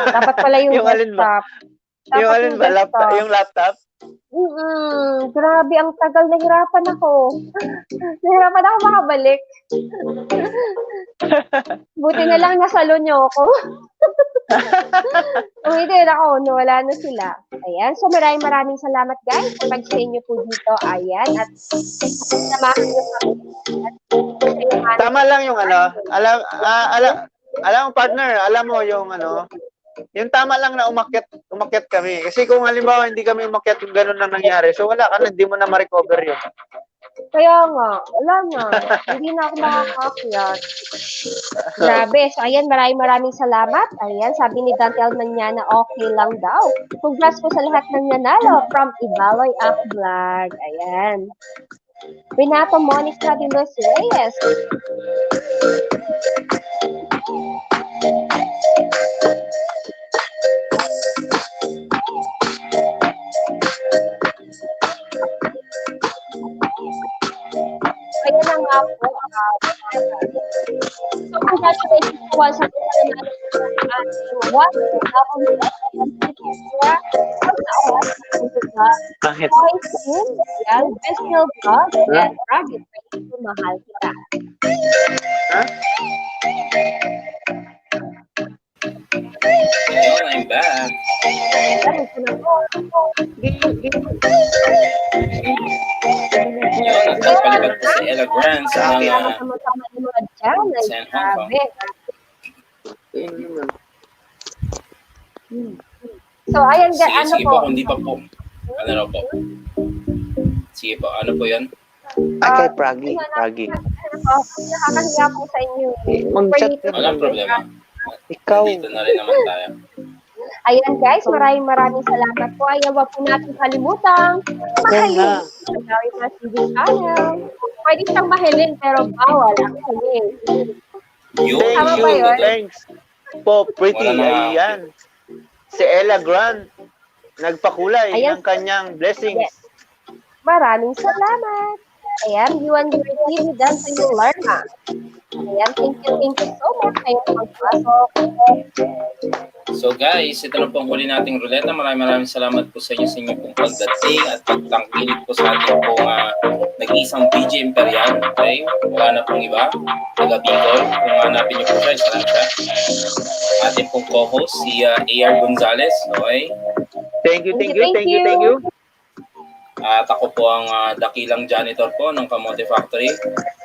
Dapat pala yung Yung alin ba? desktop. Yung Dapat alin yung ba? Laptop? desktop. Yung laptop? Grabe, ang tagal. Nahirapan ako. Nahirapan ako makabalik. Buti na lang nasalon niyo ako. Kung hindi wala na sila. Ayan. So, maraming salamat, guys, sa pag-stay niyo po dito. Ayan. At samahan niyo kami. Tama lang yung alam mo partner, alam mo yung yung tama lang na umakyat kami. Kasi kung halimbawa hindi kami umakyat yung ganun na nangyari, so wala ka na, hindi mo na ma-recover yun. Kaya nga, wala na. Hindi na ako makakakyat. Grabe. So, ayan, maraming salamat. Ayan, sabi ni Dantel niya na okay lang daw. Congrats po sa lahat ng nanalo from Ibaloy Ak Vlog. Ayan. Renato Monica de los Reyes. Ayan na nga po. So, congratulations po once again sa nanalo po ng ating Bakit? Yan, Best Hill Vlog, and Rabbit, mahal kita. Ayun, I'm back. Yun, at nagpalipad po si Ella Grant sa mga San Hong Kong. So, ayan, Sige po, kung di pa po. Ano raw po? Sige po, ano po yan? Kay Pragi. Nakakahiya po sa inyo. Mag-chat ka. Walang problema. Ikaw. Dito na rin naman tayo. Ayan guys, maraming salamat po. Ayaw po natin kalimutang mahalin sa Gawin na TV channel. Pwede siyang mahilin pero bawal ang hilin. Thank you. Thanks po, pretty. Ayan. Si Ella Grant nagpakulay ng kanyang blessings. Yes. Maraming salamat. Ayan, you and your TV done to you learn na. Ayan, thank you so much. Ayun, magpasok. So guys, ito na pong huli nating ruleta. Maraming salamat po sa inyo pong pagdating at pagtangkilik po sa ating pong nag-iisang BJ Imperial. Okay? Wala na pong iba. Taga Bicol. Kung hanapin niyo po siya, isa lang siya. Ating pong co-host, si A.R. Gonzalez. Okay? Thank you. At ako po ang dakilang janitor po ng Kamote Factory.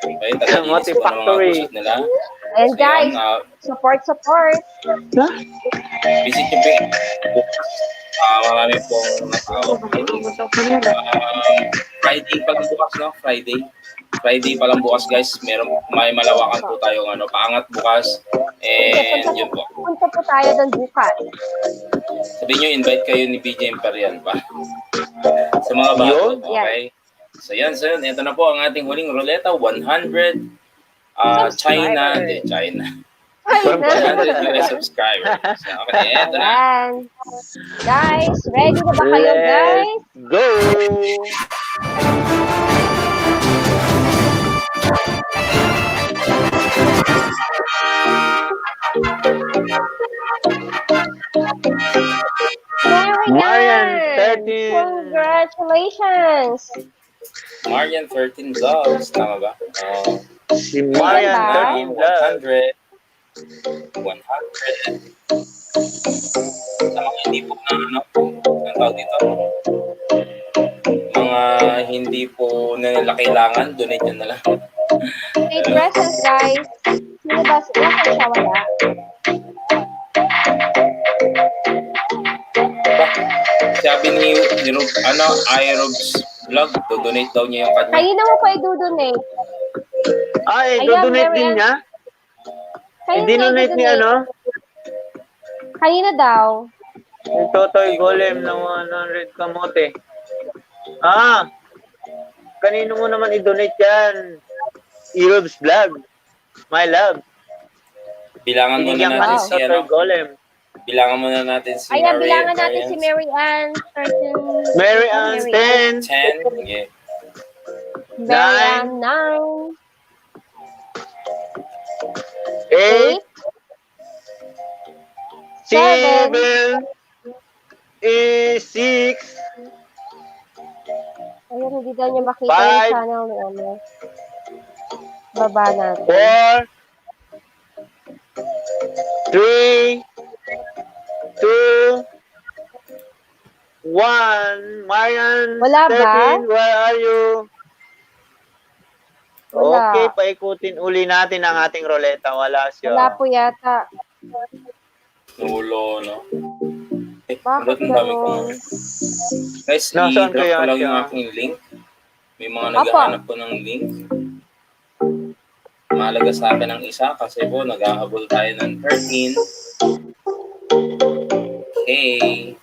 Okay, Kamote taga-inis po ng mga pusot nila. And guys, support. Visit nyo po. Marami pong Friday pa lang bukas, no? Friday pa lang bukas, guys. May malawakan po tayong paangat bukas. And yun po. Punta po tayo doon bukas. Sabihin nyo, invite kayo ni BJ Imperial pa. Sa mga bago. Okay? So yan. Ito na po ang ating huling ruleta. 100 China. 100 US subscribers. Okay, ito na. Guys, ready na ba kayo, guys? Go! Marian 13. Congratulations! Marian 13 Vlogs. Tama ba? Si Marian 13 Vlogs. 100. Sa mga hindi po ang tawag dito? Mga hindi po na nila kailangan, donate nyo na lang. Hey, presents, guys. Sino ba? Nasaan siya? Wala. Sabi ni Aerobs Vlog, do-donate daw niya yung kanya. Kanina mo pa i-donate. Do-donate din niya? Hindi donate ni Kanina daw. Yung Totoy Golem ng 100 kamote. Kanino mo naman i-donate yan? Erob's Vlog. My love. Bilangan muna Binigyan ka natin ni si Totoy Golem. Bilangan muna natin si Ayan, Mary. bilangan natin si Mary Ann. Mary Ann 10. 10. Okay. Mary Ann 9. 8. 7. 6. Ayan, hindi daw niya makita 5. yung channel ni ano. Baba natin. 4. 3. 2. 1. Marian Wala ba? 13, where are you? Wala. Okay, paikutin uli natin ang ating roleta. Wala siya. Wala po yata. Nulo, no? Bakit ang dami kong... Guys, Nasaan i-drop kaya ko lang siya? yung aking link. May mga Apa. naghahanap po ng link. Mahalaga sa akin ang isa kasi po naghahabol tayo ng 13. Okay.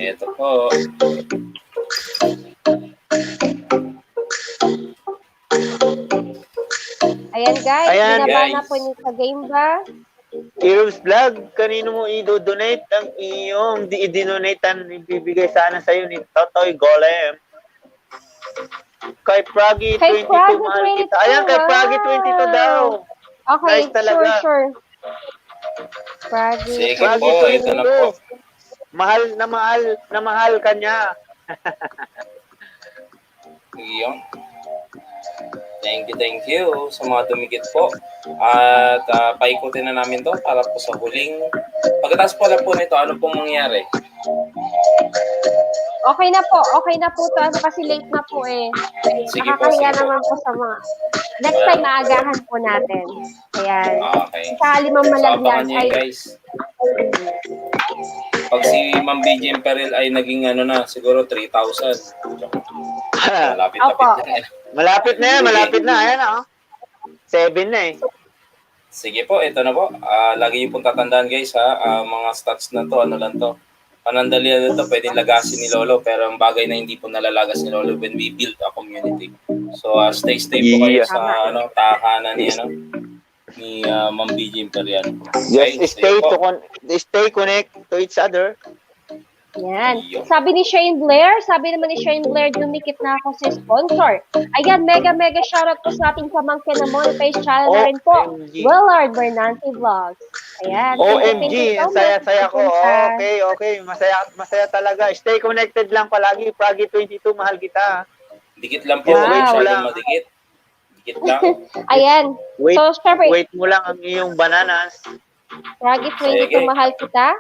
Ito po. Ayan guys, Ayan, binaba guys. na po ni sa game ba? Erob's Vlog, kanino mo i-donate ang iyong i-donate ibibigay sana sa iyo ni Totoy Golem? Kay Pragi Kay 22, Pragi mahal kita. 22, Ayan, kay Pragi 22 daw. Okay, Nice talaga. sure. Pragi. Sige Pragi po, ito na po. Mahal na mahal ka niya. Iyon. Thank you sa mga dumikit po. At paikutin na namin to para po sa huling. Pagkatapos pala po nito, ano pong mangyari? Okay na po to. Ano kasi late na po eh. Sige po, Nakakahiya sige po. naman po sa mga... Next time, maagahan po natin. Ayan. Okay. Sa limang So, malagyan abangan niyo ay... guys. Pag si Ma'am BJ Peril ay naging ano na, siguro 3,000. Malapit-lapit na. Malapit na. Ayan oh. 7 na eh. Sige po, ito na po. Lagi niyo pong tatandaan guys ha, mga stats na to, ano lang to. Panandalian na to, pwedeng lagasin ni Lolo, pero ang bagay na hindi po nalalagas ni Lolo when we build a community. So stay po kayo Yeah. sa tahanan ni Ma'am BJ Imperial. Just stay connect to each other. Yan. Sabi naman ni Shane Blair, dumikit na ako sa sponsor. Ayan, mega shoutout po sa ating pamangkin na monetize channel na rin po. OMG. Willard Bernanke Vlogs. Ayan. OMG, ang saya-saya ko. Okay. Masaya talaga. Stay connected lang palagi. Pragi 22, mahal kita. Dikit lang po, Wow. masyadong madikit. Dikit lang. Ayan. Wait, So, syempre, wait mo lang ang iyong bananas. Pragi 22, Sige. mahal kita.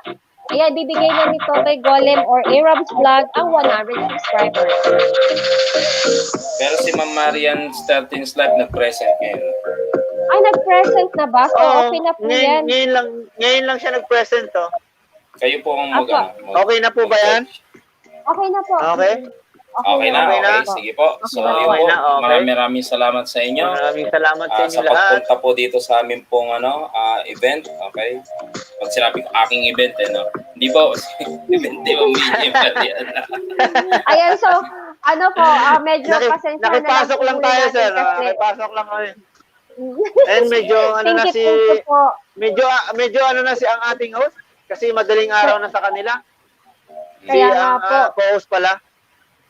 Ayan, bibigay na ni Totoy Golem or Arab's Vlog ang 100 subscribers. Pero si Ma'am Marian 13's Live nag-present ngayon. Ay, nag-present na ba? So, okay na po yan. Ngayon lang siya nag-present to. Kayo po ang Okay na po ba yan? Okay na po. Okay? Okay na, Okay na. okay. Sige po. So, Okay yun po. na, okay. Maraming salamat sa inyo. Maraming salamat sa inyo Sa lahat. pagpunta po dito sa amin pong event. Okay? Pag sinabi ko, aking event, no? Hindi po. Event, di ba? Ayan, so, ano po, medyo pasensya na Nakipasok lang po tayo, natin sir. kasi- Nakipasok lang kami. And medyo Thank you po. medyo ano na si ang ating host kasi madaling araw na sa kanila. Kaya Si nga ang po. co-host pala.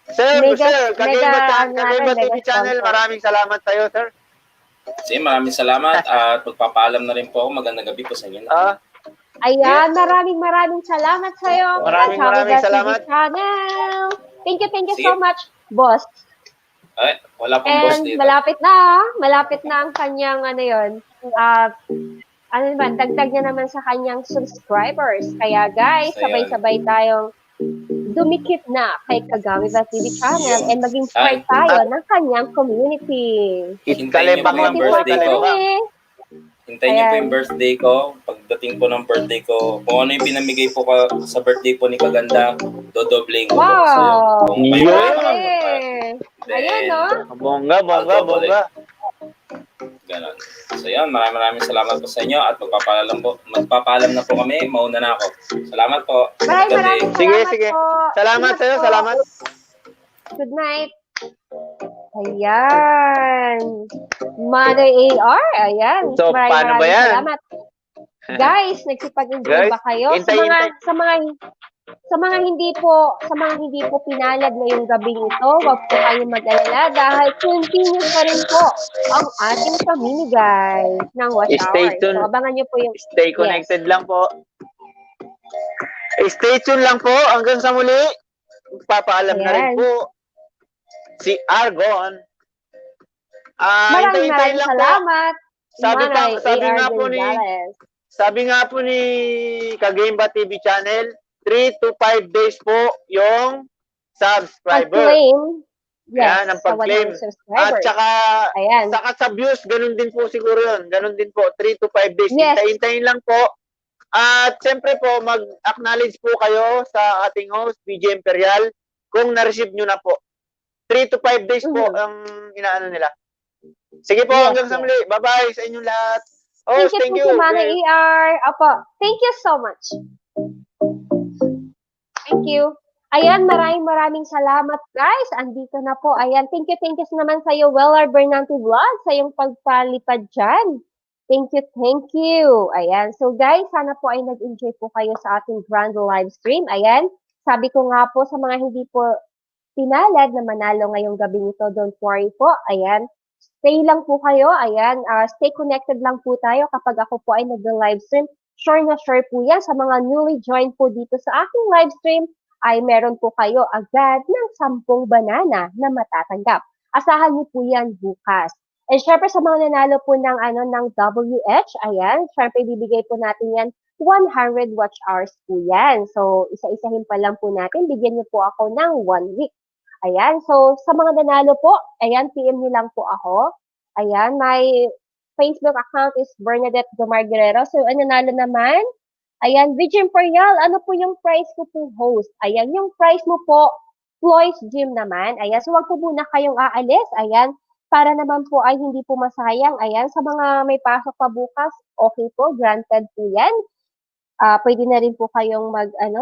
Sir, Mega- Kagaiba mega TV channel, sponsor. maraming salamat sa iyo, sir. Sige, maraming salamat. At magpapaalam na rin po ako. Magandang gabi po sa inyo. Ayan, maraming salamat sa iyo. Maraming salamat. Channel. Thank you Sige. so much, boss. Ay, wala pong boss And dito. malapit na ang kanyang ano naman, dagdag niya naman sa kanyang subscribers. Kaya guys, So, yun. sabay-sabay tayong dumikit na kay Kagamiba TV channel and maging part tayo ng kanyang community. Hintayin niyo po yung birthday ko. Hintayin niyo po Ayan. yung birthday ko. Pagdating po ng birthday ko, kung ano yung pinamigay po sa birthday po ni Kaganda, dodobling ko po. Wow! So, yun. Kung kayo Yeah. po, Grabe! Ayan, no? Bongga. Ganon. So yan, maraming salamat po sa inyo at magpapaalam na po kami. Mauna na ako. Salamat po. Maraming Sige. po. Salamat sa'yo, salamat. Good night. Ayan. Mother AR. Ayan. So, paano ba yan? Salamat. Guys, nagsipag-enjoy ba kayo? Sa mga hindi po pinalad ngayong gabing ito, wag po kayong mag-alala dahil continuous pa rin po ang ating pamimigay ng watch Stay hour. tuned. So, abangan nyo po yung... Stay connected lang po. Stay tuned lang po hanggang sa muli. Papaalam na rin po si Argon. Maraming salamat. Sabi nga po ni Kagemba TV channel, 3 to 5 days po yung subscriber. Pag-claim. Yes, Yan, ang pag-claim. At saka sa views, ganun din po siguro yun. Ganun din po, 3 to 5 days. Yes. Hintayin lang po. At siyempre po, mag-acknowledge po kayo sa ating host, BJ Imperial, kung na-receive nyo na po. 3 to 5 days po ang inaano nila. Sige po, hanggang sa muli. Bye-bye sa inyong lahat. Thank you. Mana ER. Apo, thank you so much. Thank you. Ayan, maraming salamat guys. Andito na po. Ayan, thank you naman sa iyo, Wellar Bernante Vlog, sa iyong pagpalipad dyan. Thank you. Ayan, so guys, sana po ay nag-enjoy po kayo sa ating grand live stream. Ayan, sabi ko nga po sa mga hindi po pinalad na manalo ngayong gabi nito, don't worry po. Ayan, stay lang po kayo. Ayan, stay connected lang po tayo kapag ako po ay nag-live stream. Sure na sure po yan sa mga newly joined po dito sa aking live stream ay meron po kayo agad ng 10 banana na matatanggap. Asahan niyo po yan bukas. And syempre sa mga nanalo po ng WH, ayan, syempre bibigay po natin yan 100 watch hours po yan. So isa-isahin pa lang po natin, bigyan niyo po ako ng 1 week. Ayan, so sa mga nanalo po, ayan, PM niyo lang po ako. Ayan, my Facebook account is Bernadette Gomar Guerrero. So ang nanalo naman, ayan, VJ Imperial, ano po yung price ko po host? Ayan, yung price mo po, Floyd's Gym naman. Ayan, so wag po muna kayong aalis. Ayan, para naman po ay hindi po masayang. Ayan, sa mga may pasok pa bukas, okay po, granted po yan. Pwede na rin po kayong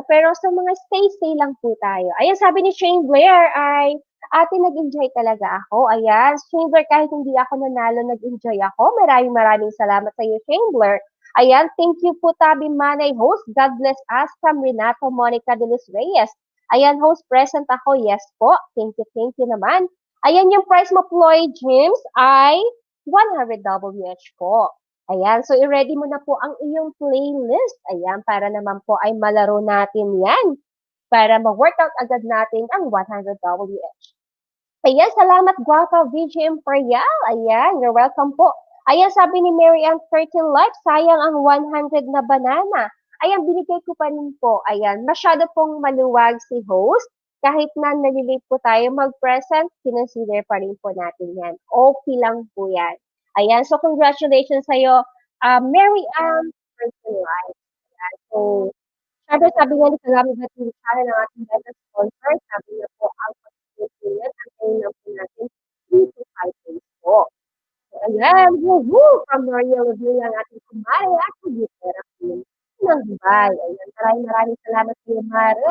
pero sa mga stay lang po tayo. Ayan, sabi ni Shane Blair ay, ate, nag-enjoy talaga ako. Ayan, Shane Blair, kahit hindi ako nanalo, nag-enjoy ako. Maraming salamat sa iyo, Shane Blair. Ayan, thank you po, Tabi Manay, host. God bless us from Renato Monica de los Reyes. Ayan, host, present ako. Yes po. Thank you naman. Ayan, yung price mo, Floyd James, ay 100 WH po. Ayan, so i-ready mo na po ang iyong playlist. Ayan, para naman po ay malaro natin yan. Para ma-workout agad natin ang 100 WH. Ayan, salamat, Guapa VJ Imperial. Ayan, you're welcome po. Ayan, sabi ni Mary Ann 13 Life, sayang ang 100 na banana. Ayan, binigay ko pa rin po. Ayan, masyado pong maluwag si host. Kahit na nalilate po tayo mag-present, consider pa rin po natin yan. Okay lang po yan. Ayan, so congratulations sa'yo, Mary Ann 13 Life. Ayan, so, syempre sabi nga ni Kalami Batin sana ng ating beta sponsor, sabi na po ang pag-sponsor ang kailan po natin 3 to 5 days po. Ayan, woo-woo! From Noria Review ang ating kumari at physiotherapy ng Dubai. Ayan, maraming salamat sa iyo, Mare,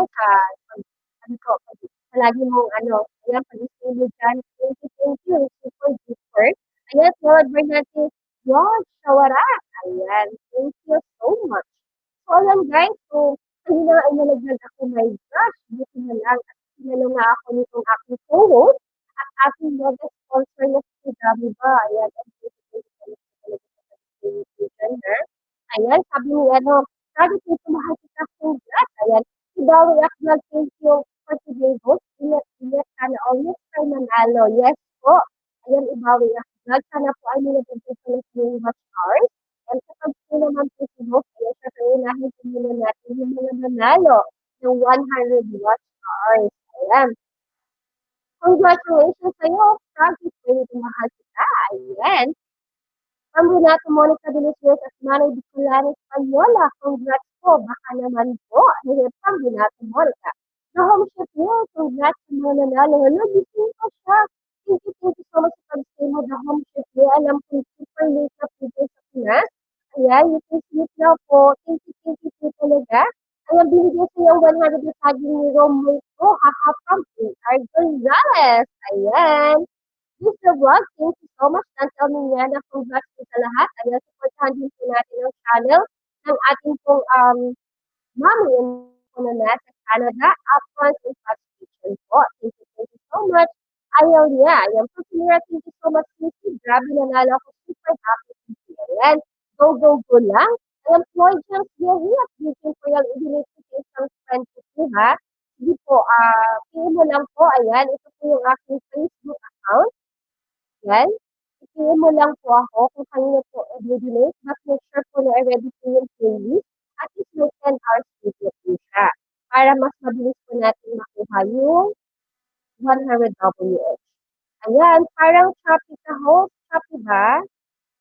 palagi mong ayan, pag-istilo dyan. Thank you. Super duper. Ayan, Lord Bernate, Lord Shawarat. Ayan, thank you so much. So, ayan guys, so, hindi na inalagyan ako, my gosh, buti na lang. At sinalo nga ako nitong aking co-host at aking mega sponsor na si Gabi ba. Ayan, ayan, sabi ni sabi ko, mahal kita congrats. Ayan, si Dawi Akmal, thank you for today, host. Ingat sana always tayo manalo. Yes po. Ayan, Ibawi Akmal, sana po ay nilagyan po sa yung watch hours. And kapag po naman po si host, ayan, sa paunahin po muna natin yung mga nanalo ng 100 watch hours. Ayan. Congratulations sa iyo, Francis, pwede mahal kita. Ayan. Ang Renato Monica de los Reyes at Manay Bicolano Española. Congrats po. Baka naman po. Hihip ang Renato Monica. The home chef niyo. Congrats sa mga nanalo. Hello, gising ko siya. Thank you so much sa pag-stay mo. The home chef niyo. Alam ko super Ayan, you can see it now po. Thank you po talaga. Ayan, binigay sa yung 100 na saging ni Romo ko. Haha from A.R. Gonzalez. Ayan. This the vlog. Thank you so much. Tantal Minyana. Congrats po sa lahat. Ayan, supportahan din po natin ang channel ng ating pong Mommy and Punana sa Canada, upfront and subscription po. Thank you so much. Ayaw niya. Ayan po, Sinira, thank you so much, Sissy. Grabe, nanalo ako. Super happy, Sissy. Ayan. Go, go, go lang. Ayan, Floyd James Gary at Vision po yung i-donate ko sa isang friend ko, ha? Sige po, pili mo lang po. Ayan, ito po yung aking Facebook account. Ayan. Ipili mo lang po ako kung kanino po i-donate. But make sure po na i-ready po yung playlist at least may 10 hours video po siya para mas mabilis po natin makuha yung 100 WH. Ayan, parang Shopee ka host. Shopee ba?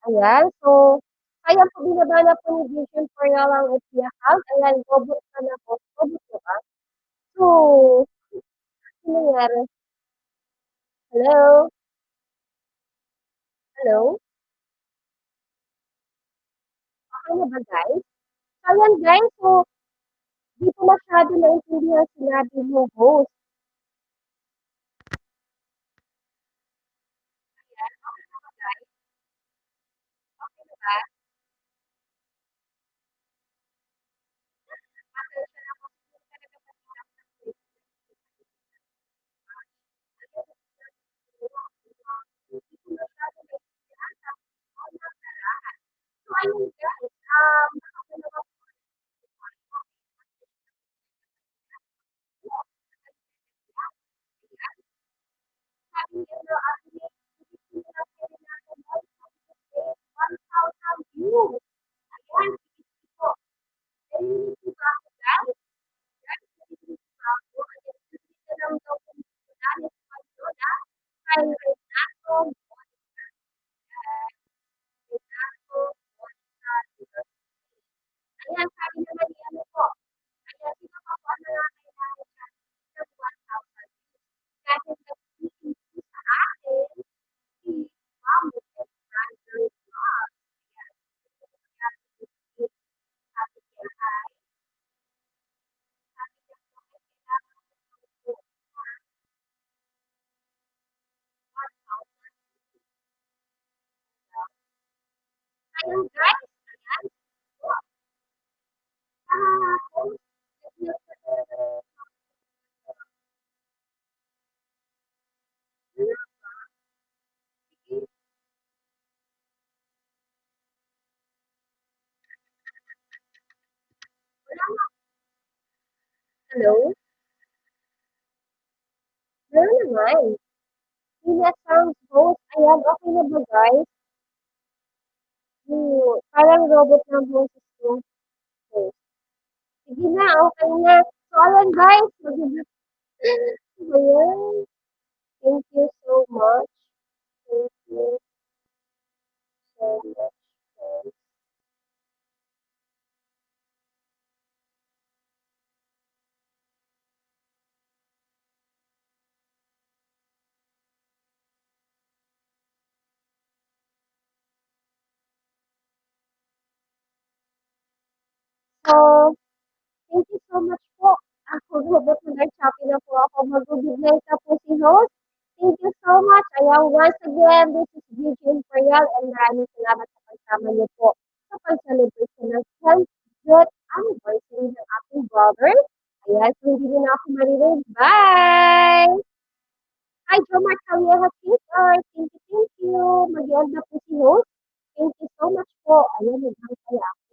Ayan, so, kaya po binaba na po ni Vision for now ang FB account. Ayan, robot ka na po. Robot na ba? So, ano nangyari? Hello? Hello? Okay na ba, guys? So, ayan, guys, so, di ko masyado naintindihan sinabi mo, host. Ayan, okay na ba, guys? Okay na ba? Pasensya na po, hindi talaga mahirap na hindi ko masyado naintindihan tapos ako nakaraan. So, ayun, guys, ako naman po, sabi niya na, hindi na pwede natin 1,000 views. Ayan, sige po. Nalilito ba ako, guys? Guys, nalilito ba ako? Ayan, nalilito lang daw po dito namin sa Manila. Kaya Renato, Renato, Monica, ayan, sabi naman ni ano po. Ayan, sino pa po ang nangangailangan siya ng 1,000 views? Dahil nag-meeting po sa akin, si Ma'am Lucas Randall Vlog. Ayan, ito po kaya sabi niya ay, sabi niya po ay kailangan ko po ng 1,000 views. Ayun guys, ayan po. Kung hello? Hello naman. Tina Sounds Host. Ayan, okay na ba guys? Parang robot ng boses ko. Host. Sige na, okay na. So, ayan guys. Ayan. Thank you so much. Thank you so much. So, thank you so much po. Ako, robot na nag-shopping na po ako. Mag-good na po si host. Thank you so much. Ayan, once again, this is Gigi Imperial and maraming salamat sa pagsama niyo po sa pag-celebration ng 10th anniversary ng aking brother. Ayan, so hindi niyo na ako marinig. Bye! Hi, Jomar Calieja Twitter. Thank you. Mag-end na po si host. Thank you so much po. Ayan, nag-hang pala ako.